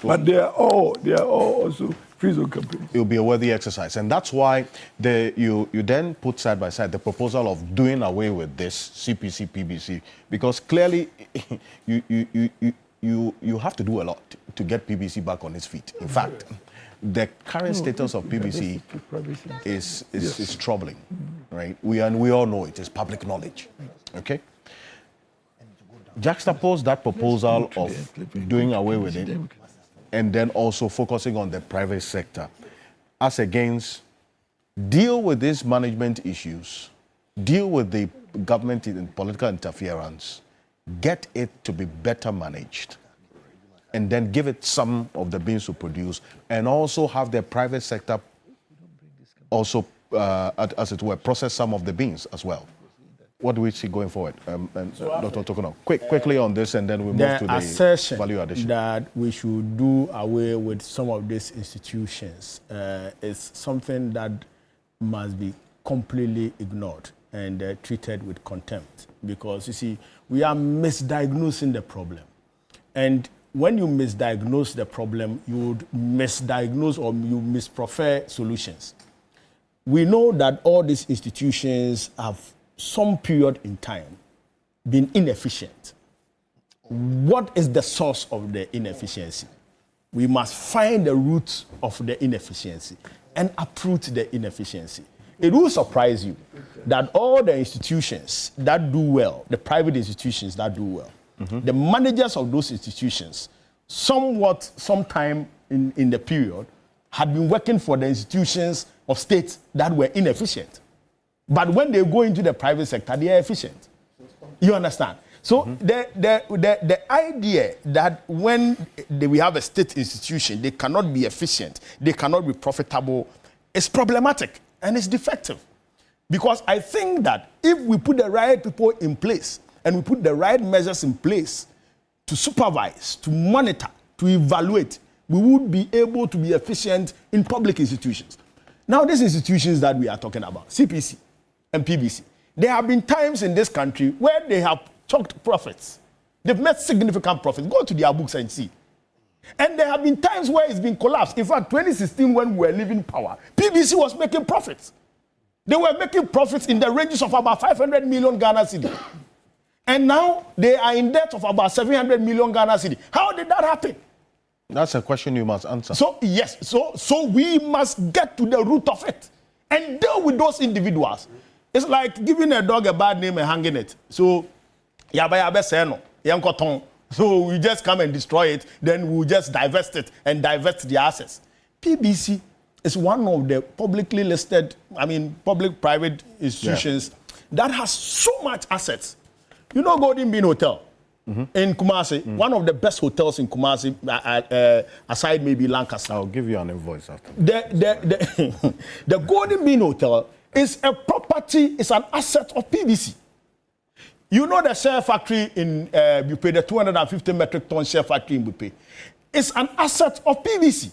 But they are all also free zone companies. It will be a worthy exercise. And that's why you then put side by side the proposal of doing away with this CPC, PBC, because clearly you have to do a lot to get PBC back on its feet. In fact, the current status of PBC is troubling, right? We all know it is public knowledge, okay? Juxtapose that proposal of doing away with it and then also focusing on the private sector as against deal with these management issues, deal with the government and political interference, get it to be better managed, and then give it some of the beans to produce, and also have the private sector also, as it were, process some of the beans as well. What do we see going forward? Dr. Tokono, quickly on this, and then we move to the value addition. That we should do away with some of these institutions is something that must be completely ignored and treated with contempt. Because, you see, we are misdiagnosing the problem. And when you misdiagnose the problem, you would misdiagnose or you misprefer solutions. We know that all these institutions have some period in time been inefficient. What is the source of the inefficiency? We must find the root of the inefficiency and uproot the inefficiency. It will surprise you that all the institutions that do well, the private institutions that do well, the managers of those institutions, sometime in the period, had been working for the institutions of states that were inefficient. But when they go into the private sector, they are efficient. You understand? So the idea that when we have a state institution, they cannot be efficient, they cannot be profitable, is problematic and it's defective. Because I think that if we put the right people in place and we put the right measures in place to supervise, to monitor, to evaluate, we would be able to be efficient in public institutions. Now, these institutions that we are talking about, CPC and PBC, there have been times in this country where they have chalked profits. They've made significant profits. Go to their books and see. And there have been times where it's been collapsed. In fact, 2016, when we were leaving power, PBC was making profits. They were making profits in the ranges of about 500 million Ghana cedi. And now they are in debt of about 700 million Ghana cedi. How did that happen? That's a question you must answer. So, yes, so we must get to the root of it and deal with those individuals. It's like giving a dog a bad name and hanging it. So, so we just come and destroy it, then we'll just divest it and divest the assets. PBC is one of the publicly listed, public-private institutions that has so much assets. You know Golden Bean Hotel in Kumasi, one of the best hotels in Kumasi, aside maybe Lancaster. I'll give you an invoice after. The Golden Bean Hotel is a property, it's an asset of PBC. You know the share factory in Bupe, the 250 metric ton share factory in Bupe. It's an asset of PBC.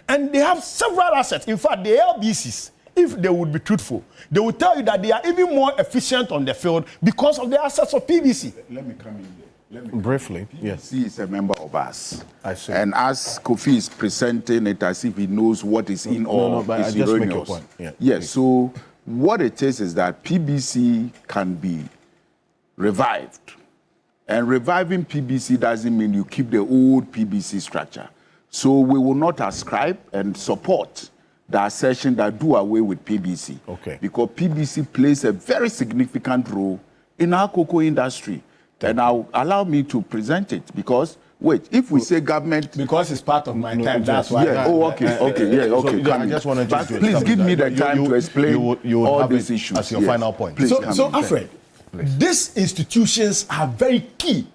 And they have several assets. In fact, the LBCs, if they would be truthful, they would tell you that they are even more efficient on the field because of the assets of PBC. Let me come in there. Briefly, yes. He is a member of us. I see. And as Kofi is presenting it as if he knows what is in or but is I just erroneous. make your point. Yeah, yes, please. so what it is that PBC can be revived. And reviving PBC doesn't mean you keep the old PBC structure. So we will not ascribe and support the assertion that do away with PBC. Okay. Because PBC plays a very significant role in our cocoa industry. And allow me to present it because, wait, if we say government... Because it's part of my time, that's why. Yeah, okay. So, I just wanted but to please give me the time to explain you will all have these it issues. as your final point. Please So Alfred, these institutions are very key.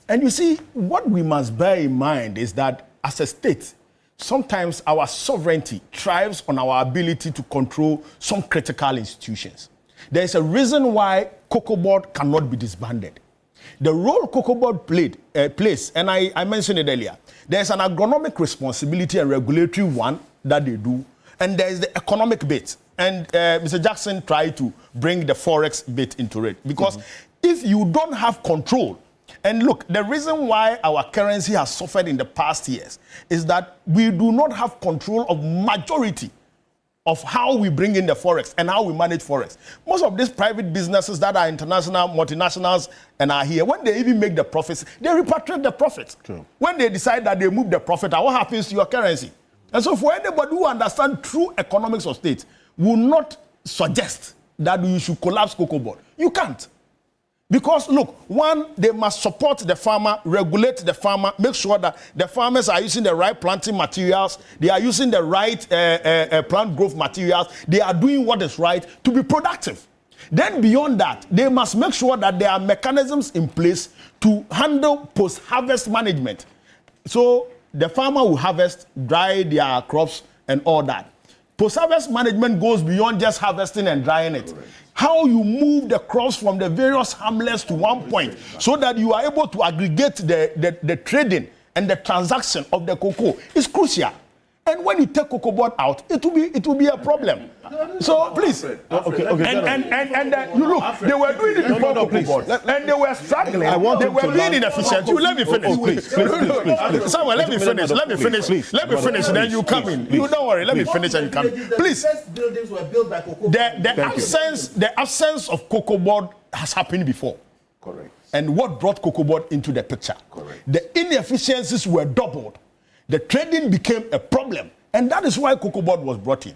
And you see, what we must bear in mind is that as a state, sometimes our sovereignty thrives on our ability to control some critical institutions. There is a reason why Cocoa Board cannot be disbanded. The role Cocoa Board plays, and I mentioned it earlier, there's an agronomic responsibility and regulatory one that they do, and there is the economic bit. And Mr. Jackson tried to bring the forex bit into it. Because if you don't have control, and look, the reason why our currency has suffered in the past years is that we do not have control of majority of how we bring in the forex and how we manage forex. Most of these private businesses that are international, multinationals, and are here, when they even make the profits, they repatriate the profits. True. When they decide that they move the profit, what happens to your currency? And so for anybody who understands true economics of state, will not suggest that you should collapse Cocoa Board. You can't. Because, look, one, they must support the farmer, regulate the farmer, make sure that the farmers are using the right planting materials, they are using the right plant growth materials, they are doing what is right to be productive. Then beyond that, they must make sure that there are mechanisms in place to handle post-harvest management. So the farmer will harvest, dry their crops and all that. Post-harvest management goes beyond just harvesting and drying it. How you move the crops from the various hamlets to one point so that you are able to aggregate the trading and the transaction of the cocoa is crucial. And when you take Cocoa Board out, it will be a problem. So please, and you look, they were doing it before Cocoa Board, and they were struggling. They were being inefficient. You let me finish. Please. Samuel, let me finish. Let me finish. Then you come in. You don't worry. Let me finish and you come in. Please. Buildings were built by Cocoa Board. The absence of Cocoa Board has happened before. Correct. And what brought Cocoa Board into the picture? Correct. The inefficiencies were doubled. The trading became a problem. And that is why Cocoa Board was brought in.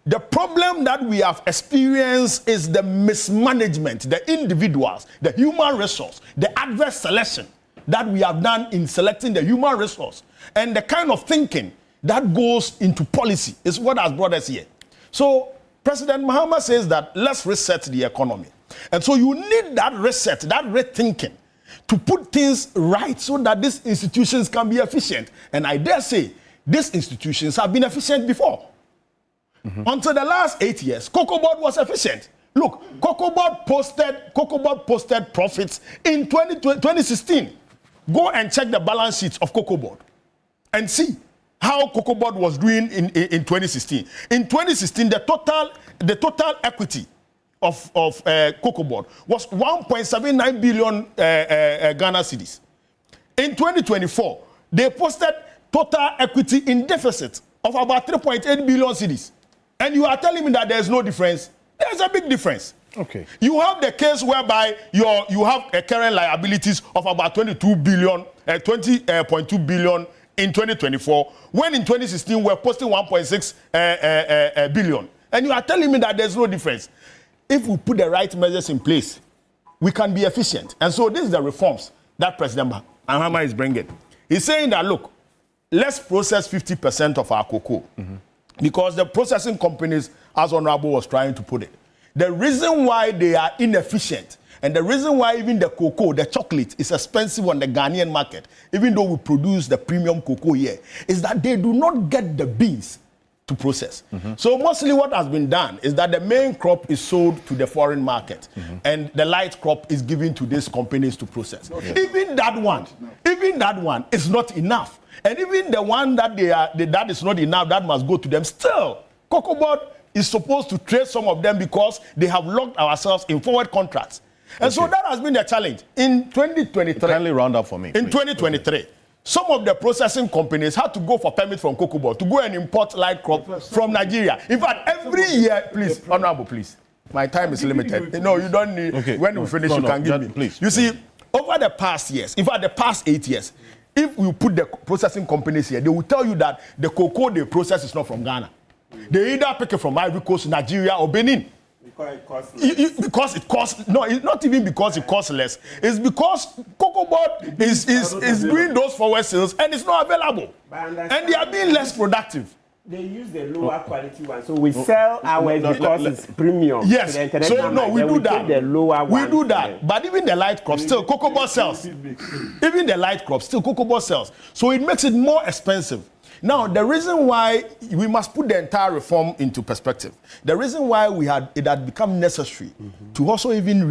The problem that we have experienced is the mismanagement, the individuals, the human resource, the adverse selection that we have done in selecting the human resource. And the kind of thinking that goes into policy is what has brought us here. So President Mahama says that let's reset the economy. And so you need that reset, that rethinking, to put things right so that these institutions can be efficient. And I dare say, these institutions have been efficient before. Until the last 8 years, Cocoa Board was efficient. Look, Cocoa Board posted profits in 2016. Go and check the balance sheets of Cocoa Board and see how Cocoa Board was doing in 2016. In 2016, the total equity of Cocoa Board was 1.79 billion Ghana cedis. In 2024, they posted total equity in deficit of about 3.8 billion cedis. And you are telling me that there's no difference? There's a big difference. Okay. You have the case whereby you have a current liabilities of about 20.2 billion in 2024, when in 2016 we're posting 1.6 billion. And you are telling me that there's no difference. If we put the right measures in place, we can be efficient. And so this is the reforms that President Mahama is bringing. He's saying that, look, let's process 50% of our cocoa. Because the processing companies, as Honorable was trying to put it, the reason why they are inefficient and the reason why even the cocoa, the chocolate, is expensive on the Ghanaian market, even though we produce the premium cocoa here, is that they do not get the beans to process. So mostly what has been done is that the main crop is sold to the foreign market and the light crop is given to these companies to process. Even that one is not enough. And even the one that that is not enough, that must go to them. Still, Cocoa Board is supposed to trade some of them because they have locked ourselves in forward contracts. And so that has been the challenge. In 2023, kindly round up for me. In 2023, some of the processing companies had to go for permit from Cocoa Board to go and import light crop from Nigeria. In fact, every year, please, Honorable, please. My time is limited. No, you don't need. Okay. When we finish, you can give me. Please. You see, over the past years, in fact, the past 8 years, if we put the processing companies here, they will tell you that the cocoa they process is not from Ghana. They either pick it from Ivory Coast, Nigeria, or Benin. Because it costs less. Because it costs, no, it's not even because it costs less. It's because Cocoa Board is doing those forward sales and it's not available. And they are being less productive. They use the lower quality one, so we sell ours because it's premium. Yes, so no, we do that. The lower we do that, but even the light crop still Cocoa Board sells. Even the light crop still Cocoa Board sells. So it makes it more expensive. Now, the reason why we must put the entire reform into perspective, the reason why it had become necessary to also even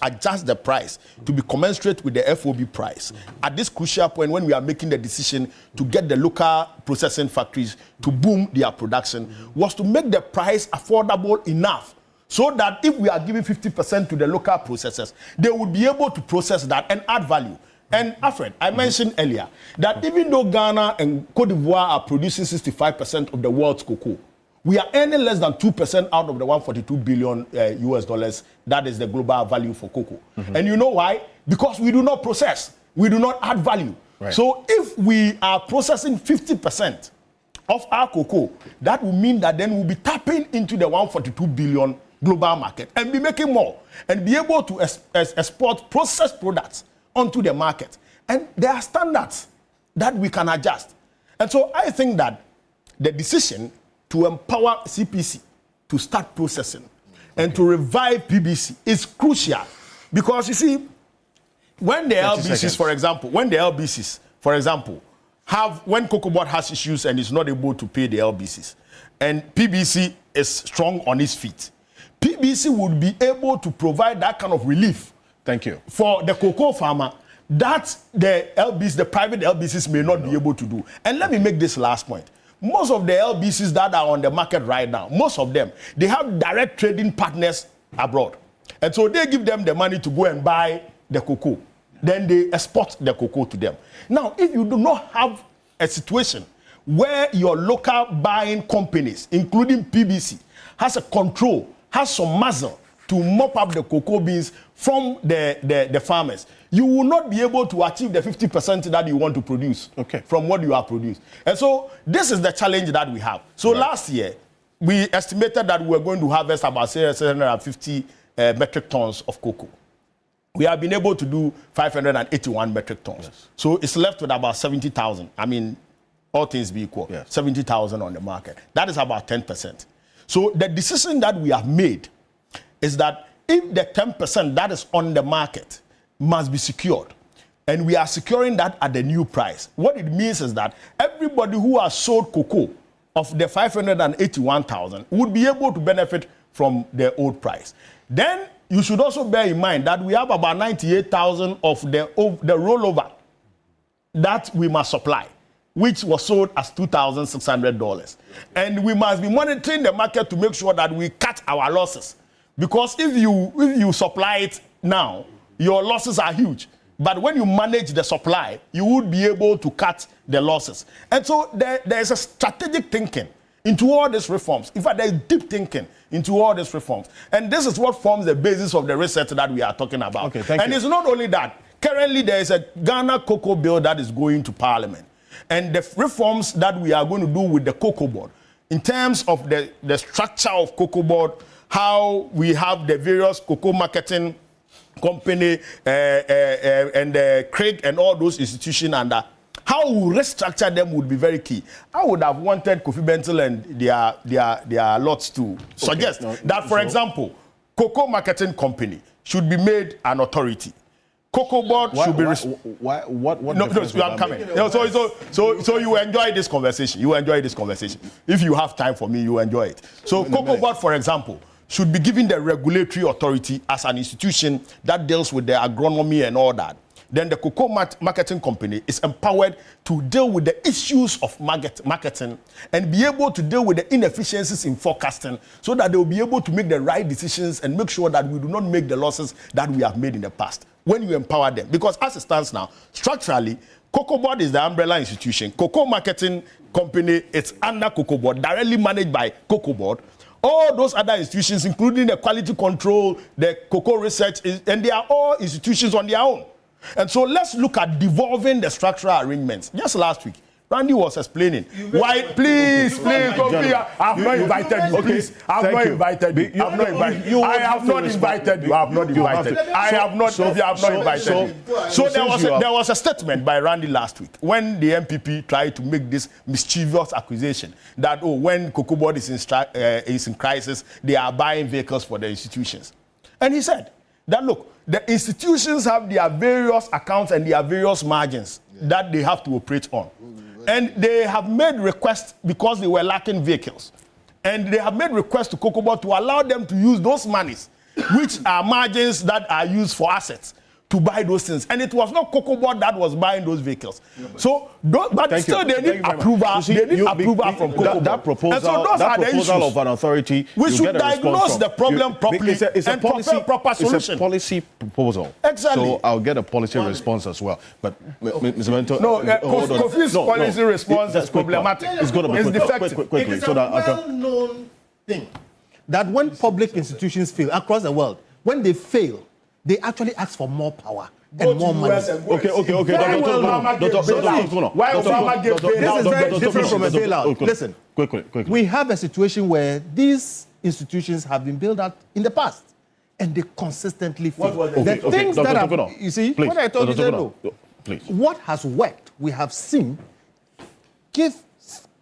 adjust the price to be commensurate with the FOB price at this crucial point when we are making the decision to get the local processing factories to boom their production was to make the price affordable enough so that if we are giving 50% to the local processors, they would be able to process that and add value. And Alfred, I mentioned earlier that even though Ghana and Cote d'Ivoire are producing 65% of the world's cocoa, we are earning less than 2% out of the 142 billion US dollars. That is the global value for cocoa. And you know why? Because we do not process. We do not add value. Right. So if we are processing 50% of our cocoa, that will mean that then we'll be tapping into the 142 billion global market and be making more and be able to export processed products onto the market. And there are standards that we can adjust. And so I think that the decision to empower CPC to start processing and to revive PBC is crucial because you see, when the LBCs, for example, when Cocoa Board has issues and is not able to pay the LBCs, and PBC is strong on its feet, PBC would be able to provide that kind of relief. Thank you. For the cocoa farmer, that the private LBCs may not be able to do. And let me make this last point. Most of the LBCs that are on the market right now, most of them, they have direct trading partners abroad. And so they give them the money to go and buy the cocoa. Then they export the cocoa to them. Now, if you do not have a situation where your local buying companies, including PBC, has a control, has some muscle to mop up the cocoa beans from the farmers, you will not be able to achieve the 50% that you want to produce from what you have produced. And so this is the challenge that we have. So last year, we estimated that we were going to harvest about 750 metric tons of cocoa. We have been able to do 581 metric tons. Yes. So it's left with about 70,000. I mean, all things be equal, 70,000 on the market. That is about 10%. So the decision that we have made is that if the 10% that is on the market must be secured. And we are securing that at the new price. What it means is that everybody who has sold cocoa of the 581,000 would be able to benefit from the old price. Then you should also bear in mind that we have about 98,000 of the rollover that we must supply, which was sold as $2,600. And we must be monitoring the market to make sure that we cut our losses. Because if you supply it now, your losses are huge. But when you manage the supply, you would be able to cut the losses. And so there is a strategic thinking into all these reforms. In fact, there is deep thinking into all these reforms. And this is what forms the basis of the reset that we are talking about. Okay, thank you. And it's not only that. Currently, there is a Ghana cocoa bill that is going to Parliament. And the reforms that we are going to do with the cocoa board, in terms of the structure of cocoa board, how we have the various cocoa marketing company and Craig and all those institutions, and how we restructure them would be very key. I would have wanted Kofi Bentil and their lots to suggest that, for example, cocoa marketing company should be made an authority. Cocoa board should be. What no, I'm coming. So you enjoy this conversation. You enjoy this conversation. If you have time for me, you enjoy it. So cocoa board, for example, should be given the regulatory authority as an institution that deals with the agronomy and all that. Then the cocoa marketing company is empowered to deal with the issues of marketing and be able to deal with the inefficiencies in forecasting so that they will be able to make the right decisions and make sure that we do not make the losses that we have made in the past when you empower them. Because as it stands now, structurally, Cocoa Board is the umbrella institution. Cocoa marketing company is under Cocoa Board, directly managed by Cocoa Board. All those other institutions, including the quality control, the cocoa research, and they are all institutions on their own. And so let's look at devolving the structural arrangements. Just last week, Randy was explaining why. Please, come here. I have not invited you. Please, I have not invited you. I have not invited you. I have not invited. I have not. You have not invited me. So there was a statement by Randy last week when the MPP tried to make this mischievous accusation that when Cocoa Board is in crisis, they are buying vehicles for the institutions, and he said that look, the institutions have their various accounts and their various margins that they have to operate on. And they have made requests because they were lacking vehicles. And they have made requests to Cocoa Board to allow them to use those monies, which are margins that are used for assets, to buy those things. And it was not Cocoa Board that was buying those vehicles. So, but still they need approval. They need approval from Cocoa Board. That proposal of an authority, we should diagnose the problem properly and prepare a proper solution. It's a policy proposal. Exactly. So I'll get a policy response as well. But Mr. Mento, Kofi's policy response is problematic. It's going to be defective. Quickly, It is a well-known thing that when public institutions fail across the world, when they fail, they actually ask for more power and more money. Okay. This is very different from a bailout. Listen, quickly. We have a situation where these institutions have been built out in the past, and they consistently fail. You see, please, what I told you, no. Please. What has worked, we have seen, give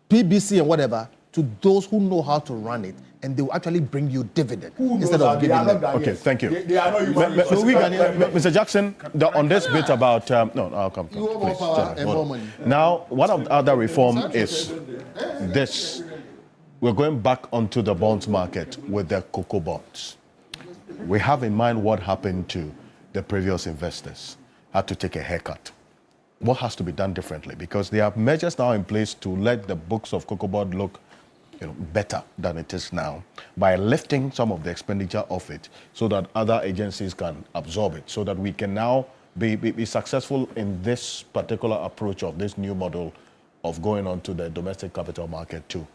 PBC and whatever to those who know how to run it, and they will actually bring you dividend instead of giving them. Okay, thank you. They are not Mr. Jackson, on this bit about I'll come. You want more power and more money. Now, one of the other reform is this: we're going back onto the bonds market with the cocoa bonds. We have in mind what happened to the previous investors, had to take a haircut. What has to be done differently? Because there are measures now in place to let the books of cocoa board look better than it is now by lifting some of the expenditure of it so that other agencies can absorb it, so that we can now be successful in this particular approach of this new model of going on to the domestic capital market to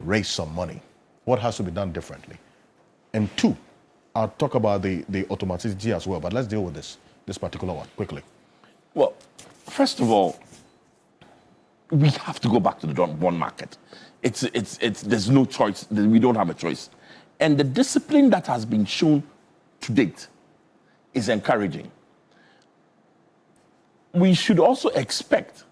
raise some money. What has to be done differently? And two, I'll talk about the automaticity as well, but let's deal with this particular one quickly. Well, first of all, we have to go back to the bond market. There's no choice. We don't have a choice. And the discipline that has been shown to date is encouraging. We should also expect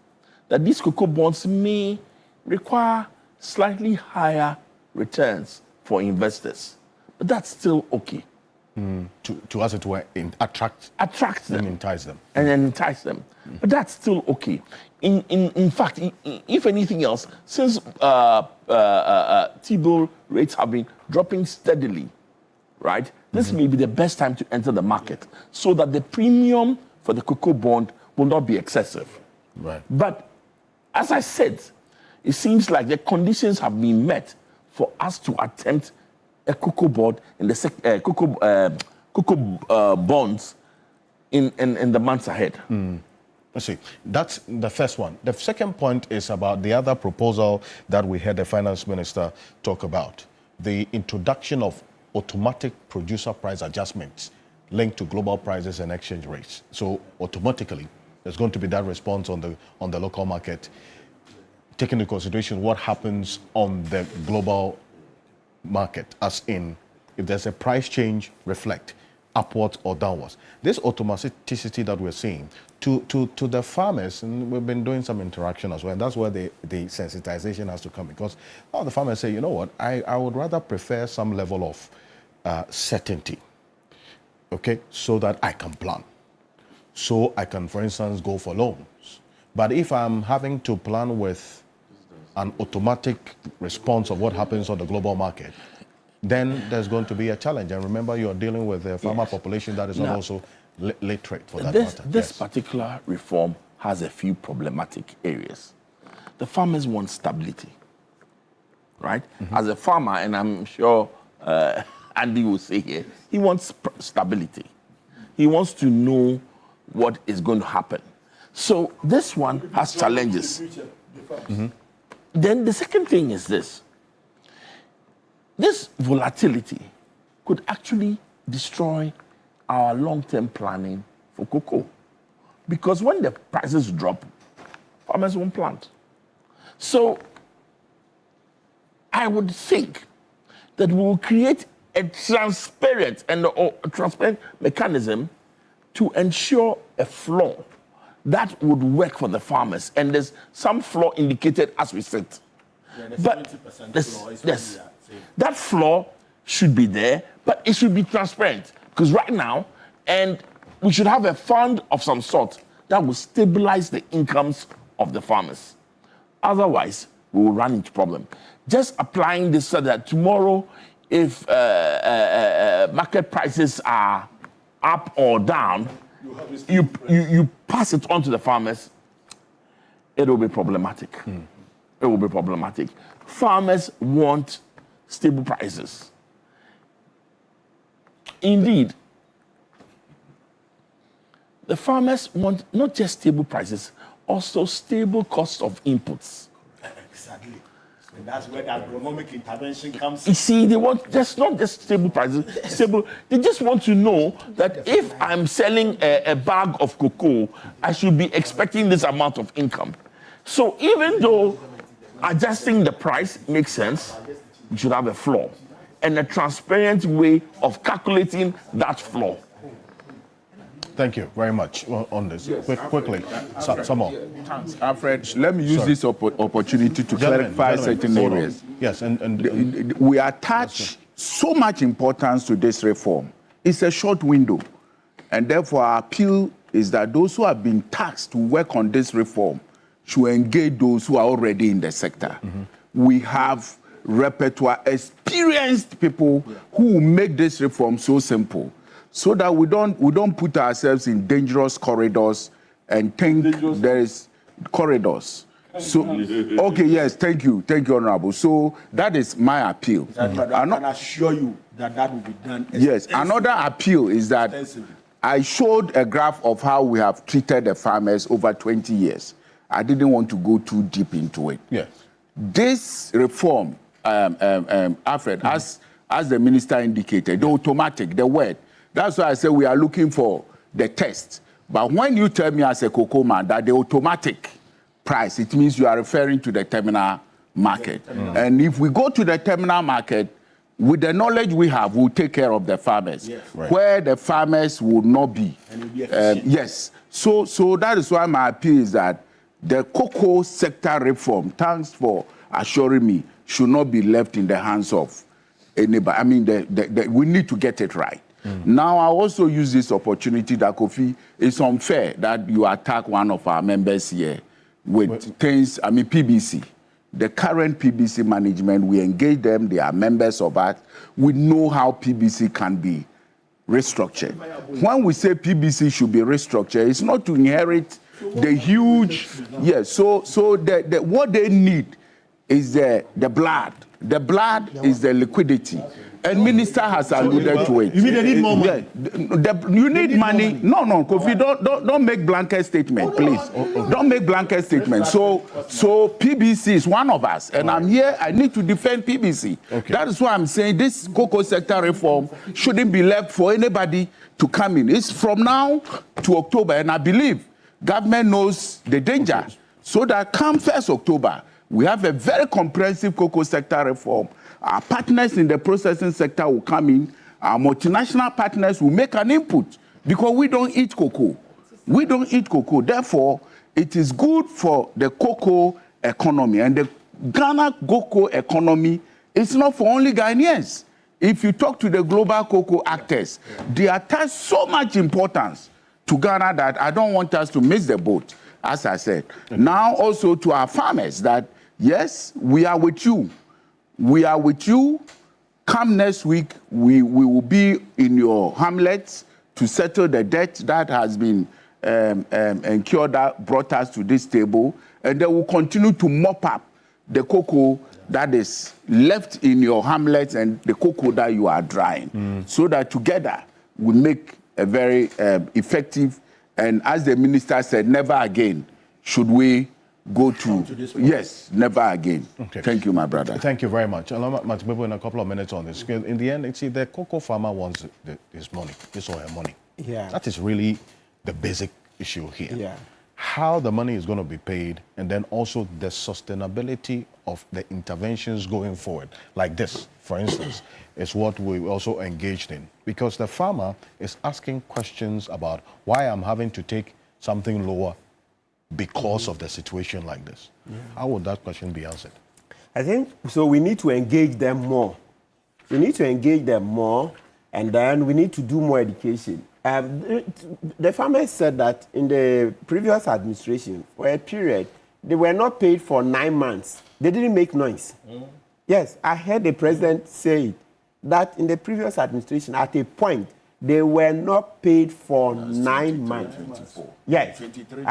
that these cocoa bonds may require slightly higher returns for investors. But that's still okay. To as it were, attract them, and entice them. And then entice them. But that's still okay. In fact, if anything else, since T-bill rates have been dropping steadily, right? This may be the best time to enter the market so that the premium for the cocoa bond will not be excessive. Right. But as I said, it seems like the conditions have been met for us to attempt a cocoa bond in the cocoa bonds in the months ahead. Let's see. That's the first one. The second point is about the other proposal that we heard the finance minister talk about, the introduction of automatic producer price adjustments linked to global prices and exchange rates. So automatically, there's going to be that response on the local market, taking into consideration what happens on the global market, as in if there's a price change, reflect upwards or downwards. This automaticity that we're seeing to the farmers, and we've been doing some interaction as well, and that's where the sensitization has to come, because all the farmers say, you know what, I would rather prefer some level of certainty, okay, so that I can plan. So I can, for instance, go for loans. But if I'm having to plan with an automatic response of what happens on the global market, then there's going to be a challenge. And remember, you're dealing with a farmer population that is not also literate for that matter. This particular reform has a few problematic areas. The farmers want stability, right? As a farmer, and I'm sure Andy will say here, he wants stability. He wants to know what is going to happen. So this one has challenges. Then the second thing is this. This volatility could actually destroy our long-term planning for cocoa. Because when the prices drop, farmers won't plant. So I would think that we will create a transparent mechanism to ensure a floor that would work for the farmers. And there's some floor indicated as we sit. Yeah, but 70% floor is yes, that floor should be there, but it should be transparent. Because right now, and we should have a fund of some sort that will stabilize the incomes of the farmers. Otherwise, we will run into problem. Just applying this so that tomorrow, if market prices are up or down, you pass it on to the farmers, it will be problematic. It will be problematic. Farmers want stable prices. Indeed, the farmers want not just stable prices, also stable cost of inputs. Exactly. And that's where the agronomic intervention comes in. You see, they want just not just stable prices, stable. They just want to know that if I'm selling a bag of cocoa, I should be expecting this amount of income. So even though adjusting the price makes sense, you should have a floor and a transparent way of calculating that floor. Thank you very much on this. Yes. Quickly, some more. Thanks, Alfred. Let me use this opportunity to clarify certain areas. Yes, and we attach so much importance to this reform. It's a short window, and therefore our appeal is that those who have been tasked to work on this reform should engage those who are already in the sector. We have repertoire, experienced people who will make this reform so simple, so that we don't put ourselves in dangerous corridors and think there is corridors. So, okay, yes, thank you, Honorable. So that is my appeal. I can assure you that will be done. Yes, another appeal is that I showed a graph of how we have treated the farmers over 20 years. I didn't want to go too deep into it. Yes. This reform, Alfred, as the minister indicated, the automatic, the word. That's why I say we are looking for the test. But when you tell me as a cocoa man that the automatic price, it means you are referring to the terminal market. And if we go to the terminal market, with the knowledge we have, we'll take care of the farmers. Yes. Right. Where the farmers will not be. And it'll be efficient. Yes. So that is why my appeal is that the cocoa sector reform, thanks for assuring me, should not be left in the hands of anybody. I mean, we need to get it right. Now, I also use this opportunity that Kofi, it's unfair that you attack one of our members here with things, I mean, PBC. The current PBC management, we engage them, they are members of us. We know how PBC can be restructured. When we say PBC should be restructured, it's not to inherit the huge, yes, so what they need is the blood. The blood is the liquidity. And minister has alluded to it. You mean they need more money? You need money. No, Kofi, don't make blanket statement, please. Don't make blanket statement. So PBC is one of us, and I'm here. I need to defend PBC. Okay. That is why I'm saying this cocoa sector reform shouldn't be left for anybody to come in. It's from now to October, and I believe government knows the danger. So that come 1st October, we have a very comprehensive cocoa sector reform. Our partners in the processing sector will come in. Our multinational partners will make an input because we don't eat cocoa. We don't eat cocoa. Therefore, it is good for the cocoa economy. And the Ghana cocoa economy is not for only Ghanaians. If you talk to the global cocoa actors, they attach so much importance to Ghana that I don't want us to miss the boat, as I said. Now also to our farmers that, yes, we are with you. We are with you. Come next week, we will be in your hamlets to settle the debt that has been incurred that brought us to this table. And then we'll continue to mop up the cocoa that is left in your hamlets and the cocoa that you are drying. So that together we make a very effective, and as the minister said, never again should we go to yes, never again. Okay. Thank you, my brother. Thank you very much. I'll much people in a couple of minutes on this. In the end, see, the cocoa farmer wants his money, his or her money. Yeah. That is really the basic issue here. Yeah. How the money is going to be paid, and then also the sustainability of the interventions going forward. Like this, for instance, is what we also engaged in. Because the farmer is asking questions about why I'm having to take something lower because of the situation like this. How would that question be answered? I think, so we need to engage them more. We need to engage them more, and then we need to do more education. The farmers said that in the previous administration, for a period, they were not paid for 9 months. They didn't make noise. Yes, I heard the president say that in the previous administration, at a point, they were not paid for 9 months. 24. Yes. 23,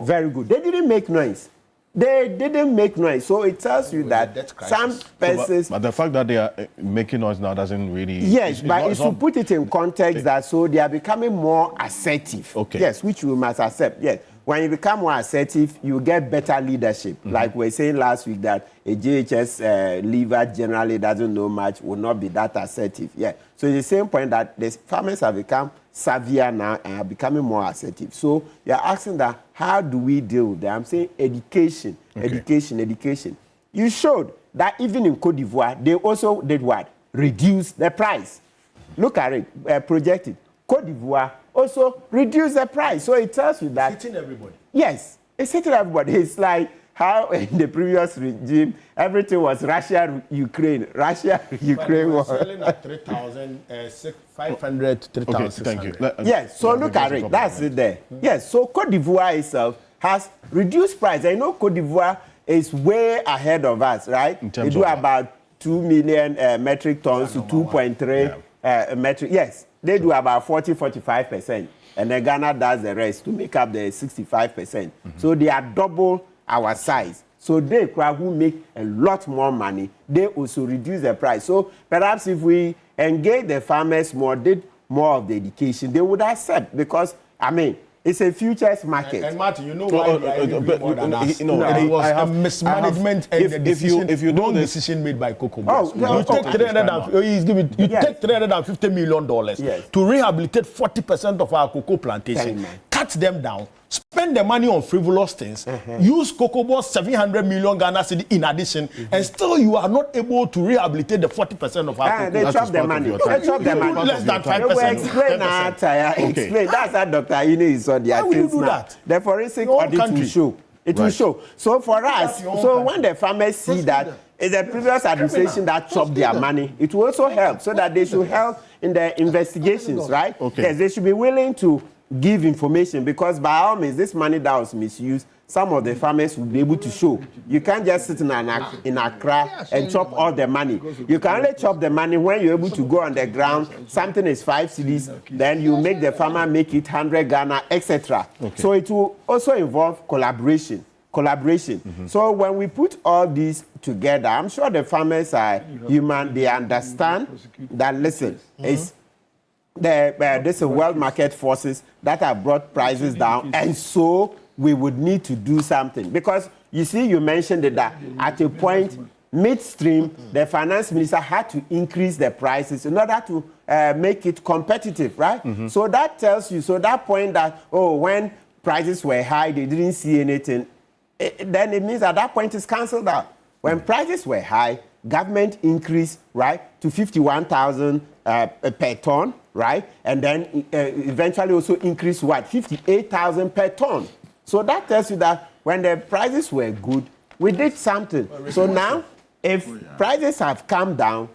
Very good. They didn't make noise. They didn't make noise. So it tells you that some persons... But the fact that they are making noise now doesn't really... Yes, but if you put it in context that so they are becoming more assertive. Okay. Yes, which we must accept. Yes. When you become more assertive, you get better leadership. Like we were saying last week that a JHS leader generally doesn't know much, will not be that assertive. Yeah. So it's the same point that the farmers have become savvier now and are becoming more assertive. So you're asking that, how do we deal with that? I'm saying education, education. You showed that even in Cote d'Ivoire, they also did what? Reduce the price. Look at it, projected. Cote d'Ivoire also reduce the price. So it tells you that... It's hitting everybody. Yes, it's hitting everybody. It's like how in the previous regime, everything was Russia, Ukraine. Russia, Ukraine was... selling at 3,500 to 3,600. Thank you. Yes, so look at it. That's it there. Yes, so Cote d'Ivoire itself has reduced price. I know Cote d'Ivoire is way ahead of us, right? They do about 2 million metric tons to 2.3 metric. Yes. They do about 40-45%, and then Ghana does the rest to make up the 65%. So they are double our size. So they who make a lot more money, they also reduce the price. So perhaps if we engage the farmers more, did more of the education, they would accept, because, I mean, it's a futures market. And Martin, you know why more than us? No, it was a mismanagement and the decision, if you know the decision made by Cocoa Board. You take $350 million to rehabilitate 40% of our cocoa plantation, cut them down, spend the money on frivolous things, use Cocoa Board 700 million Ghana cedi in addition, and still you are not able to rehabilitate the 40% of our cocoa. They chop the money. They chop the money. Less than 5%. Explain that. Explain. That's how Dr. Ine is on the How will you do that? The forensic audit will show. It will show. So for us, so when the farmers see that it's the previous administration that chopped their money, it will also help, so that they should help in the investigations, right? Okay. Yes, they should be willing to give information, because by all means, this money that was misused, some of the farmers will be able to show. You can't just sit in Accra and chop all the money. You can only chop the money when you're able to go on the ground. Something is 5 cedis, then you make the farmer make it 100 Ghana, etc. Okay. So it will also involve collaboration. So when we put all these together, I'm sure the farmers are human. They understand that, listen, it's there's a world market forces that have brought prices down, and so we would need to do something. Because you see, you mentioned it, that at a point midstream, the finance minister had to increase the prices in order to make it competitive, right? So that tells you, so that point that, oh, when prices were high, they didn't see anything, then it means at that point it's cancelled out. When prices were high, government increased, right, to 51,000 per ton, right? And then eventually also increased what? 58,000 per ton. So that tells you that when the prices were good, we did something. So now, if prices have come down,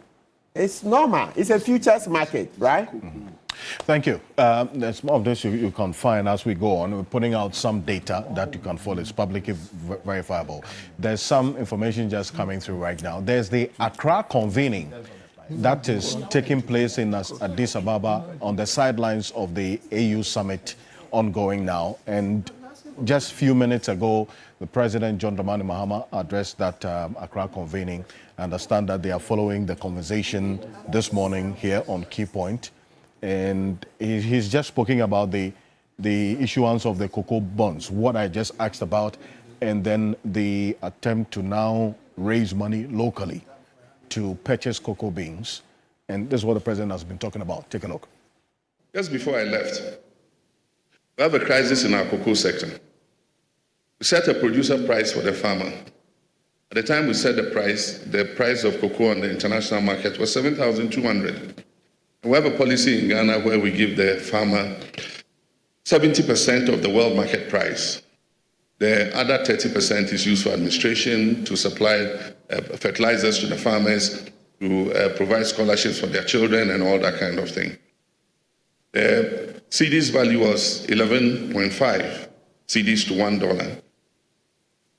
it's normal. It's a futures market, right? Thank you. There's more of this you can find as we go on. We're putting out some data that you can follow. It's publicly verifiable. There's some information just coming through right now. There's the Accra convening that is taking place in Addis Ababa on the sidelines of the AU summit ongoing now. And just a few minutes ago, the President, John Dramani Mahama, addressed that Accra convening. I understand that they are following the conversation this morning here on Key Point. And he's just speaking about the issuance of the cocoa bonds, what I just asked about, and then the attempt to now raise money locally to purchase cocoa beans. And this is what the President has been talking about. Take a look. Just before I left, we have a crisis in our cocoa sector. We set a producer price for the farmer. At the time we set the price of cocoa on the international market was 7,200. We have a policy in Ghana where we give the farmer 70% of the world market price. The other 30% is used for administration, to supply fertilizers to the farmers, to provide scholarships for their children and all that kind of thing. The CD's value was 11.5 CDs to $1.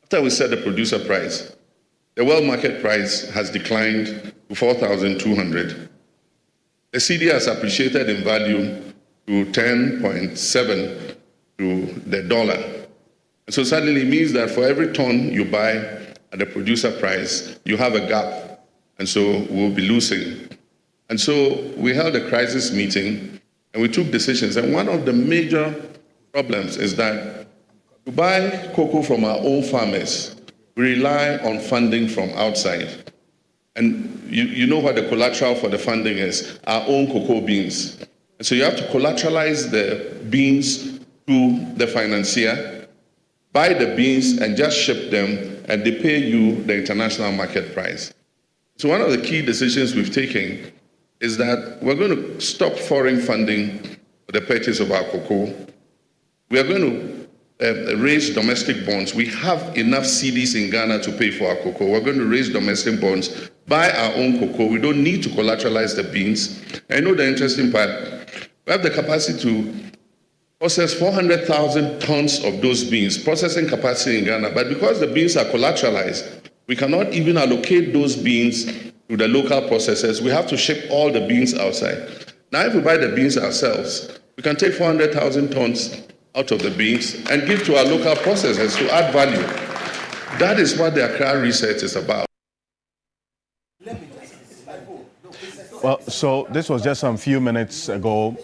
After we set the producer price, the world market price has declined to 4,200. The CD has appreciated in value to 10.7 to the dollar. And so suddenly it means that for every ton you buy at the producer price, you have a gap. And so we'll be losing. And so we held a crisis meeting and we took decisions. And one of the major problems is that to buy cocoa from our own farmers, we rely on funding from outside. And you know what the collateral for the funding is, our own cocoa beans. And so you have to collateralize the beans to the financier, buy the beans and just ship them, and they pay you the international market price. So one of the key decisions we've taken is that we're going to stop foreign funding for the purchase of our cocoa. We are going to raise domestic bonds. We have enough CDs in Ghana to pay for our cocoa. We're going to raise domestic bonds, buy our own cocoa. We don't need to collateralize the beans. I know the interesting part. We have the capacity to process 400,000 tons of those beans, processing capacity in Ghana. But because the beans are collateralized, we cannot even allocate those beans to the local processors. We have to ship all the beans outside. Now, if we buy the beans ourselves, we can take 400,000 tons out of the beans and give to our local processors to add value. That is what the Accra research is about. Well, so this was just some few minutes ago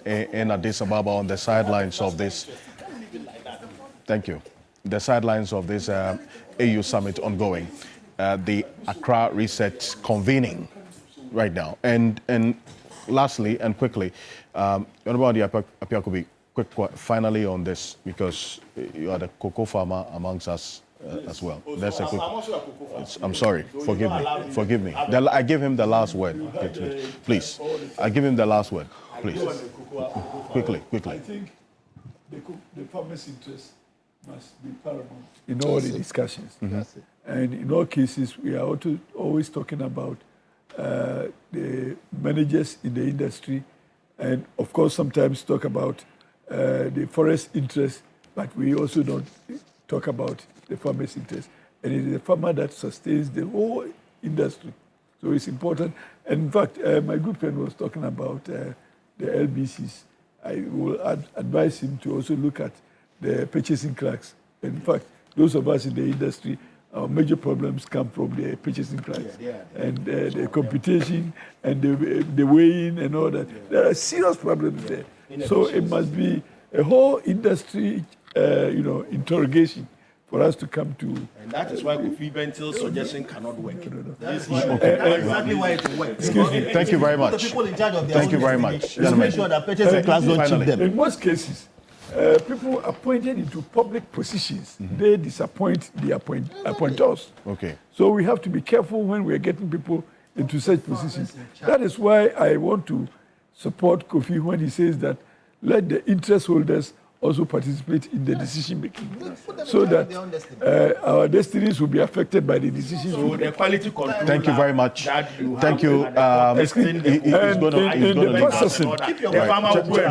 in Addis Ababa on the sidelines of this. Thank you. The sidelines of this AU summit ongoing. The Accra research convening right now. And lastly and quickly, Honorable Apiakubi, quick finally on this, because you are the cocoa farmer amongst us as well. That's a quick. I'm sorry. Forgive me. I give him the last word. Please. I give him the last word. Please. Quickly. I think the farmers' interest must be paramount in all the discussions. And in all cases, we are always talking about the managers in the industry, and of course sometimes talk about the forest interest, but we also don't talk about the farmer's interest. And it is the farmer that sustains the whole industry. So it's important. And in fact, my good friend was talking about the LBCs. I will advise him to also look at the purchasing clerks. In fact, those of us in the industry, our major problems come from the purchasing clerks and the computation and the weighing and all that. There are serious problems there. So it must be a whole industry, interrogation for us to come to. And that is why Kofi Bentil's suggestion cannot work. That's exactly why it will work. Excuse me. Thank you very much. The people in charge of their Thank you very much. Just make sure that purchasing class don't cheat them. In most cases, people appointed into public positions, they disappoint the appointers. Okay. So we have to be careful when we are getting people into such positions. That is why I want to support Kofi when he says that let the interest holders also participate in the decision making, so that our destinies will be affected by the decisions. So the quality control. Thank you very much. Thank you. In the processing,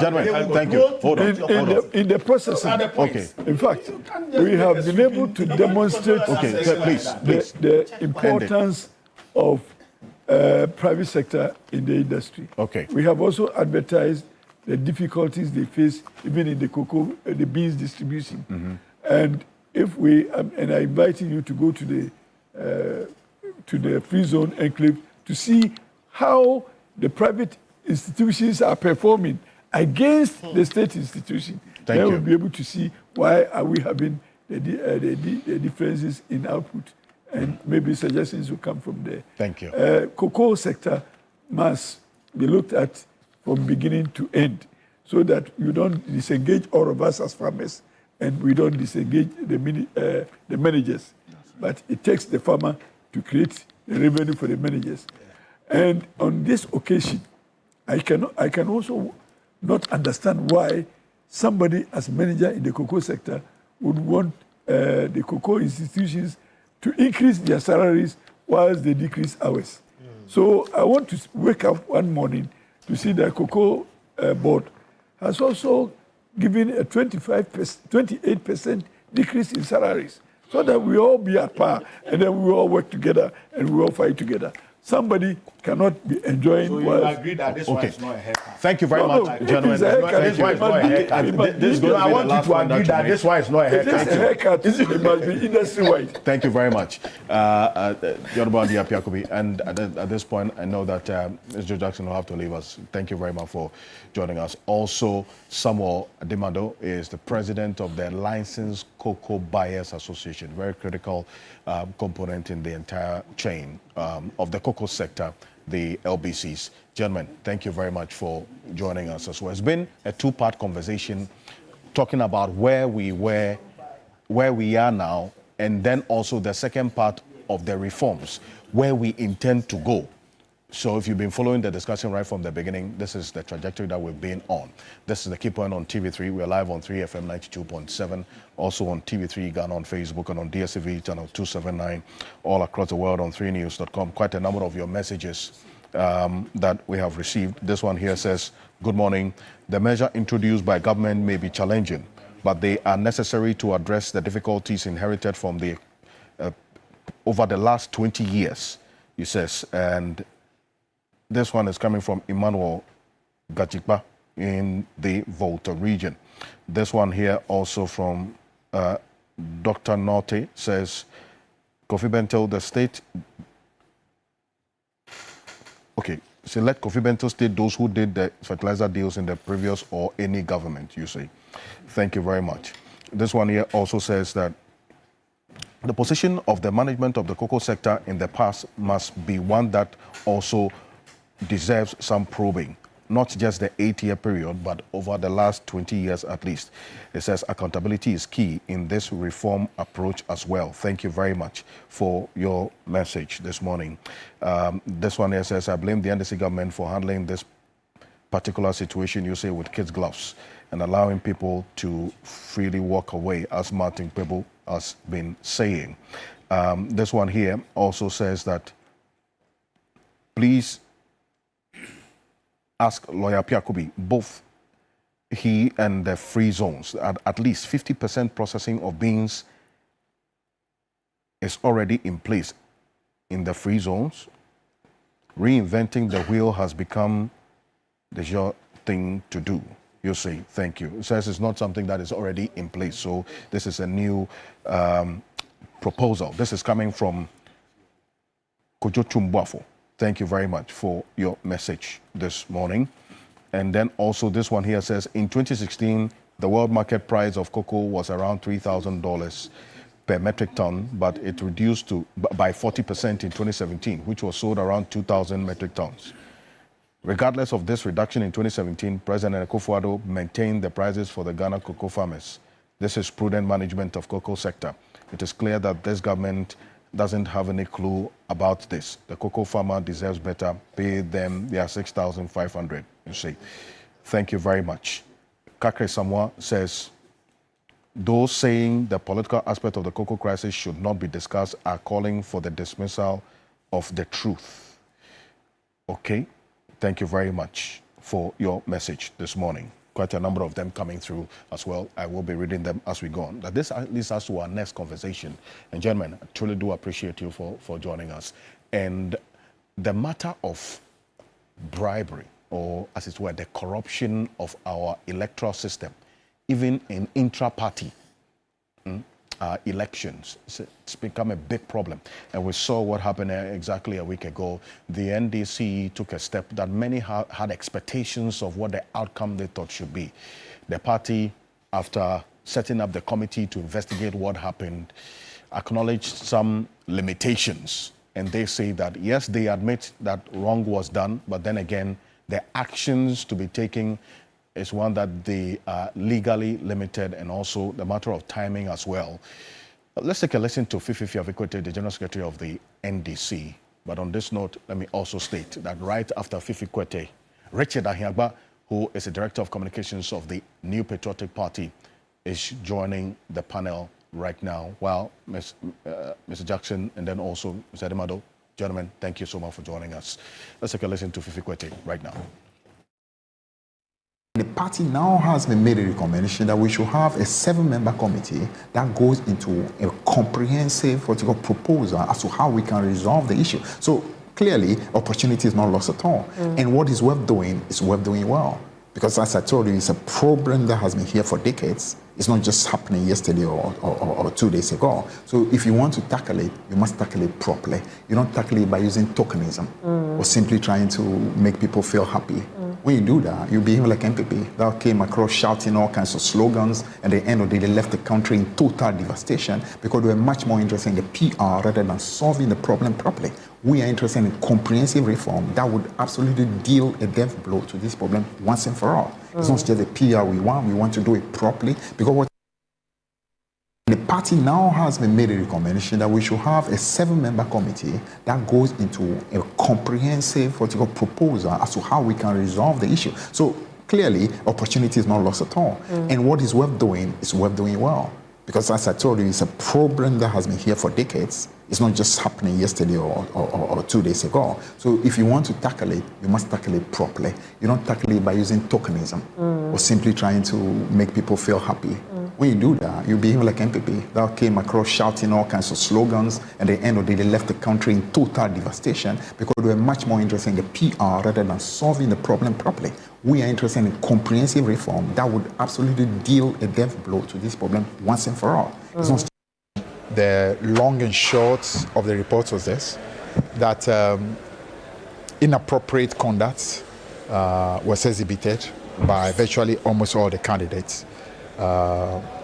gentlemen, thank you. Hold on. In the processing, Okay. in fact, we have been able to demonstrate the importance of private sector in the industry. Okay. We have also advertised the difficulties they face even in the cocoa, the beans distribution. And if we, and I invite you to go to the free zone enclave to see how the private institutions are performing against the state institution. Thank then you. we'll be able to see why are we having the differences in output, and maybe suggestions will come from there. Thank you. Cocoa sector must be looked at from beginning to end, so that you don't disengage all of us as farmers, and we don't disengage the managers. But it takes the farmer to create the revenue for the managers. And on this occasion, I can also not understand why somebody as manager in the cocoa sector would want the cocoa institutions to increase their salaries whilst they decrease ours. So I want to wake up one morning to see the cocoa board has also given a 28% decrease in salaries, so that we all be at par, and then we all work together and we all fight together. Somebody cannot be enjoying. So you agree that this one is not a haircut? Thank you very much, gentlemen. This one is not a haircut. I want you to agree that this one is not a haircut. It is a haircut. It must be industry-wide. Thank you very much, Yoruba Diapiakobi. And at this point, I know that Mr. Joe Jackson will have to leave us. Thank you very much for joining us. Also, Samuel Ademado is the president of the Licensed Cocoa Buyers Association, very critical component in the entire chain of the cocoa sector, the LBCs. Gentlemen, thank you very much for joining us as well. It's been a two-part conversation talking about where we are now, and then also the second part of the reforms, where we intend to go. So if you've been following the discussion right from the beginning, this is the trajectory that we've been on. This is the Key Point on TV3. We're live on 3FM 92.7, also on TV3 Ghana on Facebook and on DSTV channel 279, all across the world on 3news.com. Quite a number of your messages that we have received. This one here says, good morning. The measure introduced by government may be challenging, but they are necessary to address the difficulties inherited from the over the last 20 years, he says. And this one is coming from Emmanuel Gachikpa in the Volta region. This one here also from Dr. Norte says, Kofi Bentil, the state... Okay, so let Kofi Bentil state those who did the fertilizer deals in the previous or any government, you say. Thank you very much. This one here also says that the position of the management of the cocoa sector in the past must be one that also deserves some probing, not just the 8-year period, but over the last 20 years at least. It says accountability is key in this reform approach as well. Thank you very much for your message this morning. This one here says, I blame the NDC government for handling this particular situation, you say, with kids' gloves and allowing people to freely walk away, as Martin Pebble has been saying. This one here also says that please ask Lawyer Piakubi, both he and the free zones, at least 50% processing of beans is already in place in the free zones. Reinventing the wheel has become the sure thing to do. You say, thank you. It says it's not something that is already in place. So this is a new proposal. This is coming from Kojo Chumbuafo. Thank you very much for your message this morning. And then also this one here says, in 2016, the world market price of cocoa was around $3,000 per metric ton, but it reduced by 40% in 2017, which was sold around 2,000 metric tons. Regardless of this reduction in 2017, President Akufo-Addo maintained the prices for the Ghana cocoa farmers. This is prudent management of cocoa sector. It is clear that this government doesn't have any clue about this. The cocoa farmer deserves better. Pay them their 6,500, you see. Thank you very much. Kakre Samoa says, those saying the political aspect of the cocoa crisis should not be discussed are calling for the dismissal of the truth. Okay, thank you very much for your message this morning. Quite a number of them coming through as well. I will be reading them as we go on. That this leads us to our next conversation. And gentlemen, I truly do appreciate you for joining us. And the matter of bribery, or as it were, the corruption of our electoral system, even in intra-party elections, it's become a big problem. And we saw what happened exactly a week ago. The NDC took a step that many had expectations of what the outcome they thought should be. The party, after setting up the committee to investigate what happened, acknowledged some limitations. And they say that, yes, they admit that wrong was done, but then again, the actions to be taken is one that they are legally limited, and also the matter of timing as well. Let's take a listen to Fifi Fiavikwete, the General Secretary of the NDC. But on this note, let me also state that right after Fifi Kwete, Richard Ahiagba, who is the Director of Communications of the New Patriotic Party, is joining the panel right now. Well, Mr. Jackson, and then also Mr. Ademado, gentlemen, thank you so much for joining us. Let's take a listen to Fifi Kwete right now. The party now has been made a recommendation that we should have a 7-member committee that goes into a comprehensive proposal as to how we can resolve the issue. So clearly, opportunity is not lost at all. And what is worth doing is worth doing well. Because as I told you, it's a problem that has been here for decades. It's not just happening yesterday or 2 days ago. So if you want to tackle it, you must tackle it properly. You don't tackle it by using tokenism or simply trying to make people feel happy. When you do that, you behave like MPP that came across shouting all kinds of slogans, and at the end of the day, they left the country in total devastation because they were much more interested in the PR rather than solving the problem properly. We are interested in comprehensive reform that would absolutely deal a death blow to this problem once and for all. It's not just the PR we want to do it properly, because what the party now has been made a recommendation that we should have a 7-member committee that goes into a comprehensive proposal as to how we can resolve the issue. So clearly, opportunity is not lost at all. And what is worth doing is worth doing well. Because as I told you, it's a problem that has been here for decades. It's not just happening yesterday or 2 days ago. So if you want to tackle it, you must tackle it properly. You don't tackle it by using tokenism or simply trying to make people feel happy. When you do that, you behave like MPP that came across shouting all kinds of slogans, and at the end of the day, they left the country in total devastation because they were much more interested in the PR rather than solving the problem properly. We are interested in comprehensive reform that would absolutely deal a death blow to this problem once and for all. It's not the long and short of the report was this, that inappropriate conduct was exhibited by virtually almost all the candidates.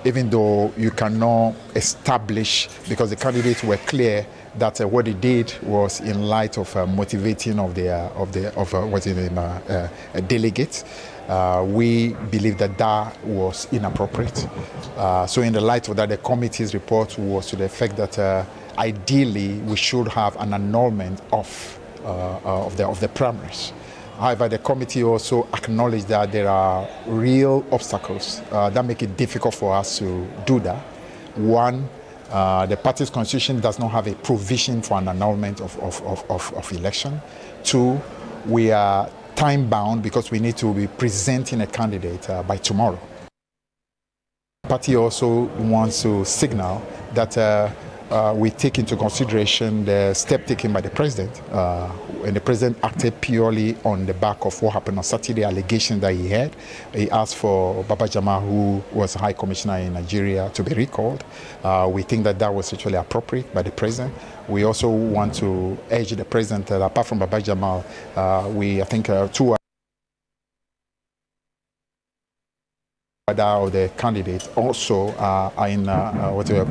Even though you cannot establish, because the candidates were clear that what they did was in light of motivating of delegates. We believe that was inappropriate. So in the light of that, the committee's report was to the effect that ideally we should have an annulment of the primaries. However, the committee also acknowledged that there are real obstacles that make it difficult for us to do that. One, The party's constitution does not have a provision for an annulment of election. 2, we are time bound because we need to be presenting a candidate by tomorrow. The party also wants to signal that we take into consideration the step taken by the president, and the president acted purely on the back of what happened on Saturday, allegation that he had. He asked for Baba Jama, who was High Commissioner in Nigeria, to be recalled. We think that that was actually appropriate by the president. We also want to urge the president that apart from Baba Jamal, I think 2 of the candidates also are in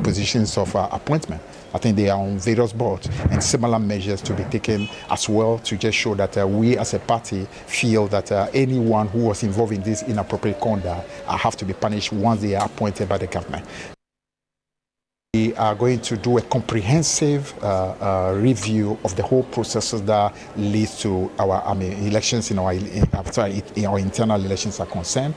positions of appointment. I think they are on various boards, and similar measures to be taken as well to just show that we as a party feel that anyone who was involved in this inappropriate conduct have to be punished once they are appointed by the government. We are going to do a comprehensive review of the whole processes that leads to our elections in our internal elections are concerned.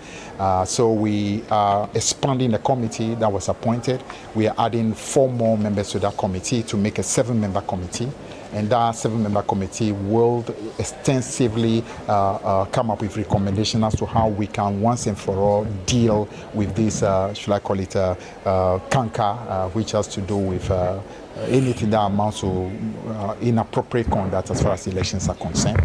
So we are expanding the committee that was appointed. We are adding 4 more members to that committee to make a 7-member committee. And that 7-member committee will extensively come up with recommendations as to how we can once and for all deal with this, should I call it, canker, which has to do with anything that amounts to inappropriate conduct as far as elections are concerned.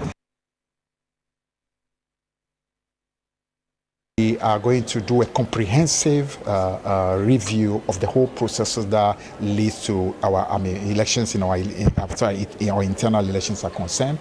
We are going to do a comprehensive review of the whole processes that leads to our elections in our internal elections are concerned.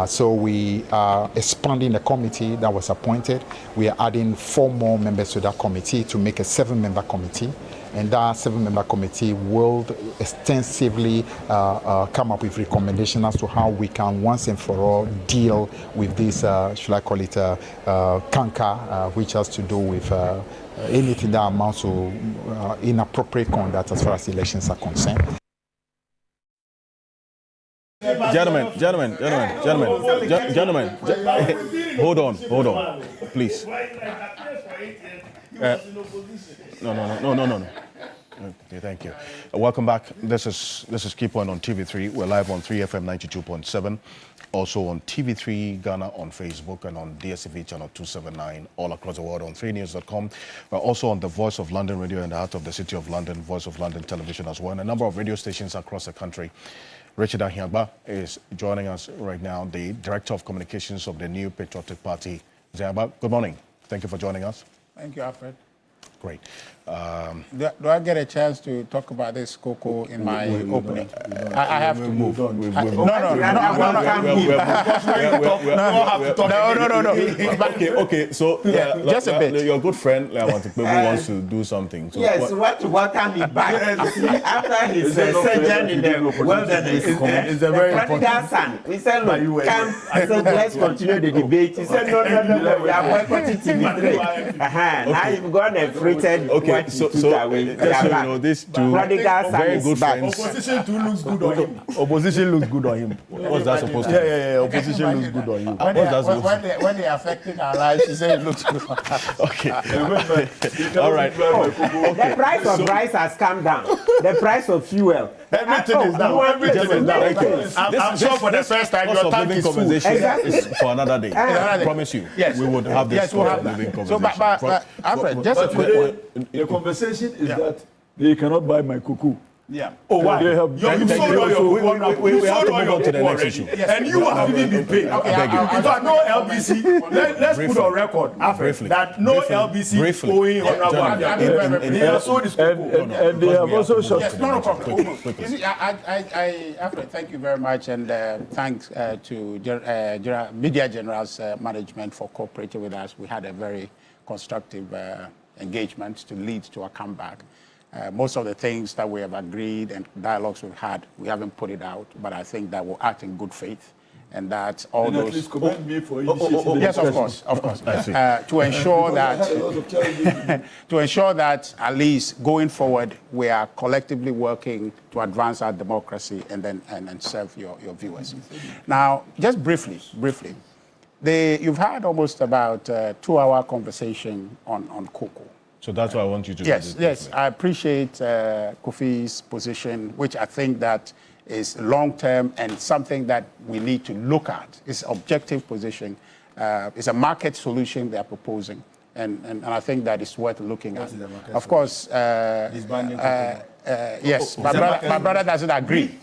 So we are expanding the committee that was appointed. We are adding 4 more members to that committee to make a 7-member committee. And that 7-member committee will extensively come up with recommendations as to how we can once and for all deal with this, should I call it, canker, which has to do with anything that amounts to inappropriate conduct as far as elections are concerned. Gentlemen, hold on, please. No. Okay, thank you. Welcome back. This is Key Point on TV3. We're live on 3FM 92.7. Also on TV3 Ghana on Facebook and on DSTV channel 279 all across the world on 3news.com. We're also on the Voice of London Radio in the heart of the City of London, Voice of London Television as well, and a number of radio stations across the country. Richard Ahiagba is joining us right now, the Director of Communications of the New Patriotic Party. Ahiagba, good morning. Thank you for joining us. Thank you, Alfred. Great. Do I get a chance to talk about this cocoa in my opening? I have to move. No. Okay. So just a bit. Your good friend wants to do something. So yes, what to welcome me back after his sojourn in the wilderness. It's a very prodigal son. He said, "Look, come." I said, "Let's continue the debate." He said, "No. We are boycotting TV3." Now you've gone and frittered. Okay, so just so you know, these two very good friends. Opposition too looks good on him. Opposition looks good on him. What's that supposed to? Yeah. Opposition looks good on you. What's that supposed to? When they're affecting our lives, she said it looks good. Okay. All right. The price of rice has come down. The price of fuel. Everything is down. Everything is down. I'm sure for the first time your tank is full. Exactly. Is for another day. I promise you. Yes. We would have this living conversation. So, but Alfred, just a quick one. The conversation is that they cannot buy my cuckoo. Yeah. Oh, why? They have we have to move on to the next issue. And you have even been paid. Okay, in fact, no LBC. Let's put on record that no LBC is going on. They have sold this cocoa. And they have also shot. Yes, no problem. You see, Alfred, thank you very much, and thanks to Media General's management for cooperating with us. We had a very constructive engagement to lead to a comeback. Most of the things that we have agreed and dialogues we've had, we haven't put it out, but I think that we'll act in good faith, and that all and those. At least commend me for initiating yes, of course. To ensure that at least going forward, we are collectively working to advance our democracy and serve your viewers. Now, just briefly. You've had almost about a 2-hour conversation on cocoa. So that's why I want you to Yes, do this. yes, I appreciate Kofi's position, which I think that is long-term and something that we need to look at. It's objective position. It's a market solution they are proposing, and I think that is worth looking at. Of course, yes, my brother doesn't agree.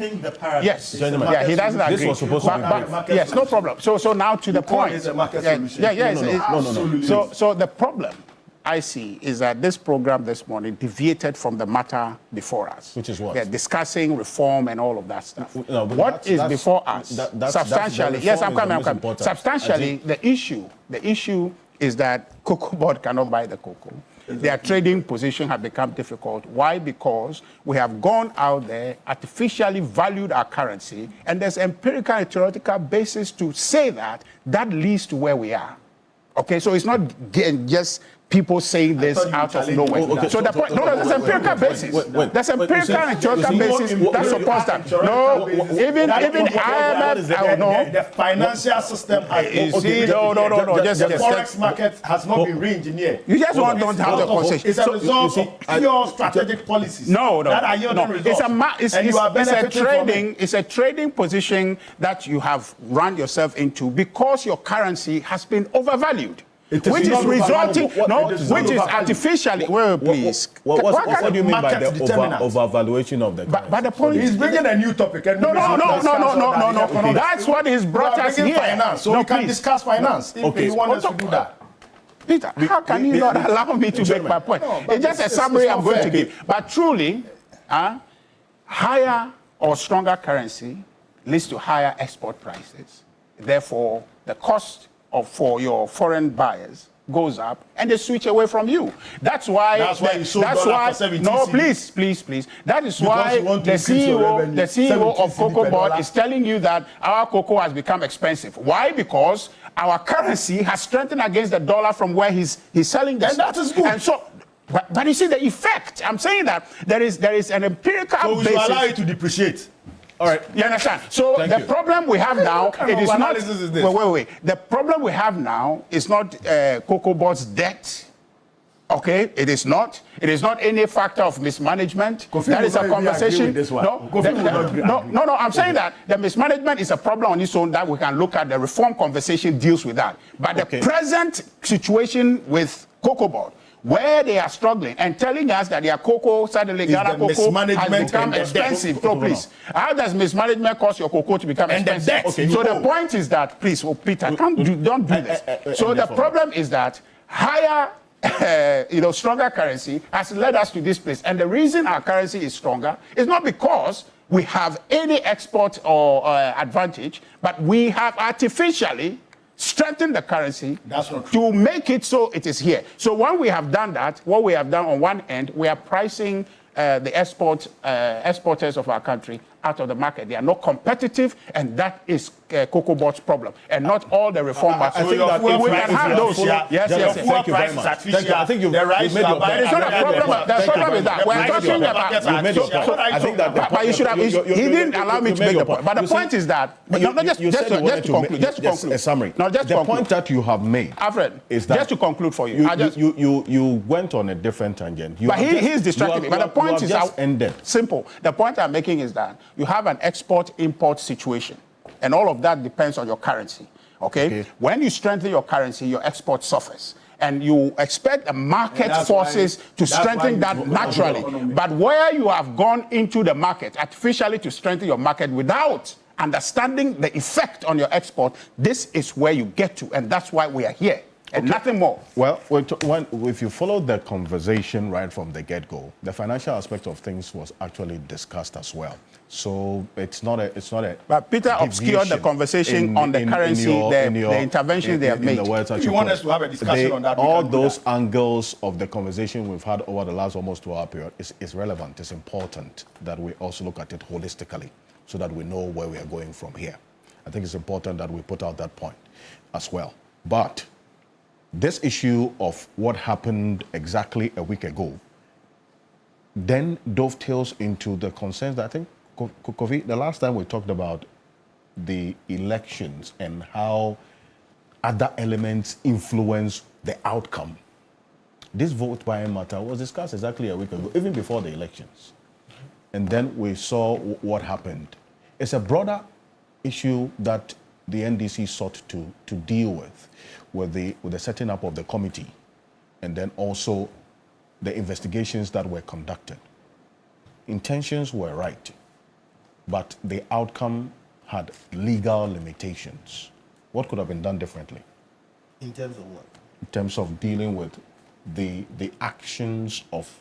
Yes, yeah, he doesn't agree. This was supposed to be yes, no problem. So now to the point. So the problem I see is that this program this morning deviated from the matter before us. Which is what? They're discussing reform and all of that stuff. No, but What is before us? Substantially, yes, I'm coming. Important. Substantially, the issue is that Cocoa Board cannot buy the cocoa. Their trading position has become difficult. Why? Because we have gone out there, artificially valued our currency, and there's empirical and theoretical basis to say that that leads to where we are. Okay, so it's not just people saying this out of nowhere. Okay, so the point, no, there's empirical basis. There's empirical and theoretical basis that supports that. No, even IMF, I don't know. The financial system has just the forex market has not been re-engineered. You just don't have the conversation. It's a result of pure strategic policies. No. That are yielding results. It's a trading position that you have run yourself into because your currency has been overvalued. Which is resulting, which is artificially. Well, please. What do you mean by the overvaluation of the currency? But the point is, he's bringing a new topic. No. That's what he's brought us here. Finance, so we can discuss finance if you want us to do that. Peter, how can you not allow me to make my point? It's just a summary I'm going to give. But truly, higher or stronger currency leads to higher export prices. Therefore, the cost for your foreign buyers goes up and they switch away from you. That's why you sold dollar for 17 no, cedis. please. That is why the CEO of Cocoa Board is telling you that our cocoa has become expensive. Why? Because our currency has strengthened against the dollar from where he's selling this. And that is good. And so, but you see the effect. I'm saying that there is an empirical so we basis. should allow it to depreciate. All right. You understand? So the problem we have now, it is not. Wait. The problem we have now is not Cocoa Board's debt. Okay, it is not. It is not any factor of mismanagement. That is a conversation. No. I'm saying that the mismanagement is a problem on its own that we can look at. The reform conversation deals with that. But the present situation with Cocoa Board, where they are struggling and telling us that their cocoa, suddenly Ghana cocoa has become expensive. So please, how does mismanagement cause your cocoa to become expensive? So the point is that, please, Peter, don't do this. So the problem is that higher, stronger currency has led us to this place. And the reason our currency is stronger is not because we have any export or advantage, but we have artificially strengthen the currency to make it so it is here. So when we have done that, what we have done on one end, we are pricing the exporters of our country out of the market. They are not competitive, and that is Cocoa Board's problem, and not all the reformers. I think that we can have those. Yes. Thank you very much. I think you've made your point. It's not a problem. The problem is that we're talking about. You've made your point. I think that. But you should have. He didn't allow me to make the point. But the point is that. Just to conclude. A summary. No, just the point that you have made, Alfred, is that just to conclude for you. You went on a different tangent. But he's distracting me. But the point is ended. Simple. The point I'm making is that you have an export-import situation, and all of that depends on your currency. Okay? When you strengthen your currency, your export suffers. And you expect the market forces to strengthen that naturally. But where you have gone into the market artificially to strengthen your market without understanding the effect on your export, this is where you get to. And that's why we are here. And nothing more. Well, if you follow the conversation right from the get-go, the financial aspect of things was actually discussed as well. So it's not a. But Peter obscured the conversation on the currency, the intervention they have made. You want us to have a discussion on that? All those angles of the conversation we've had over the last almost 2 hour period is relevant. It's important that we also look at it holistically so that we know where we are going from here. I think it's important that we put out that point as well. But this issue of what happened exactly a week ago then dovetails into the concerns that I think, Kofi, the last time we talked about the elections and how other elements influence the outcome This vote buying matter was discussed exactly a week ago, even before the elections. And then we saw what happened. It's a broader issue that the NDC sought to deal with the setting up of the committee, and then also the investigations that were conducted. Intentions were right, but the outcome had legal limitations. What could have been done differently? In terms of what? In terms of dealing with the actions of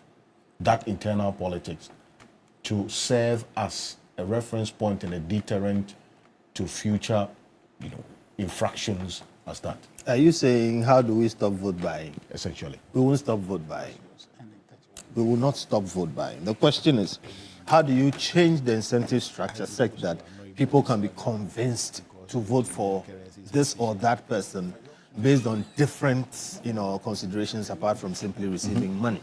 that internal politics to serve as a reference point and a deterrent to future, infractions as that. Are you saying, how do we stop vote buying? Essentially. We won't stop vote buying. We will not stop vote buying. The question is, how do you change the incentive structure such that people can be convinced to vote for this or that person based on different, considerations apart from simply receiving money?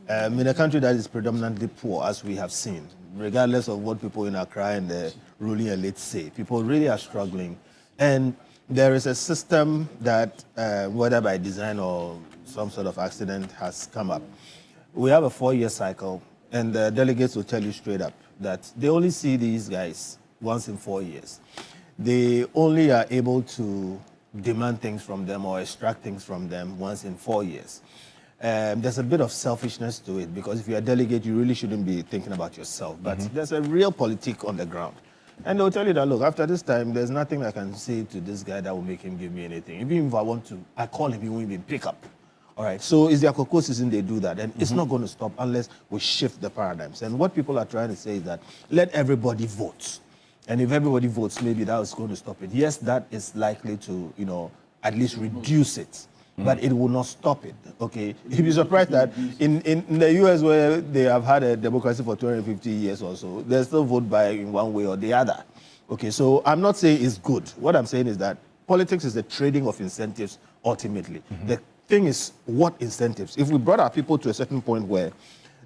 In a country that is predominantly poor, as we have seen, regardless of what people in Accra and the ruling elite say, people really are struggling. And there is a system that, whether by design or some sort of accident, has come up. We have a 4-year cycle, and the delegates will tell you straight up that they only see these guys once in 4 years. They only are able to demand things from them or extract things from them once in 4 years. There's a bit of selfishness to it, because if you're a delegate, you really shouldn't be thinking about yourself. But there's a real politic on the ground. And they'll tell you that, look, after this time, there's nothing I can say to this guy that will make him give me anything. Even if I want to, I call him, he won't even pick up. All right, so it's their cocoa season, they do that. And it's not going to stop unless we shift the paradigms. And what people are trying to say is that let everybody vote. And if everybody votes, maybe that is going to stop it. Yes, that is likely to, at least reduce it. But it will not stop it, okay? You'd be surprised that in the US, where they have had a democracy for 250 years or so, they still vote by in one way or the other. Okay, so I'm not saying it's good. What I'm saying is that politics is the trading of incentives ultimately. The thing is, what incentives? If we brought our people to a certain point where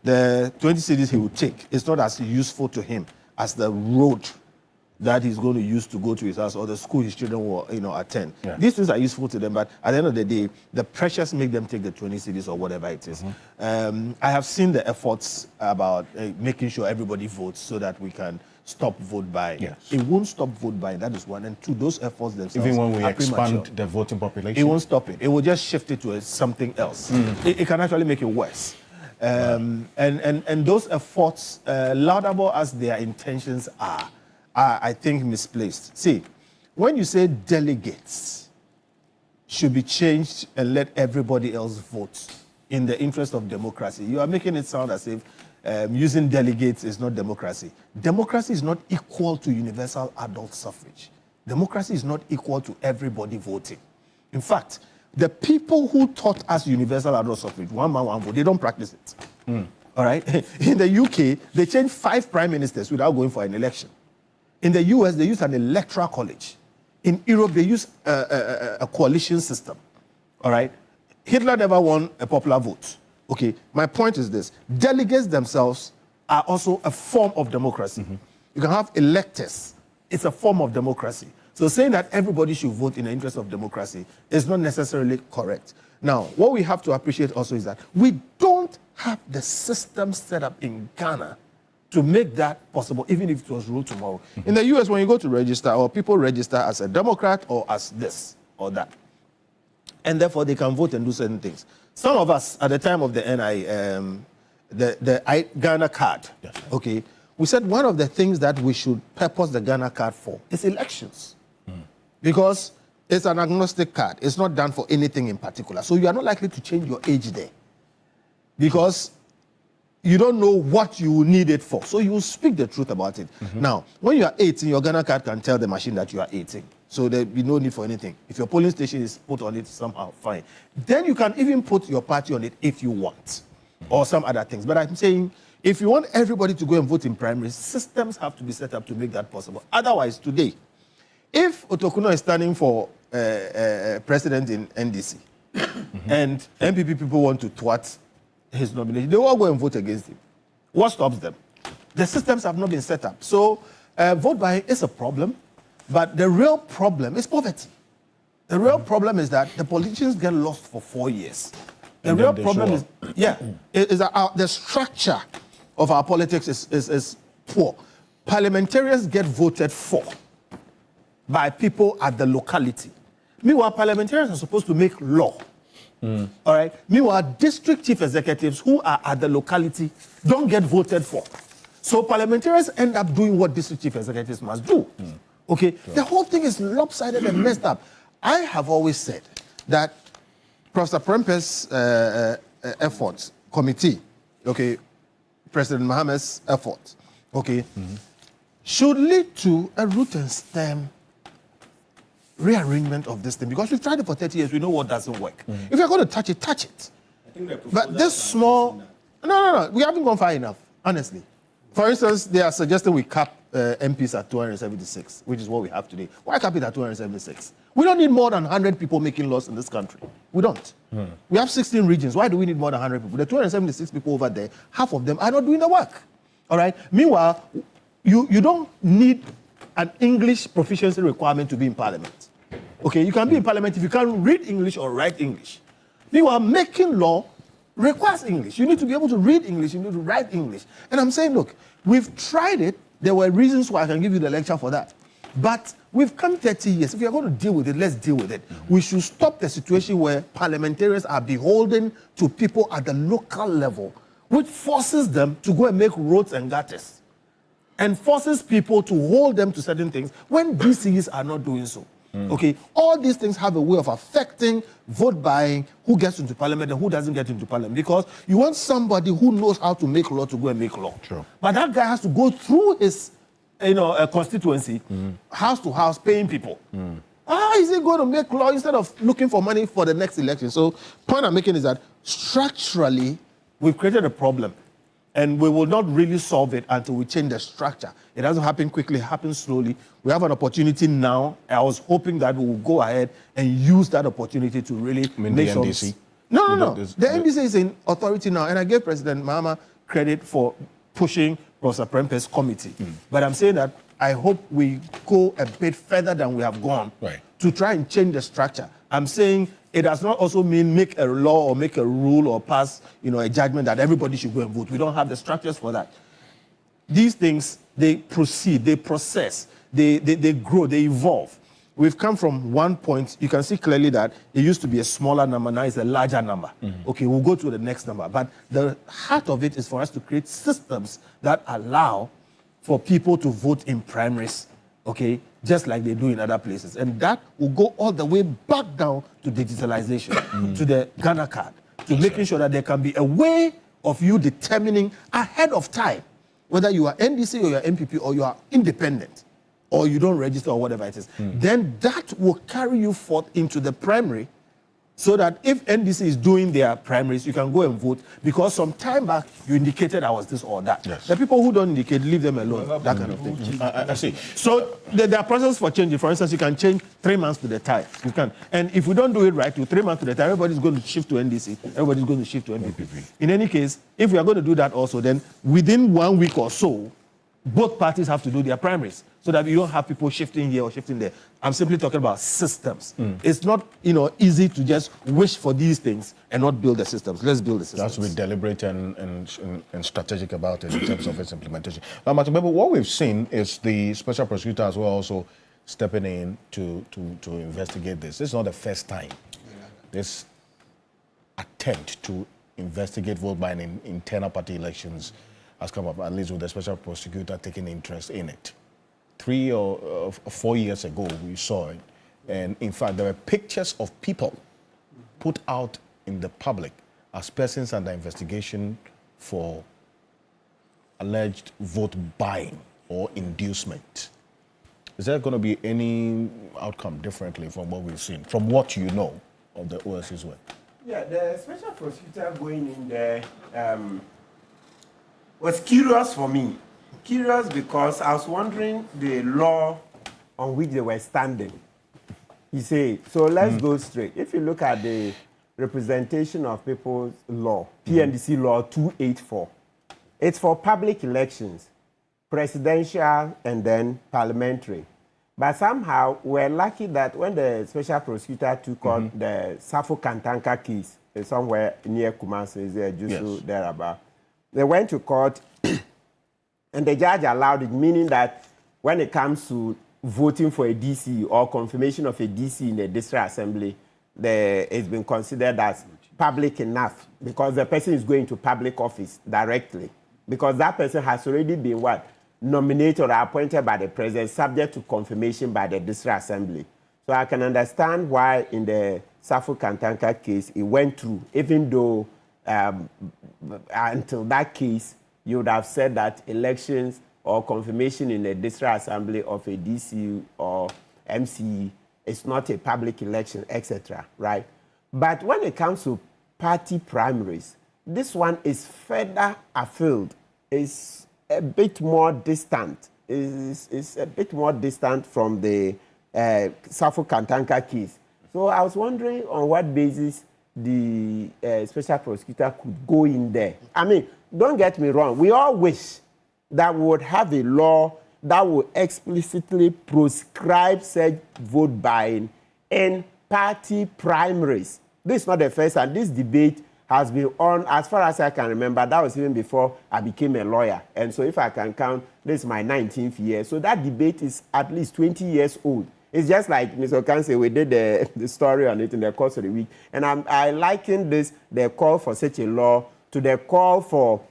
the 20 cities he would take is not as useful to him as the road that he's going to use to go to his house or the school his children will attend. Yeah. These things are useful to them, but at the end of the day, the pressures make them take the 20 cities or whatever it is. I have seen the efforts about making sure everybody votes so that we can stop vote buying. Yes. It won't stop vote buying, that is one. And two, those efforts themselves even when we expand premature. The voting population? It won't stop it. It will just shift it to something else. It can actually make it worse. And those efforts, laudable as their intentions are, I think, misplaced. See, when you say delegates should be changed and let everybody else vote in the interest of democracy, you are making it sound as if using delegates is not democracy. Democracy is not equal to universal adult suffrage. Democracy is not equal to everybody voting. In fact, the people who taught us universal adult suffrage, one man, one vote, they don't practice it. All right? In the UK, they changed 5 prime ministers without going for an election. In the US, they use an electoral college. In Europe, they use a coalition system. All right? Hitler never won a popular vote. Okay, my point is this. Delegates themselves are also a form of democracy. You can have electors. It's a form of democracy. So saying that everybody should vote in the interest of democracy is not necessarily correct. Now, what we have to appreciate also is that we don't have the system set up in Ghana to make that possible, even if it was ruled tomorrow. In the US, when you go to register, or people register as a Democrat or as this or that, and therefore they can vote and do certain things. Some of us, at the time of the Ghana card, okay, we said one of the things that we should purpose the Ghana card for is elections. Because it's an agnostic card. It's not done for anything in particular. So you are not likely to change your age there. Because you don't know what you need it for. So you will speak the truth about it. Now, when you are 18, your Ghana card can tell the machine that you are 18. So there will be no need for anything. If your polling station is put on it somehow, fine. Then you can even put your party on it if you want, or some other things. But I'm saying, if you want everybody to go and vote in primaries, systems have to be set up to make that possible. Otherwise, today, if Otokuno is standing for president in NDC, and MPP people want to thwart his nomination, they will all go and vote against him. What stops them? The systems have not been set up. So vote buying is a problem, but the real problem is poverty. The real problem is that the politicians get lost for 4 years. The real problem is, is that the structure of our politics is poor. Parliamentarians get voted for by people at the locality. Meanwhile, parliamentarians are supposed to make law. All right. Meanwhile, district chief executives who are at the locality don't get voted for. So parliamentarians end up doing what district chief executives must do. Okay. Sure. The whole thing is lopsided and messed up. I have always said that Professor Prempe's efforts, committee, okay, President Mahama's efforts, okay, should lead to a root and stem rearrangement of this thing, because we've tried it for 30 years. We know what doesn't work. If you're going to touch it, touch it. But this small, no, we haven't gone far enough, honestly. For instance, they are suggesting we cap MPs at 276, which is what we have today. Why cap it at 276? We don't need more than 100 people making laws in this country. We don't. We have 16 regions. Why do we need more than 100 people? The 276 people over there, half of them are not doing the work. All right? Meanwhile, you don't need an English proficiency requirement to be in parliament. Okay, you can be in parliament if you can't read English or write English. Meanwhile, making law requires English. You need to be able to read English, you need to write English. And I'm saying, look, we've tried it. There were reasons why I can give you the lecture for that. But we've come 30 years. If you're going to deal with it, let's deal with it. We should stop the situation where parliamentarians are beholden to people at the local level, which forces them to go and make roads and gutters, and forces people to hold them to certain things when DCs are not doing so. Okay, all these things have a way of affecting vote buying, who gets into parliament and who doesn't get into parliament, because you want somebody who knows how to make law to go and make law. True. But that guy has to go through his, constituency, house to house, paying people. How is he going to make law instead of looking for money for the next election? So, point I'm making is that structurally, we've created a problem. And we will not really solve it until we change the structure. It doesn't happen quickly, it happens slowly. We have an opportunity now. I was hoping that we will go ahead and use that opportunity to really make sure. NDC? No. The NDC is in authority now, and I gave President Mahama credit for pushing Professor Prempe's committee. But I'm saying that I hope we go a bit further than we have gone to try and change the structure. I'm saying it does not also mean make a law or make a rule or pass, a judgment that everybody should go and vote. We don't have the structures for that. These things, they proceed, they process, they grow, they evolve. We've come from one point. You can see clearly that it used to be a smaller number, now it's a larger number. Okay, we'll go to the next number. But the heart of it is for us to create systems that allow for people to vote in primaries, okay, just like they do in other places. And that will go all the way back down to digitalization, to the Ghana card, to making sure that there can be a way of you determining ahead of time whether you are NDC or you are MPP or you are independent or you don't register or whatever it is. Then that will carry you forth into the primary, so that if NDC is doing their primaries, you can go and vote, because some time back you indicated I was this or that. The people who don't indicate, leave them alone, that kind of thing. I see. So there are processes for changing. For instance, you can change 3 months to the time. You can. And if we don't do it right, to 3 months to the time, everybody's going to shift to NDC, everybody's going to shift to MPP. In any case, if we are going to do that also, then within 1 week or so, both parties have to do their primaries, so that you don't have people shifting here or shifting there. I'm simply talking about systems. It's not, easy to just wish for these things and not build the systems. Let's build the systems. That's to be deliberate and strategic about it in terms of its implementation. Now, what we've seen is the special prosecutor as well also stepping in to investigate this. This is not the first time this attempt to investigate vote buying in internal party elections has come up, at least with the special prosecutor taking interest in it. 3 or 4 years ago, we saw it. And in fact, there were pictures of people put out in the public as persons under investigation for alleged vote buying or inducement. Is there going to be any outcome differently from what we've seen, from what you know of the OSC's work? Yeah, the special prosecutor going in there was curious for me. Curious because I was wondering the law on which they were standing. You see, so let's go straight. If you look at the representation of people's law, PNDC law 284, it's for public elections, presidential and then parliamentary. But somehow we're lucky that when the special prosecutor took on the Safo Kantanka case, somewhere near Kumasi, is there, just thereabout. They went to court, and the judge allowed it, meaning that when it comes to voting for a DC or confirmation of a DC in the district assembly, it's been considered as public enough because the person is going to public office directly, because that person has already been nominated or appointed by the president, subject to confirmation by the district assembly. So I can understand why in the Safu Kantanka case it went through, even though until that case you would have said that elections or confirmation in the district assembly of a DC or MCE is not a public election, etc. Right? But when it comes to party primaries, this one is further afield. It's a bit more distant. It's a bit more distant from the Safu Kantanka case. So I was wondering on what basis the special prosecutor could go in there. I mean, don't get me wrong. We all wish that we would have a law that would explicitly proscribe such vote buying in party primaries. This is not the first time. This debate has been on, as far as I can remember, that was even before I became a lawyer. And so if I can count, this is my 19th year. So that debate is at least 20 years old. It's just like Mr. Okanse, we did the story on it in the course of the week. And I liken this, the call for such a law, to the call for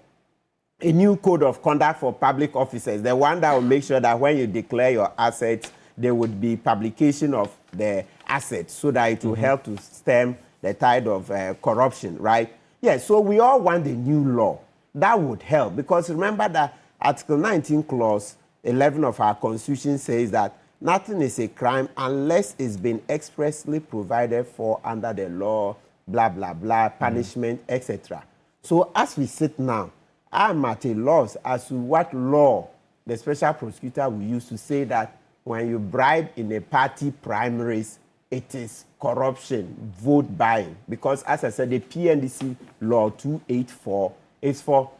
a new code of conduct for public officers, the one that will make sure that when you declare your assets, there would be publication of the assets so that it will help to stem the tide of corruption, right? Yes, so we all want a new law. That would help, because remember that Article 19, Clause 11 of our Constitution says that nothing is a crime unless it's been expressly provided for under the law, blah, blah, blah, punishment, etc. So as we sit now, I'm at a loss as to what law the special prosecutor will use to say that when you bribe in a party primaries, it is corruption, vote buying. Because as I said, the PNDC law 284 is for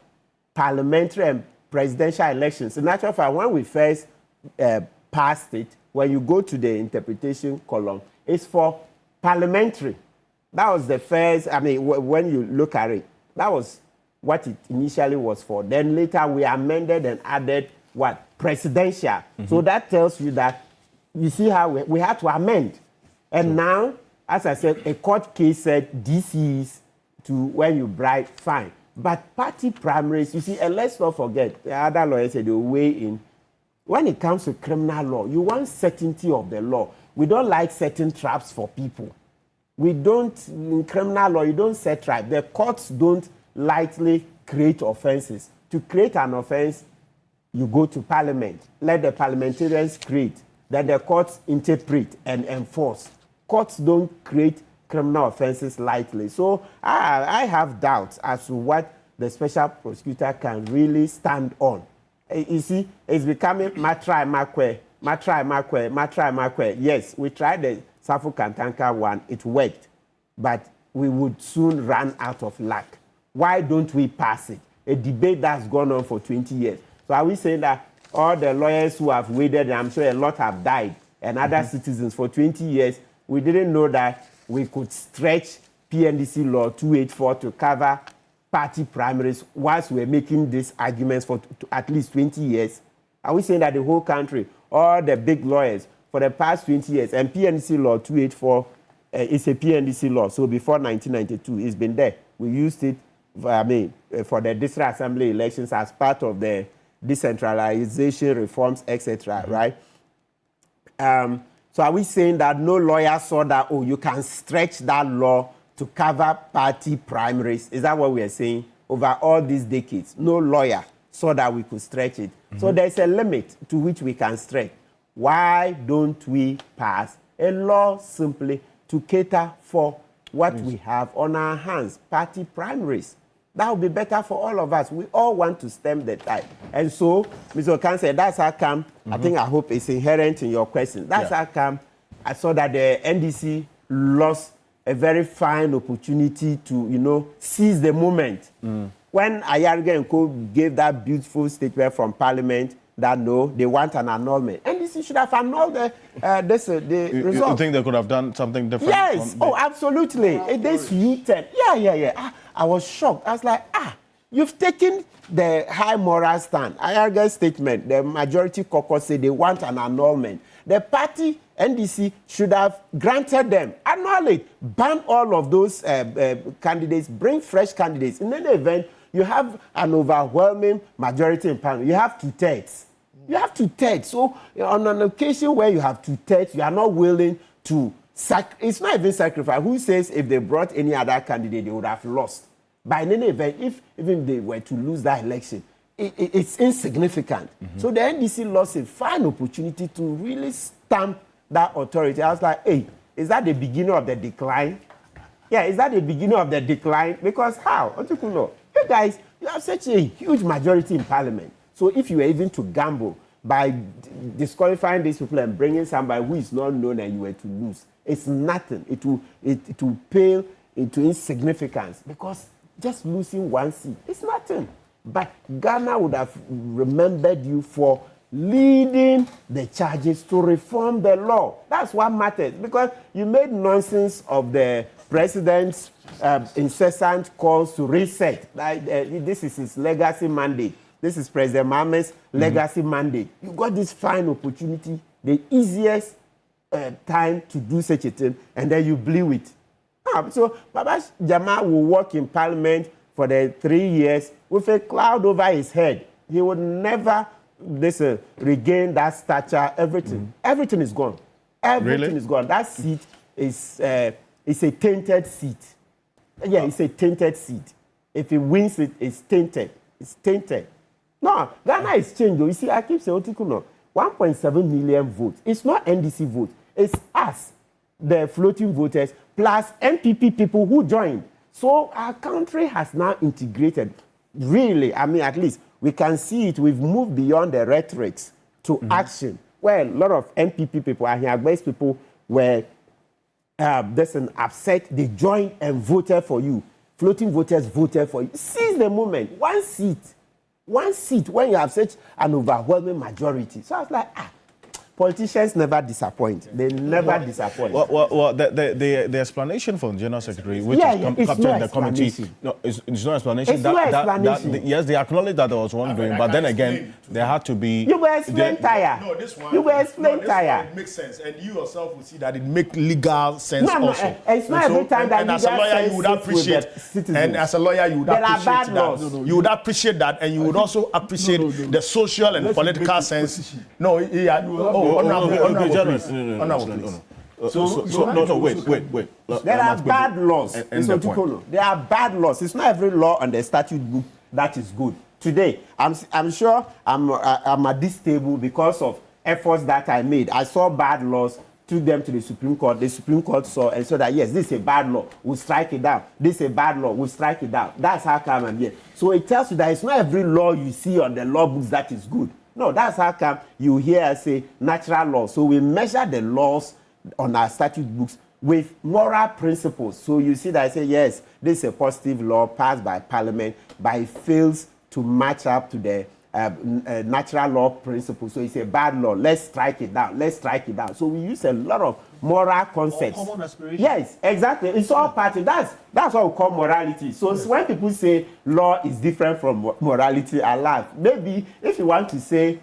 parliamentary and presidential elections. In actual fact, when we first passed it, when you go to the interpretation column, it's for parliamentary. That was the first, I mean, when you look at it, that was what it initially was for. Then later we amended and added what? Presidential. Mm-hmm. So that tells you that, you see how we had to amend. And now, as I said, a court case said DCs to when you bribe, fine. But party primaries, you see, and let's not forget, the other lawyers said they will weigh in. When it comes to criminal law, you want certainty of the law. We don't like setting traps for people. We don't, in criminal law, you don't set traps. The courts don't lightly create offenses. To create an offense, you go to parliament. Let the parliamentarians create. Then the courts interpret and enforce. Courts don't create criminal offenses lightly. So I have doubts as to what the special prosecutor can really stand on. You see, it's becoming matry makwe. Yes, we tried the Safu Kantanka one. It worked. But we would soon run out of luck. Why don't we pass it? A debate that's gone on for 20 years. So are we saying that all the lawyers who have waited, and I'm sure a lot have died, and other citizens for 20 years, we didn't know that we could stretch PNDC law 284 to cover party primaries whilst we're making these arguments for at least 20 years? Are we saying that the whole country, all the big lawyers, for the past 20 years, and PNDC law 284 is a PNDC law, so before 1992, it's been there. We used it, for the district assembly elections as part of the decentralization reforms, etc., right? So are we saying that no lawyer saw that, oh, you can stretch that law to cover party primaries? Is that what we are saying? Over all these decades, no lawyer saw that we could stretch it. So there's a limit to which we can stretch. Why don't we pass a law simply to cater for what we have on our hands, party primaries? That would be better for all of us. We all want to stem the tide. And so, Mr. Okanse, that's how come, I hope it's inherent in your question. That's how come I saw that the NDC lost a very fine opportunity to, seize the moment. When Ayarga and Co. gave that beautiful statement from Parliament that no, they want an annulment. NDC should have annulled the result. You think they could have done something different? Yes. Oh, absolutely. This U-turn. Yeah. I was shocked. I was like, you've taken the high moral stand. IRG's statement, the majority caucus said they want an annulment. The party, NDC, should have granted them, annul it, ban all of those candidates, bring fresh candidates. In any event, you have an overwhelming majority in parliament. You have 2/3. You have 2/3. So on an occasion where you have 2/3, you are not willing to it's not even sacrifice. Who says if they brought any other candidate, they would have lost? But in any event, if even they were to lose that election, it's insignificant. So the NDC lost a fine opportunity to really stamp that authority. I was like, hey, is that the beginning of the decline? Yeah, is that the beginning of the decline? Because how? You guys, you have such a huge majority in parliament. So if you were even to gamble by disqualifying these people and bringing somebody who is not known and you were to lose, it's nothing. It will pale into insignificance because just losing one seat, it's nothing. But Ghana would have remembered you for leading the charges to reform the law. That's what matters, because you made nonsense of the president's incessant calls to reset. This is his legacy mandate. This is President Mahama's legacy mandate. You got this fine opportunity, the easiest time to do such a thing, and then you blew it. So Baba Jama will work in parliament for the 3 years with a cloud over his head. He would never regain that stature. Everything is gone. Everything is gone. That seat is a tainted seat. Yeah, it's a tainted seat. If he wins it, it's tainted. It's tainted. No, Ghana is changed. You see, I keep saying, 1.7 million votes. It's not NDC votes. It's us, the floating voters, plus MPP people who joined. So our country has now integrated. Really, I mean, at least we can see it. We've moved beyond the rhetorics to action. Well, a lot of MPP people, Ahiagbe's people, were upset. They joined and voted for you. Floating voters voted for you. Seize the moment. One seat when you have such an overwhelming majority. So I was like, politicians never disappoint. They never disappoint. Well, the explanation from the General Secretary, which is captured the committee, no, it's no explanation. It's no explanation. Yes, they acknowledge that there was wrongdoing, but then again, there had to be... You were explain tire. No, this one... You were explain tire. It makes sense, and you yourself will see that it makes legal sense also. It's not every time that legal sense. And as a lawyer, you would appreciate... And as a lawyer, you would appreciate that. You would appreciate that, and you would also appreciate the social and political sense. No, honorable, wait. There are bad laws. There are bad laws. It's not every law on the statute book that is good. Today, I'm sure I'm at this table because of efforts that I made. I saw bad laws, took them to the Supreme Court. The Supreme Court saw and said that, yes, this is a bad law. We'll strike it down. This is a bad law. We'll strike it down. That's how come I'm here. So it tells you that it's not every law you see on the law books that is good. No, that's how come you hear us say natural law. So we measure the laws on our statute books with moral principles. So you see that I say, yes, this is a positive law passed by Parliament, but it fails to match up to the natural law principles. So it's a bad law. Let's strike it down. Let's strike it down. So we use a lot of moral concepts. Common aspiration. Yes, exactly. It's all part of that's what we call morality. So when people say law is different from morality, I laugh. Maybe if you want to say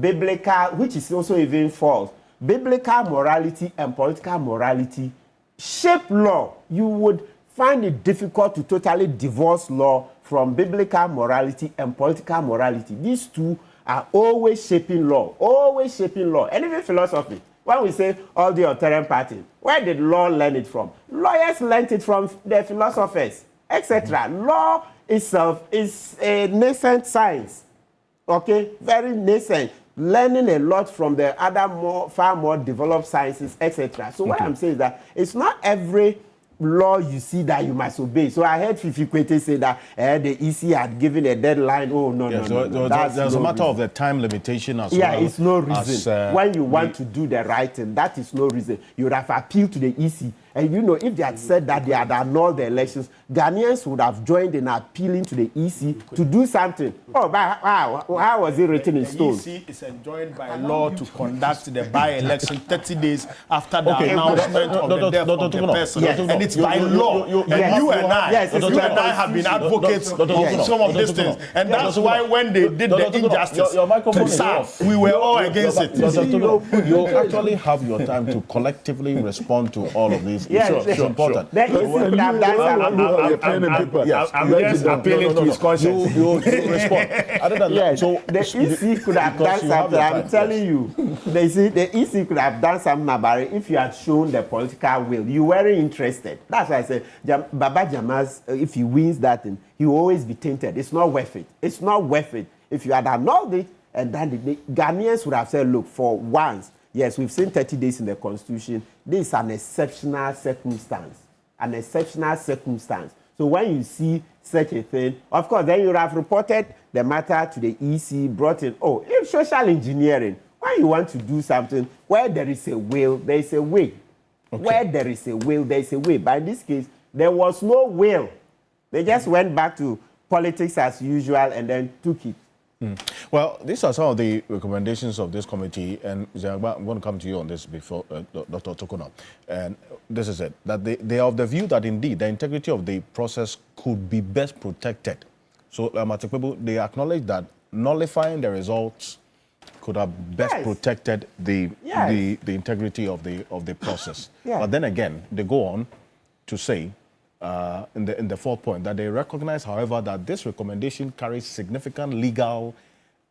biblical, which is also even false, biblical morality and political morality shape law, you would find it difficult to totally divorce law from biblical morality and political morality. These two are always shaping law, and even philosophy. When we say all the authoritarian party, where did law learn it from? Lawyers learned it from their philosophers, etc. Law itself is a nascent science, okay? Very nascent. Learning a lot from the other far more developed sciences, etc. So what I'm saying is that it's not every law you see that you must obey. So I heard Fifi Kwete say that the EC had given a deadline. Oh, no. There's a matter of the time limitation as well. Yeah, it's no reason. When you want to do the right thing, that is no reason. You would have appealed to the EC And you know, if they had said that they had annulled the elections, Ghanaians would have joined in appealing to the EC to do something. Oh, but how was it written in stone? The EC is enjoined by law to conduct the by-election 30 days after the announcement of the death of the person. Yes. And it's by law. And you and I have been advocates of some of these things. And that's why when they did the injustice to SAF, we were all against it. You actually have your time to collectively respond to all of these issues. It's important. I'm just appealing to his conscience. You respond. Other than that, so the EC could have done something. I'm telling you, the EC could have done something about it if you had shown the political will. You weren't interested. That's why I said Baba Jamas, if he wins that thing, he will always be tainted. It's not worth it. It's not worth it. If you had annulled it, and then the Ghanaians would have said, look, for once, yes, we've seen 30 days in the Constitution. This is an exceptional circumstance. An exceptional circumstance. So when you see such a thing, of course, then you would have reported the matter to the EC, brought in, oh, if social engineering, when you want to do something, where there is a will, there is a way. Okay. Where there is a will, there is a way. But in this case, there was no will. They just went back to politics as usual and then took it. Well, these are some of the recommendations of this committee, and I'm going to come to you on this before, Dr. Tokunam. And this is it, that they are of the view that indeed the integrity of the process could be best protected. So, they acknowledge that nullifying the results could have best protected the integrity of the process. But then again, they go on to say, in the fourth point, that they recognize, however, that this recommendation carries significant legal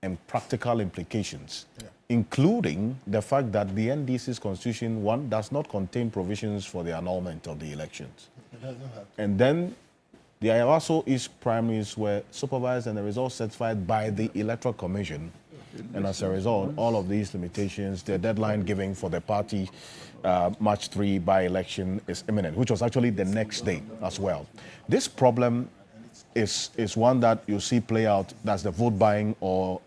and practical implications, including the fact that the NDC's constitution, one, does not contain provisions for the annulment of the elections. And then the Ayawaso East primaries were supervised and the results certified by the Electoral Commission. And as a result, all of these limitations, the deadline given for the party March 3 by-election is imminent, which was actually the next day as well. This problem is one that you see play out, that's the vote buying or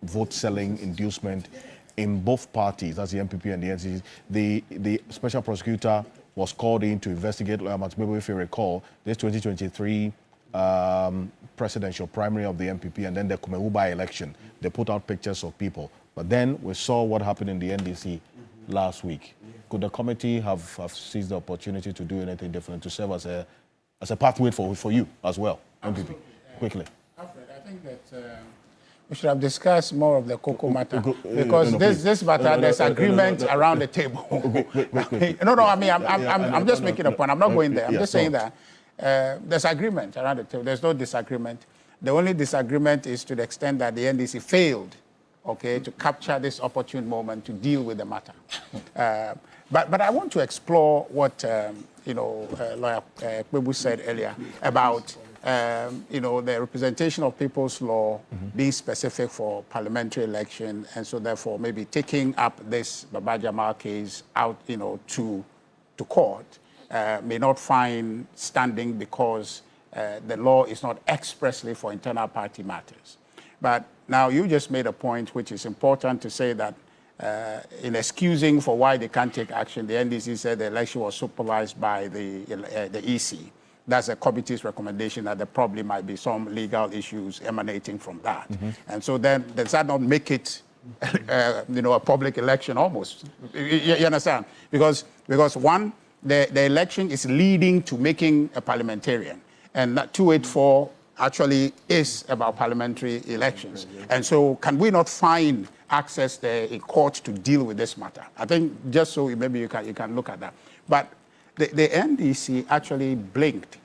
vote selling inducement in both parties, that's the MPP and the NCC. The special prosecutor was called in to investigate, if you recall, this 2023 presidential primary of the MPP and then the Kumewu by-election. They put out pictures of people. But then we saw what happened in the NDC last week. Could the committee have seized the opportunity to do anything different, to serve as a pathway for you as well, MPP? Quickly. Alfred, I think that we should have discussed more of the cocoa matter, because this matter, there's agreement around the table. I'm just making a point. I'm not going there. I'm just saying that there's agreement around the table. There's no disagreement. The only disagreement is to the extent that the NDC failed, to capture this opportune moment to deal with the matter. But I want to explore what Lawyer Kwebu said earlier about the representation of people's law being specific for parliamentary election, and so therefore maybe taking up this Baba Jamal case out to court may not find standing because the law is not expressly for internal party matters. But now you just made a point which is important to say that in excusing for why they can't take action, the NDC said the election was supervised by the EC. That's a committee's recommendation that there probably might be some legal issues emanating from that. And so then does that not make it a public election almost? You understand? Because one, the election is leading to making a parliamentarian. And that 284 actually is about parliamentary elections. And so can we not find access there in court to deal with this matter? I think just so maybe you can look at that. But the NDC actually blinked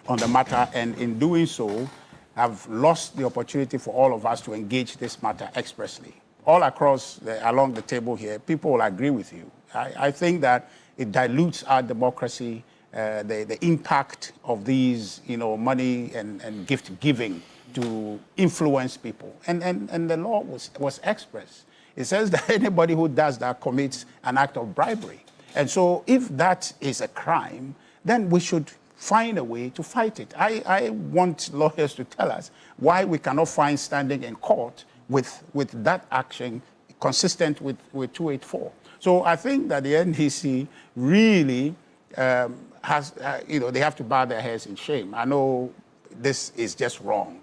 on the matter, and in doing so have lost the opportunity for all of us to engage this matter expressly. All across along the table here, people will agree with you. I think that it dilutes our democracy. The impact of these, money and gift giving to influence people. And the law was express. It says that anybody who does that commits an act of bribery. And so if that is a crime, then we should find a way to fight it. I want lawyers to tell us why we cannot find standing in court with that action consistent with 284. So I think that the NDC really they have to bow their heads in shame. I know this is just wrong.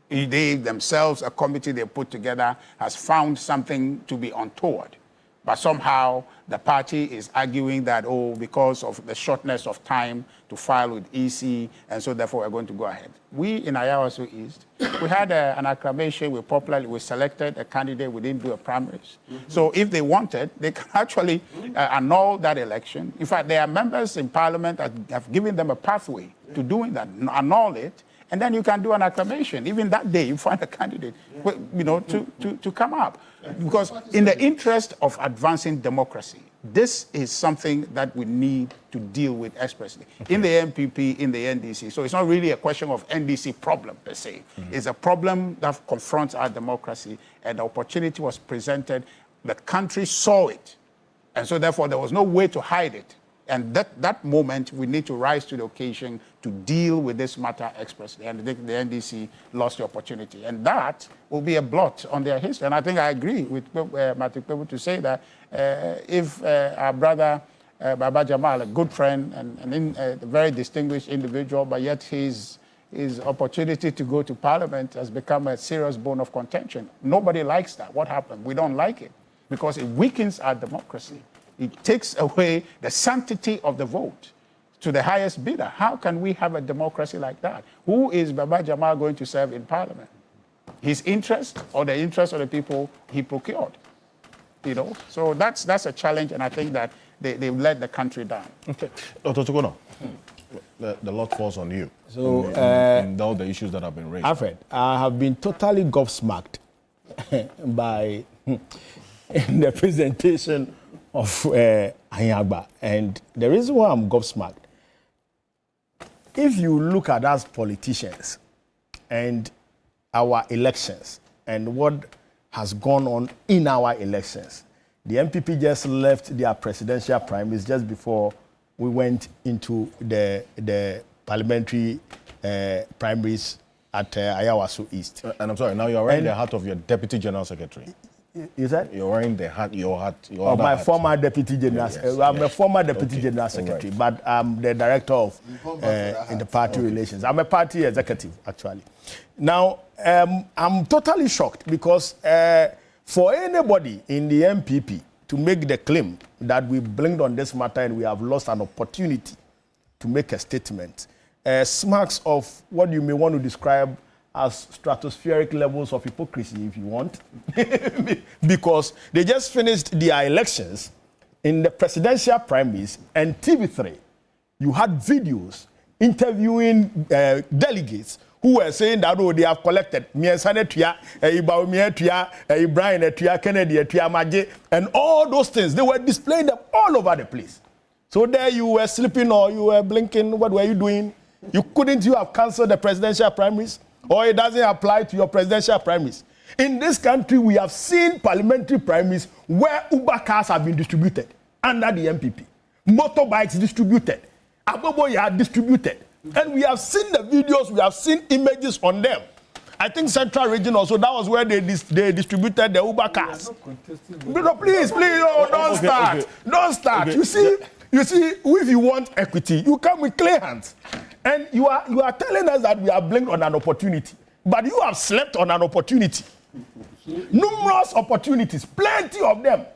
They themselves, a committee they put together, has found something to be untoward. But somehow the party is arguing that, because of the shortness of time to file with EC, and so therefore we're going to go ahead. We in Ayawaso East, we had an acclamation, we selected a candidate, we didn't do a primaries. So if they wanted, they can actually annul that election. In fact, there are members in parliament that have given them a pathway to doing that, annul it, and then you can do an acclamation. Even that day, you find a candidate, to come up. Because in the interest of advancing democracy, this is something that we need to deal with expressly. In the MPP, in the NDC. So it's not really a question of NDC problem per se. It's a problem that confronts our democracy, and the opportunity was presented. The country saw it. And so therefore, there was no way to hide it. And that moment, we need to rise to the occasion to deal with this matter expressly. And the NDC lost the opportunity. And that will be a blot on their history. And I think I agree with Matic Pebu to say that if our brother Baba Jamal, a good friend and a very distinguished individual, but yet his opportunity to go to parliament has become a serious bone of contention. Nobody likes that. What happened? We don't like it because it weakens our democracy. It takes away the sanctity of the vote to the highest bidder. How can we have a democracy like that? Who is Baba Jamal going to serve in parliament? His interest or the interest of the people he procured? So that's a challenge, and I think that they've let the country down. Okay. Dr. Tukono, the lot falls on you. So, in all the issues that have been raised. Alfred, I have been totally gobsmacked by the presentation of Anyagba. And the reason why I'm gobsmacked, if you look at us politicians and our elections and what has gone on in our elections, the MPP just left their presidential primaries just before we went into the parliamentary primaries at Ayawaso East. And I'm sorry, now you're wearing the hat of your Deputy General Secretary. You said? You're wearing the hat, your hat. My former Deputy General Secretary. I'm a former Deputy General Secretary, but I'm the Director of in the party relations. I'm a party executive, actually. Now, I'm totally shocked because for anybody in the MPP to make the claim that we blinked on this matter and we have lost an opportunity to make a statement, smacks of what you may want to describe as stratospheric levels of hypocrisy, if you want, because they just finished their elections in the presidential primaries, and TV3, you had videos interviewing delegates who were saying that, they have collected Kennedy, and all those things. They were displaying them all over the place. So there you were sleeping or you were blinking. What were you doing? Couldn't you have cancelled the presidential primaries? Or it doesn't apply to your presidential primaries. In this country, we have seen parliamentary primaries where Uber cars have been distributed under the MPP. Motorbikes distributed. Aboboya distributed. And we have seen the videos, we have seen images on them. I think Central Region also, that was where they distributed the Uber cars. Please, don't start. Okay. Don't start. Okay. You see, if you want equity, you come with clear hands. And you are telling us that we are blinked on an opportunity. But you have slept on an opportunity. Numerous opportunities, plenty of them.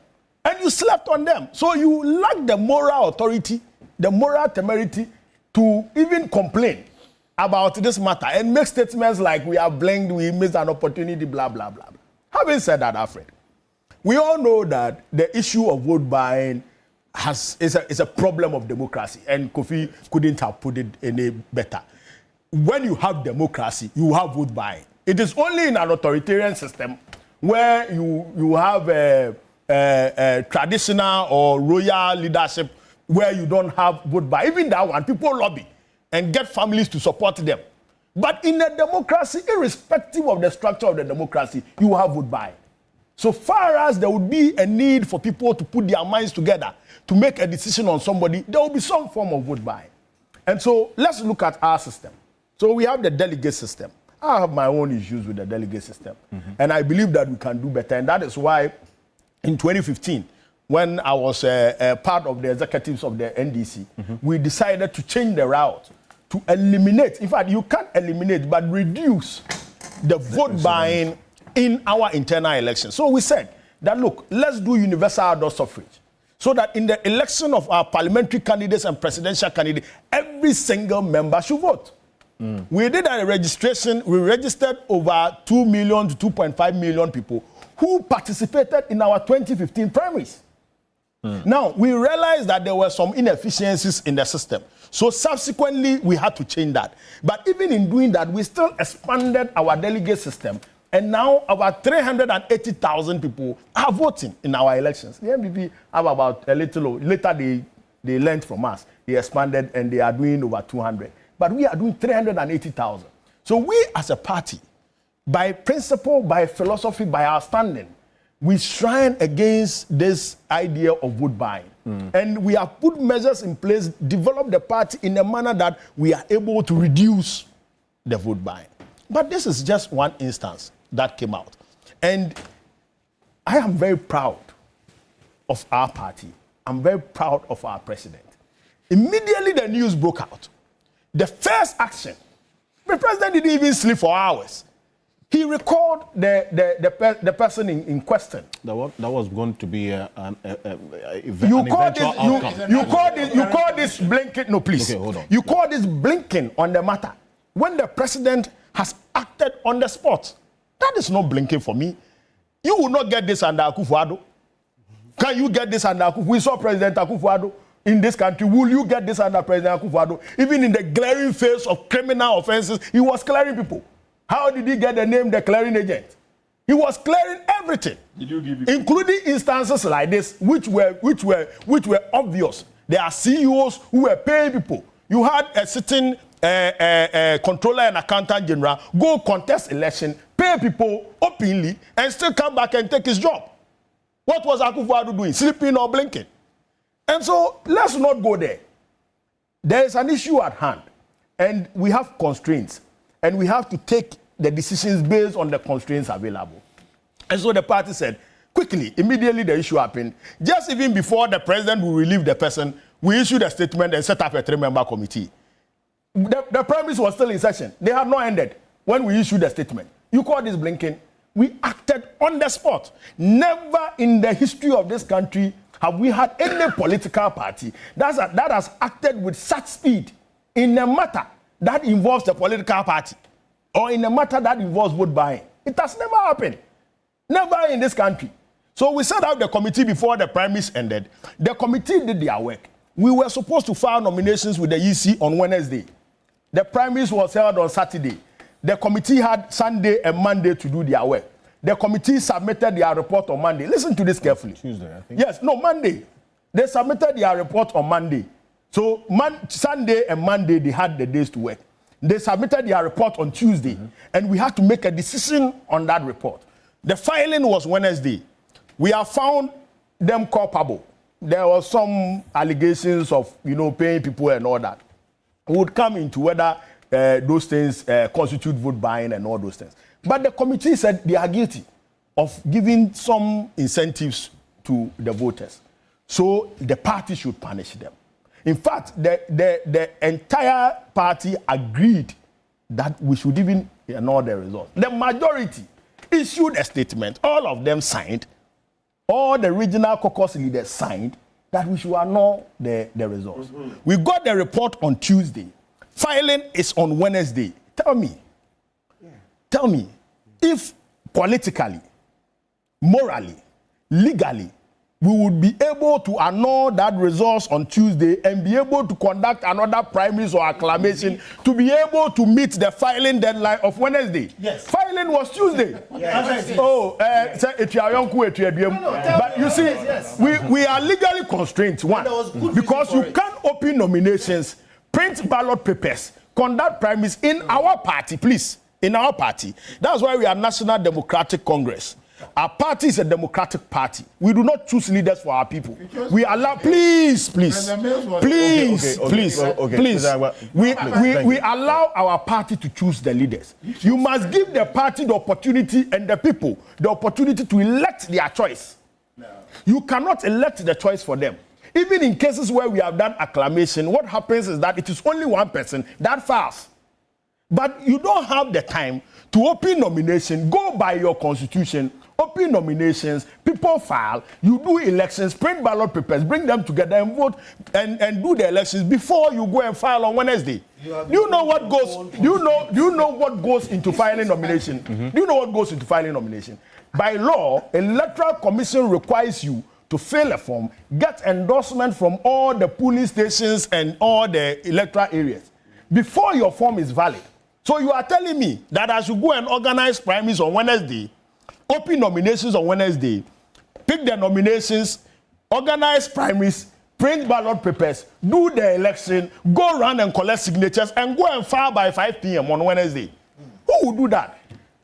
And you slept on them. So you lack the moral authority, the moral temerity to even complain about this matter and make statements like we are blinked, we missed an opportunity, blah, blah, blah. Having said that, Alfred, we all know that the issue of vote buying is a problem of democracy, and Kofi couldn't have put it any better. When you have democracy, you have vote buying. It is only in an authoritarian system where you have a traditional or royal leadership where you don't have vote buying. Even that one, people lobby and get families to support them. But in a democracy, irrespective of the structure of the democracy, you have vote buying. So far as there would be a need for people to put their minds together to make a decision on somebody, there will be some form of vote buying. And so let's look at our system. So we have the delegate system. I have my own issues with the delegate system. And I believe that we can do better. And that is why in 2015, when I was part of the executives of the NDC, we decided to change the route to eliminate, in fact, you can't eliminate, but reduce the vote buying in our internal elections. So we said that, look, let's do universal adult suffrage, so that in the election of our parliamentary candidates and presidential candidates, every single member should vote. We did a registration. We registered over 2 million to 2.5 million people who participated in our 2015 primaries. Now, we realized that there were some inefficiencies in the system. So subsequently, we had to change that. But even in doing that, we still expanded our delegate system. And now about 380,000 people are voting in our elections. The MPP have about a little, later they learned from us. They expanded and they are doing over 200. But we are doing 380,000. So we as a party, by principle, by philosophy, by our standing, we shrine against this idea of vote buying. And we have put measures in place, developed the party in a manner that we are able to reduce the vote buying. But this is just one instance that came out. And I am very proud of our party. I'm very proud of our president. Immediately the news broke out. The first action, the president didn't even sleep for hours. He recalled the person in question. That was going to be an eventual outcome. You call this blinking. No, please. Okay, hold on. You call this blinking on the matter when the president has acted on the spot. That is not blinking for me. You will not get this under Akufo-Addo. Can you get this under Akufo? We saw President Akufo-Addo in this country. Will you get this under President Akufo-Addo? Even in the glaring face of criminal offenses, he was clearing people. How did he get the name the clearing agent? He was clearing everything, including instances like this, which were obvious. There are CEOs who were paying people. You had a sitting controller and accountant general go contest election, pay people openly, and still come back and take his job. What was Akufo-Addo doing? Sleeping or blinking? And so let's not go there. There is an issue at hand, and we have constraints. And we have to take the decisions based on the constraints available. And so the party said, quickly, immediately the issue happened. Just even before the president will relieve the person, we issued a statement and set up a 3-member committee. The premise was still in session. They had not ended when we issued the statement. You call this blinking? We acted on the spot. Never in the history of this country have we had any political party that has acted with such speed in a matter that involves the political party or in a matter that involves vote buying. It has never happened. Never in this country. So we set out the committee before the primaries ended. The committee did their work. We were supposed to file nominations with the EC on Wednesday. The primaries was held on Saturday. The committee had Sunday and Monday to do their work. The committee submitted their report on Monday. Listen to this carefully. Tuesday, I think. Yes, no, Monday. They submitted their report on Monday. So Sunday and Monday, they had the days to work. They submitted their report on Tuesday, and we had to make a decision on that report. The filing was Wednesday. We have found them culpable. There were some allegations of, paying people and all that. We would come into whether those things constitute vote buying and all those things. But the committee said they are guilty of giving some incentives to the voters. So the party should punish them. In fact, the entire party agreed that we should even ignore the results. The majority issued a statement. All of them signed. All the regional caucus leaders signed that we should ignore the results. We got the report on Tuesday. Filing is on Wednesday. Tell me, if politically, morally, legally, we would be able to annul that results on Tuesday and be able to conduct another primaries or acclamation to be able to meet the filing deadline of Wednesday. Yes. Filing was Tuesday. Yes. But you see, we are legally constrained, one, because you can't open nominations, print ballot papers, conduct primaries in our party, please, in our party. That's why we are National Democratic Congress. Our party is a democratic party. We do not choose leaders for our people. We allow, please. We allow our party to choose the leaders. You must give the party the opportunity and the people the opportunity to elect their choice. You cannot elect the choice for them. Even in cases where we have done acclamation, what happens is that it is only one person that files. But you don't have the time to open nomination, go by your constitution, open nominations, people file, you do elections, print ballot papers, bring them together and vote and do the elections before you go and file on Wednesday. Do you know what goes into filing nomination? Do you know what goes into filing nomination? By law, Electoral Commission requires you to fill a form, get endorsement from all the polling stations and all the electoral areas before your form is valid. So you are telling me that I should go and organize primaries on Wednesday, open nominations on Wednesday, pick the nominations, organize primaries, print ballot papers, do the election, go run and collect signatures, and go and file by 5 p.m. on Wednesday. Who would do that?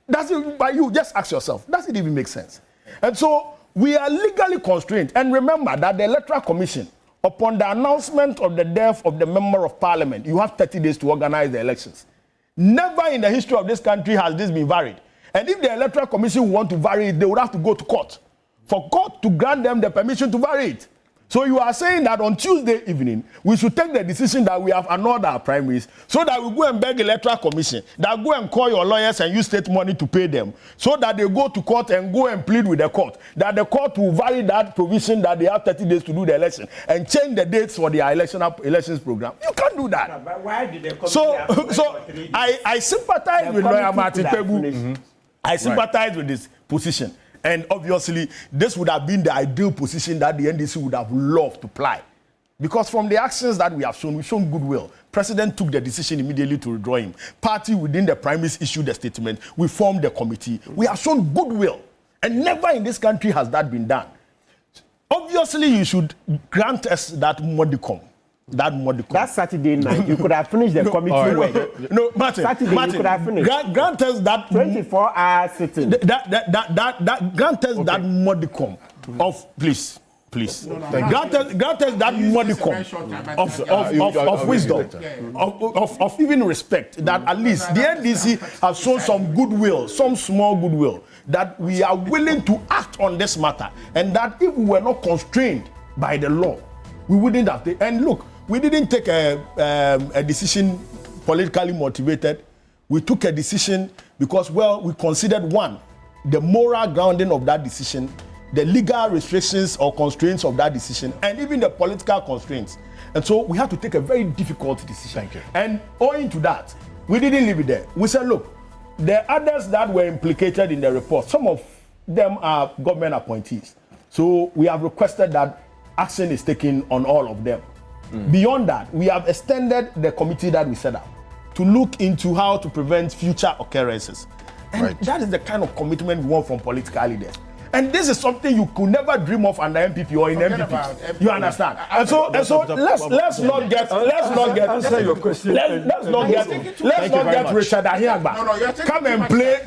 But you just ask yourself, does it even make sense? And so we are legally constrained. And remember that the Electoral Commission, upon the announcement of the death of the member of parliament, you have 30 days to organize the elections. Never in the history of this country has this been varied. And if the Electoral Commission want to vary it, they would have to go to court for court to grant them the permission to vary it. So you are saying that on Tuesday evening, we should take the decision that we have annulled our primaries so that we go and beg Electoral Commission, that go and call your lawyers and use state money to pay them, so that they go to court and go and plead with the court, that the court will vary that provision that they have 30 days to do the election and change the dates for their elections program. You can't do that. No, but why did the I sympathize with Lawyer Martin Tebu. I sympathize with this position. And obviously, this would have been the ideal position that the NDC would have loved to play. Because from the actions that we have shown, we've shown goodwill. President took the decision immediately to withdraw him. Party within the primaries issued a statement. We formed the committee. We have shown goodwill. And never in this country has that been done. Obviously, you should grant us that modicum. That Saturday night, you could have finished the committee work. No, Martin. Saturday, you could have finished. Grant us that 24-hour sitting. Grant us that modicum of please. Grant us that modicum of wisdom, of even respect, that at least the NDC has shown some goodwill, some small goodwill, that we are willing to act on this matter, and that if we were not constrained by the law, we wouldn't have taken. And look, we didn't take a decision politically motivated. We took a decision because, well, we considered, one, the moral grounding of that decision, the legal restrictions or constraints of that decision, and even the political constraints. And so we had to take a very difficult decision. Thank you. And owing to that, we didn't leave it there. We said, look, the others that were implicated in the report, some of them are government appointees. So we have requested that action is taken on all of them. Beyond that, we have extended the committee that we set up to look into how to prevent future occurrences. And that is the kind of commitment we want from political leaders. And this is something you could never dream of under MPP or in MPP. You understand? And so let's not get answer your question. Let's not get Richard Ahiagba.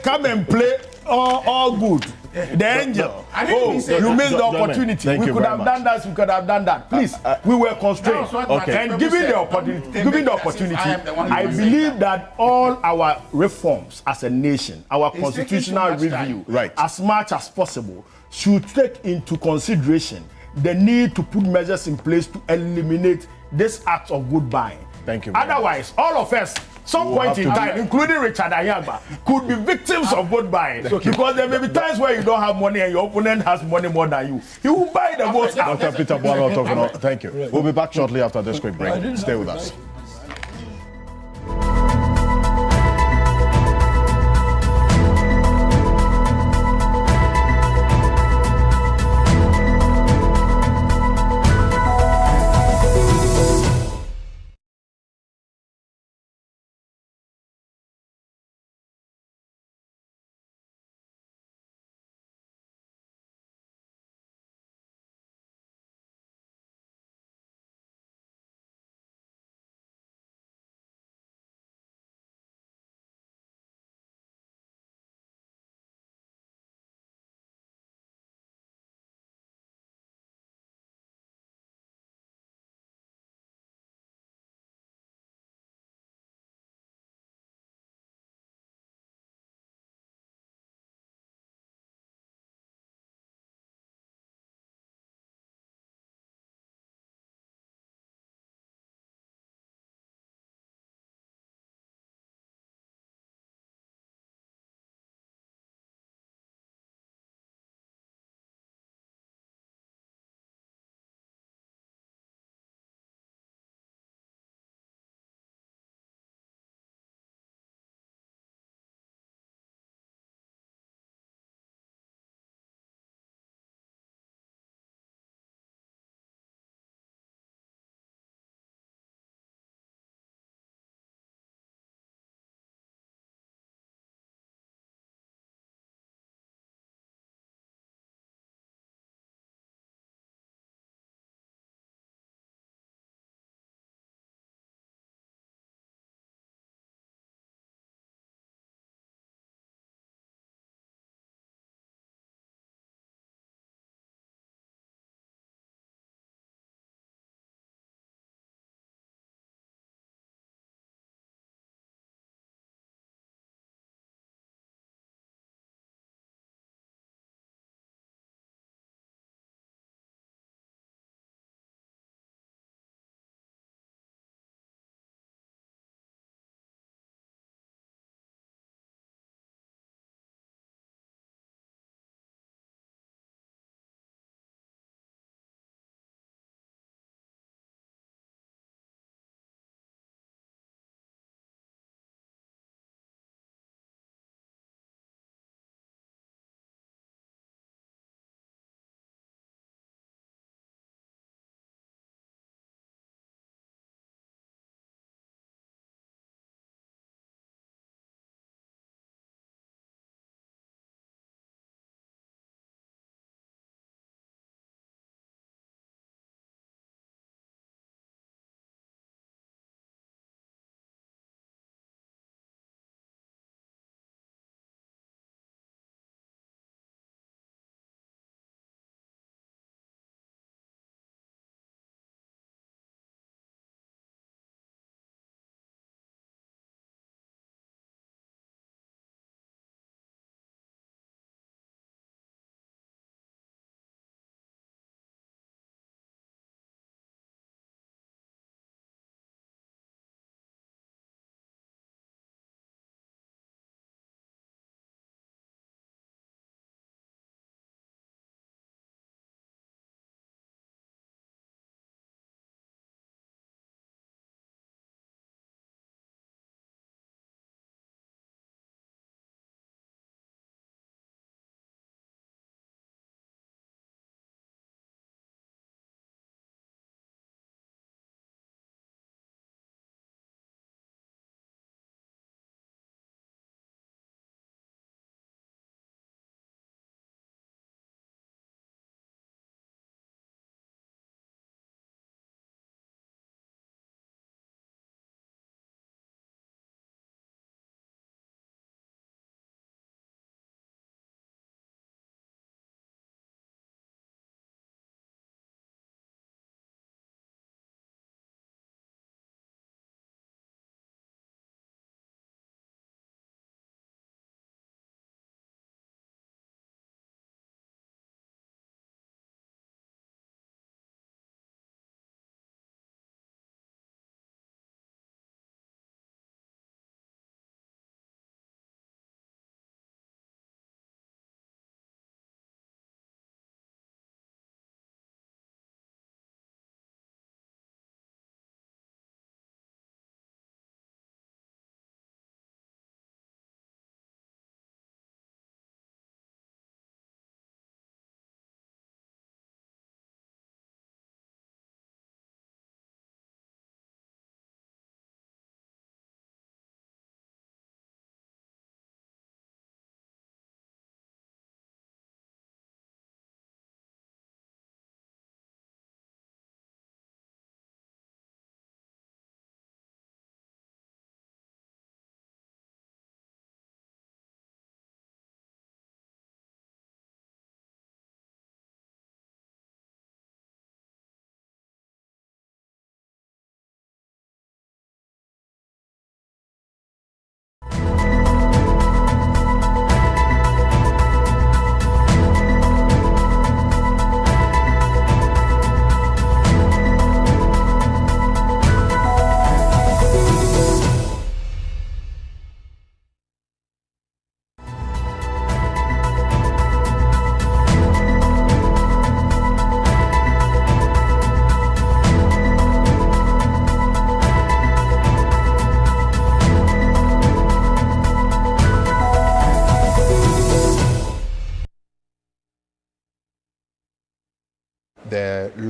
Come and play all good. The angel. You missed the opportunity. We could have done that. We could have done that. Please, we were constrained. And given the opportunity, I believe that all our reforms as a nation, our constitutional review, as much as possible, should take into consideration the need to put measures in place to eliminate this act of good buying. Thank you. Otherwise, all of us, some point in time, including Richard Ayagba, could be victims of vote buying. Because there may be times where you don't have money and your opponent has money more than you. He will buy the vote. Dr. Peter Boalo, thank you. We'll be back shortly after this quick break. Stay with us.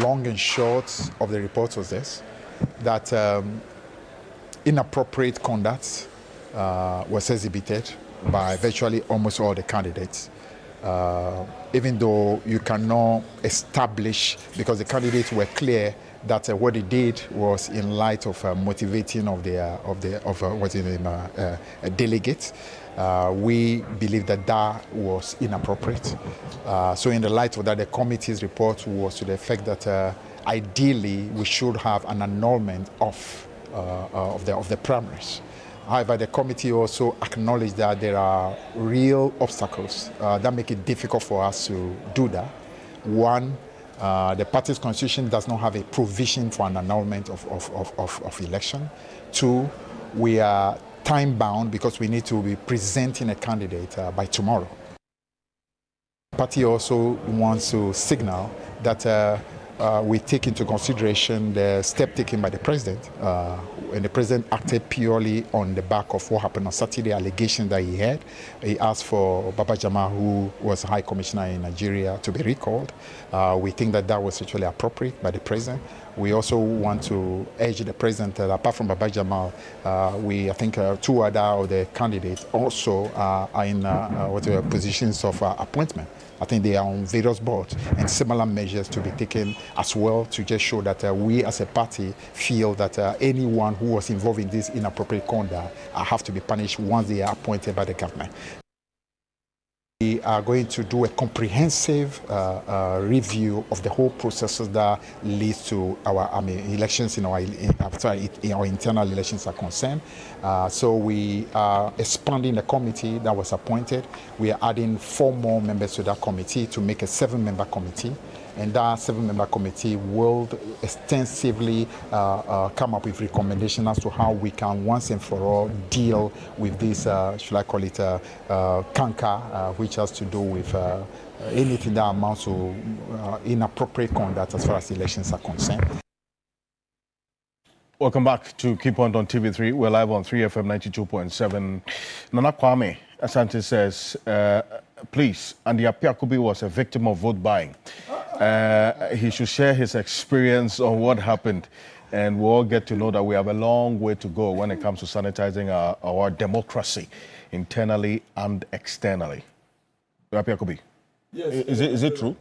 long and short of the report was this, that inappropriate conduct was exhibited by virtually almost all the candidates. Even though you cannot establish, because the candidates were clear that what they did was in light of motivating of delegates. We believe that that was inappropriate. So in the light of that, the committee's report was to the effect that ideally we should have an annulment of the primaries. However, the committee also acknowledged that there are real obstacles that make it difficult for us to do that. One, the party's constitution does not have a provision for an annulment of election. Two, we are time-bound because we need to be presenting a candidate by tomorrow. The party also wants to signal that we take into consideration the step taken by the president, and the president acted purely on the back of what happened on Saturday, allegation that he had. He asked for Baba Jama, who was High Commissioner in Nigeria, to be recalled. We think that that was actually appropriate by the president. We also want to urge the president that apart from Baba Jamal, I think two other of the candidates also are in positions of appointment. I think they are on various boards, and similar measures to be taken as well to just show that we as a party feel that anyone who was involved in this inappropriate conduct have to be punished once they are appointed by the government. We are going to do a comprehensive review of the whole processes that leads to our elections in our internal elections are concerned. So we are expanding the committee that was appointed. We are adding 4 more members to that committee to make a 7-member committee. And that 7-member committee will extensively come up with recommendations as to how we can once and for all deal with this, should I call it, canker, which has to do with anything that amounts to inappropriate conduct as far as elections are concerned. Welcome back to Keep On TV3. We're live on 3FM 92.7. Nana Kwame Asante says, please, Andy Apiakubi was a victim of vote buying. He should share his experience on what happened, and we'll all get to know that we have a long way to go when it comes to sanitizing our democracy, internally and externally. Apiakubi, yes, is it true?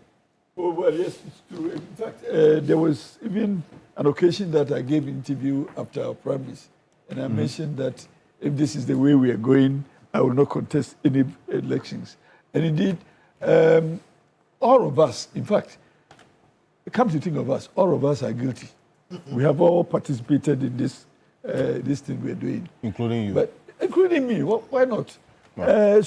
Oh, well, yes, it's true. In fact, there was even an occasion that I gave an interview after our primaries, and I mentioned that if this is the way we are going, I will not contest any elections. And indeed, all of us, in fact, come to think of us, all of us are guilty. We have all participated in this thing we are doing. Including you? But including me, why not? Right.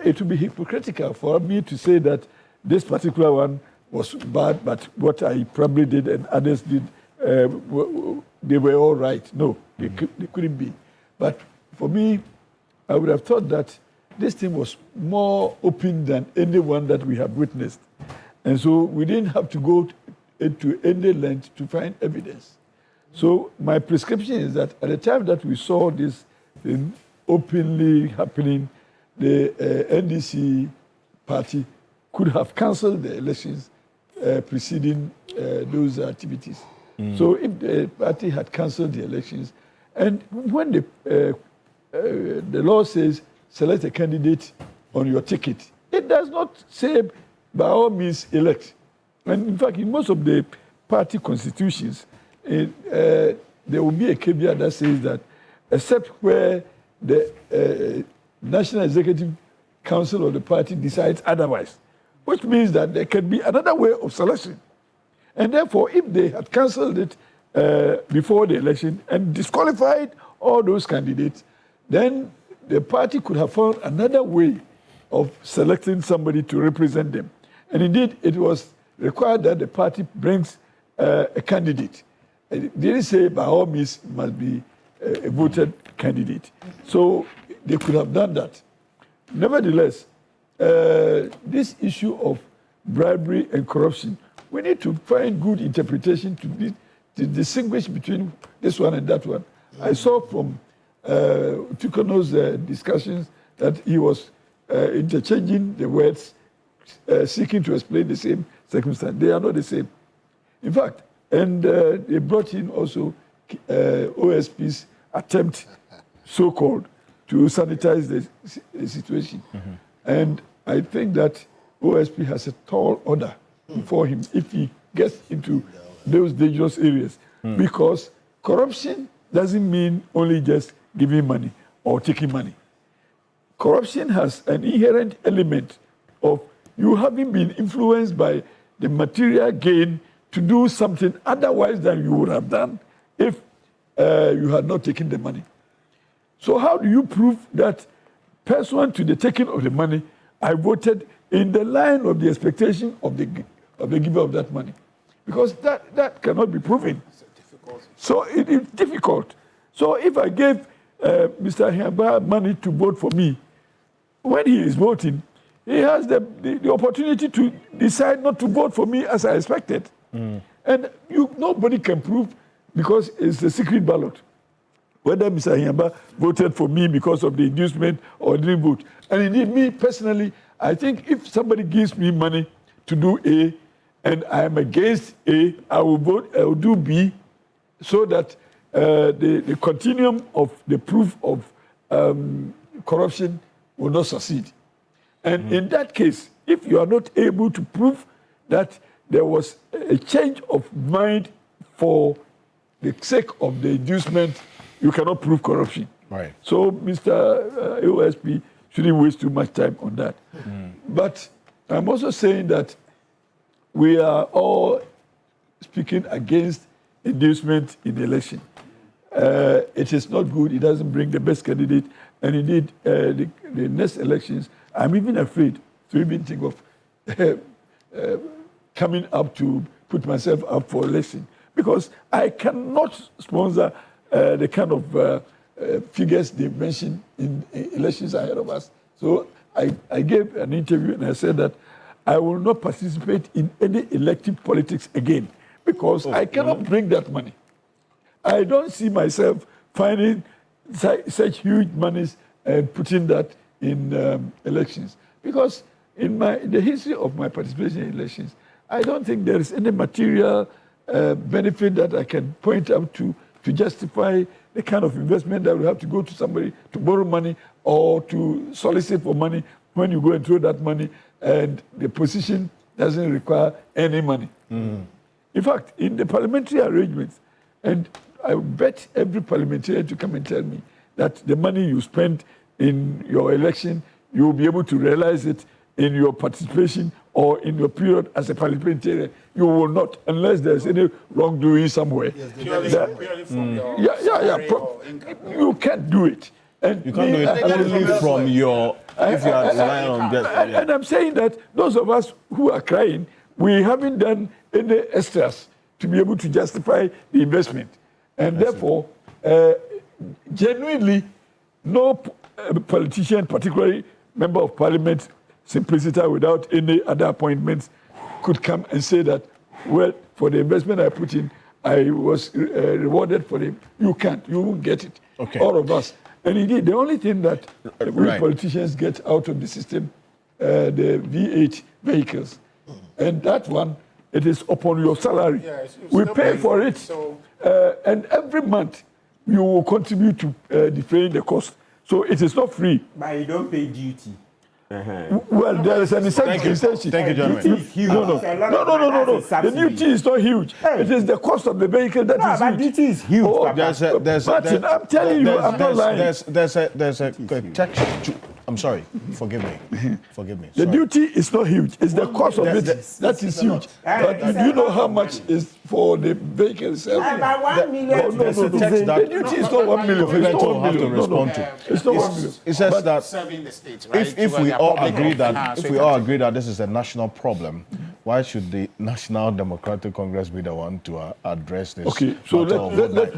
It would be hypocritical for me to say that this particular one was bad, but what I probably did and others did, they were all right. No, they couldn't be. But for me, I would have thought that this thing was more open than any one that we have witnessed. And so we didn't have to go to any length to find evidence. So my prescription is that at the time that we saw this thing openly happening, the NDC party could have cancelled the elections preceding those activities. So if the party had cancelled the elections, and when the law says select a candidate on your ticket, it does not say by all means elect. And in fact, in most of the party constitutions, there will be a caveat that says that except where the National Executive Council of the party decides otherwise, which means that there can be another way of selection. And therefore, if they had cancelled it before the election and disqualified all those candidates, then the party could have found another way of selecting somebody to represent them. And indeed, it was required that the party brings a candidate. It didn't say by all means it must be a voted candidate. So they could have done that. Nevertheless, this issue of bribery and corruption, we need to find good interpretation to distinguish between this one and that one. I saw from Tukono's discussions that he was interchanging the words, seeking to explain the same circumstance. They are not the same. In fact, and they brought in also OSP's attempt, so-called, to sanitize the situation. And I think that OSP has a tall order before him if he gets into those dangerous areas. Because corruption doesn't mean only just giving money or taking money. Corruption has an inherent element of you having been influenced by the material gain to do something otherwise than you would have done if you had not taken the money. So how do you prove that pursuant to the taking of the money, I voted in the line of the expectation of the giver of that money? Because that cannot be proven. So it is difficult. So if I gave Mr. Hiamba money to vote for me, when he is voting, he has the opportunity to decide not to vote for me as I expected. And nobody can prove, because it's a secret ballot, whether Mr. Hiamba voted for me because of the inducement or didn't vote. And indeed, me personally, I think if somebody gives me money to do A and I am against A, I will do B, so that the continuum of the proof of corruption will not succeed. And in that case, if you are not able to prove that there was a change of mind for the sake of the inducement, you cannot prove corruption. Right. So Mr. OSP shouldn't waste too much time on that. But I'm also saying that we are all speaking against inducement in the election. It is not good. It doesn't bring the best candidate. And indeed, the next elections, I'm even afraid to even think of coming up to put myself up for election, because I cannot sponsor the kind of figures they mentioned in elections ahead of us. So I gave an interview and I said that I will not participate in any elective politics again, because I cannot bring that money. I don't see myself finding such huge monies and putting that in elections. Because in the history of my participation in elections, I don't think there is any material benefit that I can point out to justify the kind of investment that will have to go to somebody to borrow money or to solicit for money when you go and throw that money and the position doesn't require any money. In fact, in the parliamentary arrangements, and I bet every parliamentarian to come and tell me that the money you spend in your election, you will be able to realize it in your participation or in your period as a parliamentarian. You will not, unless there's any wrongdoing somewhere. Purely from your you can't do it. And you can't do it only from your, if you are relying on that. And I'm saying that those of us who are crying, we haven't done any extras to be able to justify the investment. And therefore, genuinely, no politician, particularly member of parliament, simpliciter without any other appointments, could come and say that, well, for the investment I put in, I was rewarded for it. You can't. You won't get it. Okay. All of us. And indeed, the only thing that we politicians get out of the system, the V8 vehicles, and that one, it is upon your salary. We pay for it, and every month you will contribute to defraying the cost. So it is not free. But you don't pay duty. Well, there is an incentive. Thank you, gentlemen. Duty is huge. No. The duty is not huge. It is the cost of the vehicle that is but huge. duty is huge. Martin, I'm telling you, I'm not lying. There's a text. I'm sorry. Forgive me. The duty is not huge. It's the cost of it that is huge. But do you know how much is for the vehicle itself? About 1 million. No. The duty is not 1 million. It's not 1 million. It's not 1 million. It says that Serving the state, right? if we all agree that this is a national problem, why should the National Democratic Congress be the one to address this? Okay, so let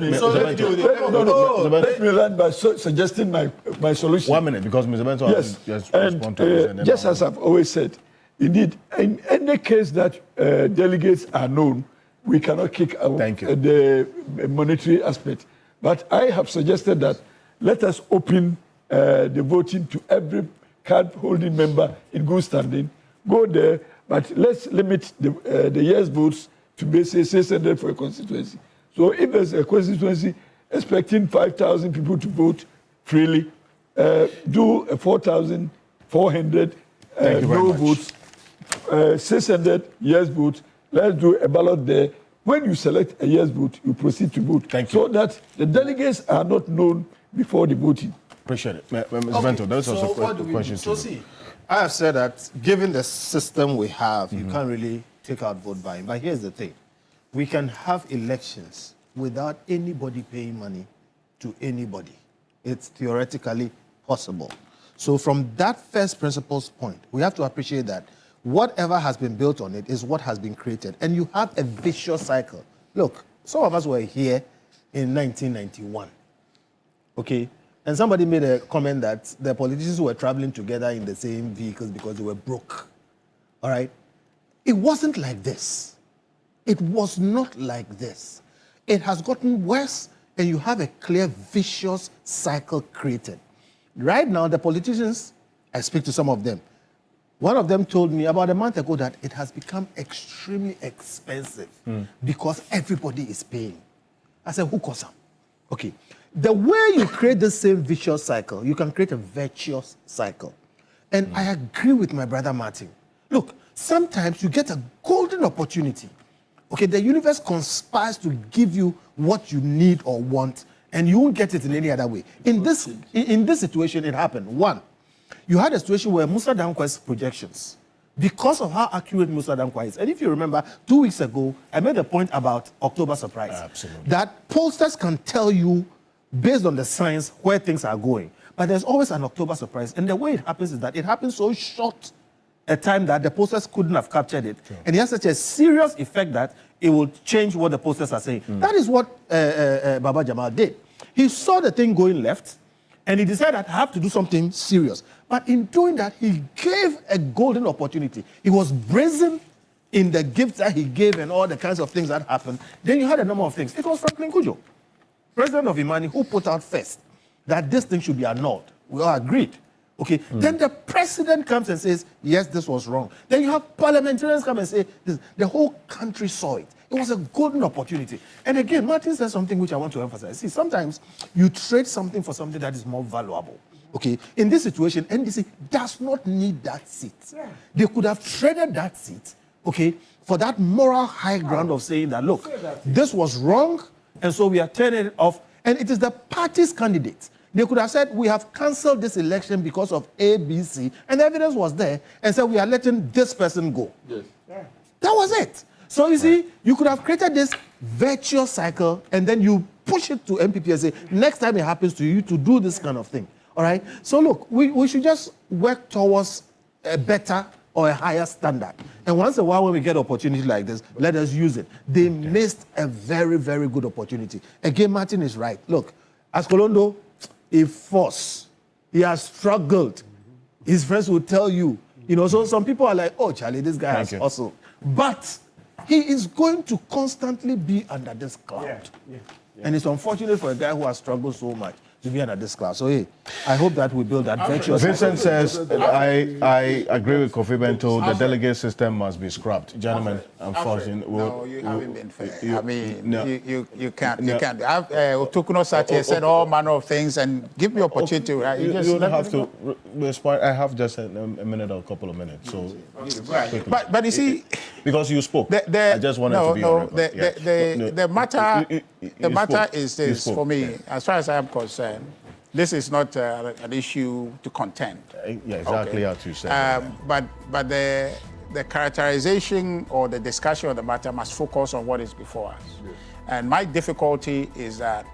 me land by suggesting my solution. 1 minute, because Mr. Benson yes, has and responded to this. just as I've always said, indeed, in any case that delegates are known, we cannot kick out the monetary aspect. But I have suggested that let us open the voting to every card-holding member in good standing. Go there, but let's limit the yes votes to be say 600 for a constituency. So if there's a constituency expecting 5,000 people to vote freely, do a 4,400 no votes, 600 yes votes. Let's do a ballot there. When you select a yes vote, you proceed to vote. So that the delegates are not known before the voting. Appreciate it. Ms. Bento, there's also a question to you. See, I have said that given the system we have, you can't really take out vote buying. But here's the thing. We can have elections without anybody paying money to anybody. It's theoretically possible. So from that first principles point, we have to appreciate that whatever has been built on it is what has been created. And you have a vicious cycle. Look, some of us were here in 1991, okay? And somebody made a comment that the politicians were traveling together in the same vehicles because they were broke, all right? It wasn't like this. It was not like this. It has gotten worse, and you have a clear, vicious cycle created. Right now, the politicians, I speak to some of them, one of them told me about a month ago that it has become extremely expensive because everybody is paying. I said, who caused them? Okay. The way you create the same vicious cycle, you can create a virtuous cycle. And I agree with my brother Martin. Look, sometimes you get a golden opportunity. Okay, the universe conspires to give you what you need or want, and you won't get it in any other way. In this situation, it happened. One, you had a situation where Musa Dankwa's projections, because of how accurate Musa Dankwa is, and if you remember, 2 weeks ago, I made a point about October surprise. Absolutely. That pollsters can tell you, based on the science, where things are going. But there's always an October surprise. And the way it happens is that it happens so short a time that the pollsters couldn't have captured it. Sure. And it has such a serious effect that it will change what the pollsters are saying. That is what Baba Jamal did. He saw the thing going left, and he decided that I have to do something serious. But in doing that, he gave a golden opportunity. He was brazen in the gifts that he gave and all the kinds of things that happened. Then you had a number of things. It was Franklin Kujo, president of Imani, who put out first that this thing should be annulled. We all agreed. Okay. Then the president comes and says, yes, this was wrong. Then you have parliamentarians come and say, this. The whole country saw it. It was a golden opportunity. And again, Martin said something which I want to emphasize. See, sometimes you trade something for something that is more valuable. Okay. In this situation, NDC does not need that seat. Yeah. They could have traded that seat, okay, for that moral high ground of saying that, look, this was wrong, and so we are turning it off. And it is the party's candidate. They could have said, we have cancelled this election because of A, B, C, and the evidence was there, and said, we are letting this person go. Yes. Yeah. That was it. So you see, you could have created this virtuous cycle, and then you push it to MPP and say, next time it happens to you, to do this kind of thing. All right? So look, we should just work towards a better or a higher standard. And once in a while, when we get opportunity like this, let us use it. They missed a very, very good opportunity. Again, Martin is right. Look, as Kolondo, a force. He has struggled. His friends will tell you. You know, so some people are like, oh, Charlie, this guy has hustled. But he is going to constantly be under this cloud. Yeah. And it's unfortunate for a guy who has struggled so much to be under this cloud. So, hey, I hope that we build that virtuous. Vincent says, I agree with Kofi Bento, the delegate system must be scrapped. Gentlemen, unfortunately. No, you haven't been fair. I mean, you can't. You can't. Otukuno sat here, said all manner of things, and give me opportunity. Right? You don't have to respond. I have just a minute or a couple of minutes. So, right. But you see, because you spoke, I just wanted to be on record. The matter is this for me, as far as I am concerned. This is not an issue to contend. Yeah, exactly how you said. But the characterization or the discussion of the matter must focus on what is before us. Yes. And my difficulty is that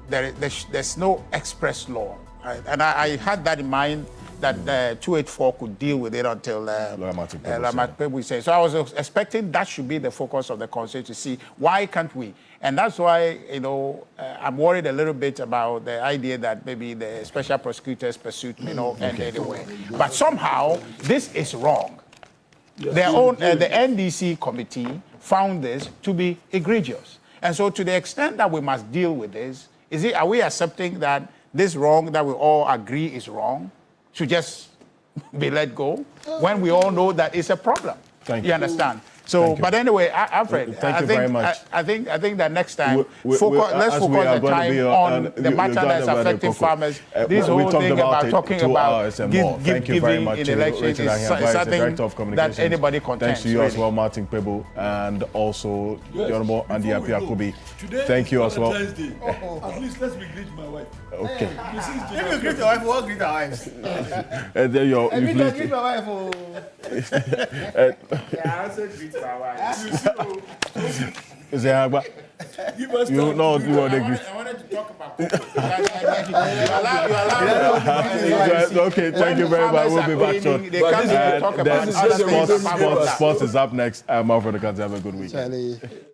there's no express law. Right? And I had that in mind that 284 could deal with it until Lamat said. So I was expecting that should be the focus of the conversation to see why can't we? And that's why, you know, I'm worried a little bit about the idea that maybe the special prosecutor's pursuit may not end anyway. But somehow, this is wrong. Their own, the NDC committee found this to be egregious. And so to the extent that we must deal with this, are we accepting that this wrong that we all agree is wrong should just be let go when we all know that it's a problem? You understand? So, but anyway, Alfred, Thank you very much. I think that next time, let's focus the going time to be on the matter that's affecting farmers. This whole thing about talking about Thank you very much in elections is something that anybody contends. Thanks to you as well, Martin Pebo, and also the Honorable Andy Apiakobi. Thank you as well. At least let me greet my wife. Okay. If you greet your wife, we'll greet our wives. And then you greet my wife. Oh. I also greet my wife. You know you want to greet. I wanted to talk about Okay, thank you very much. We'll be back shortly. Sports is up next. I'm Alfred Okansi. Have a good weekend.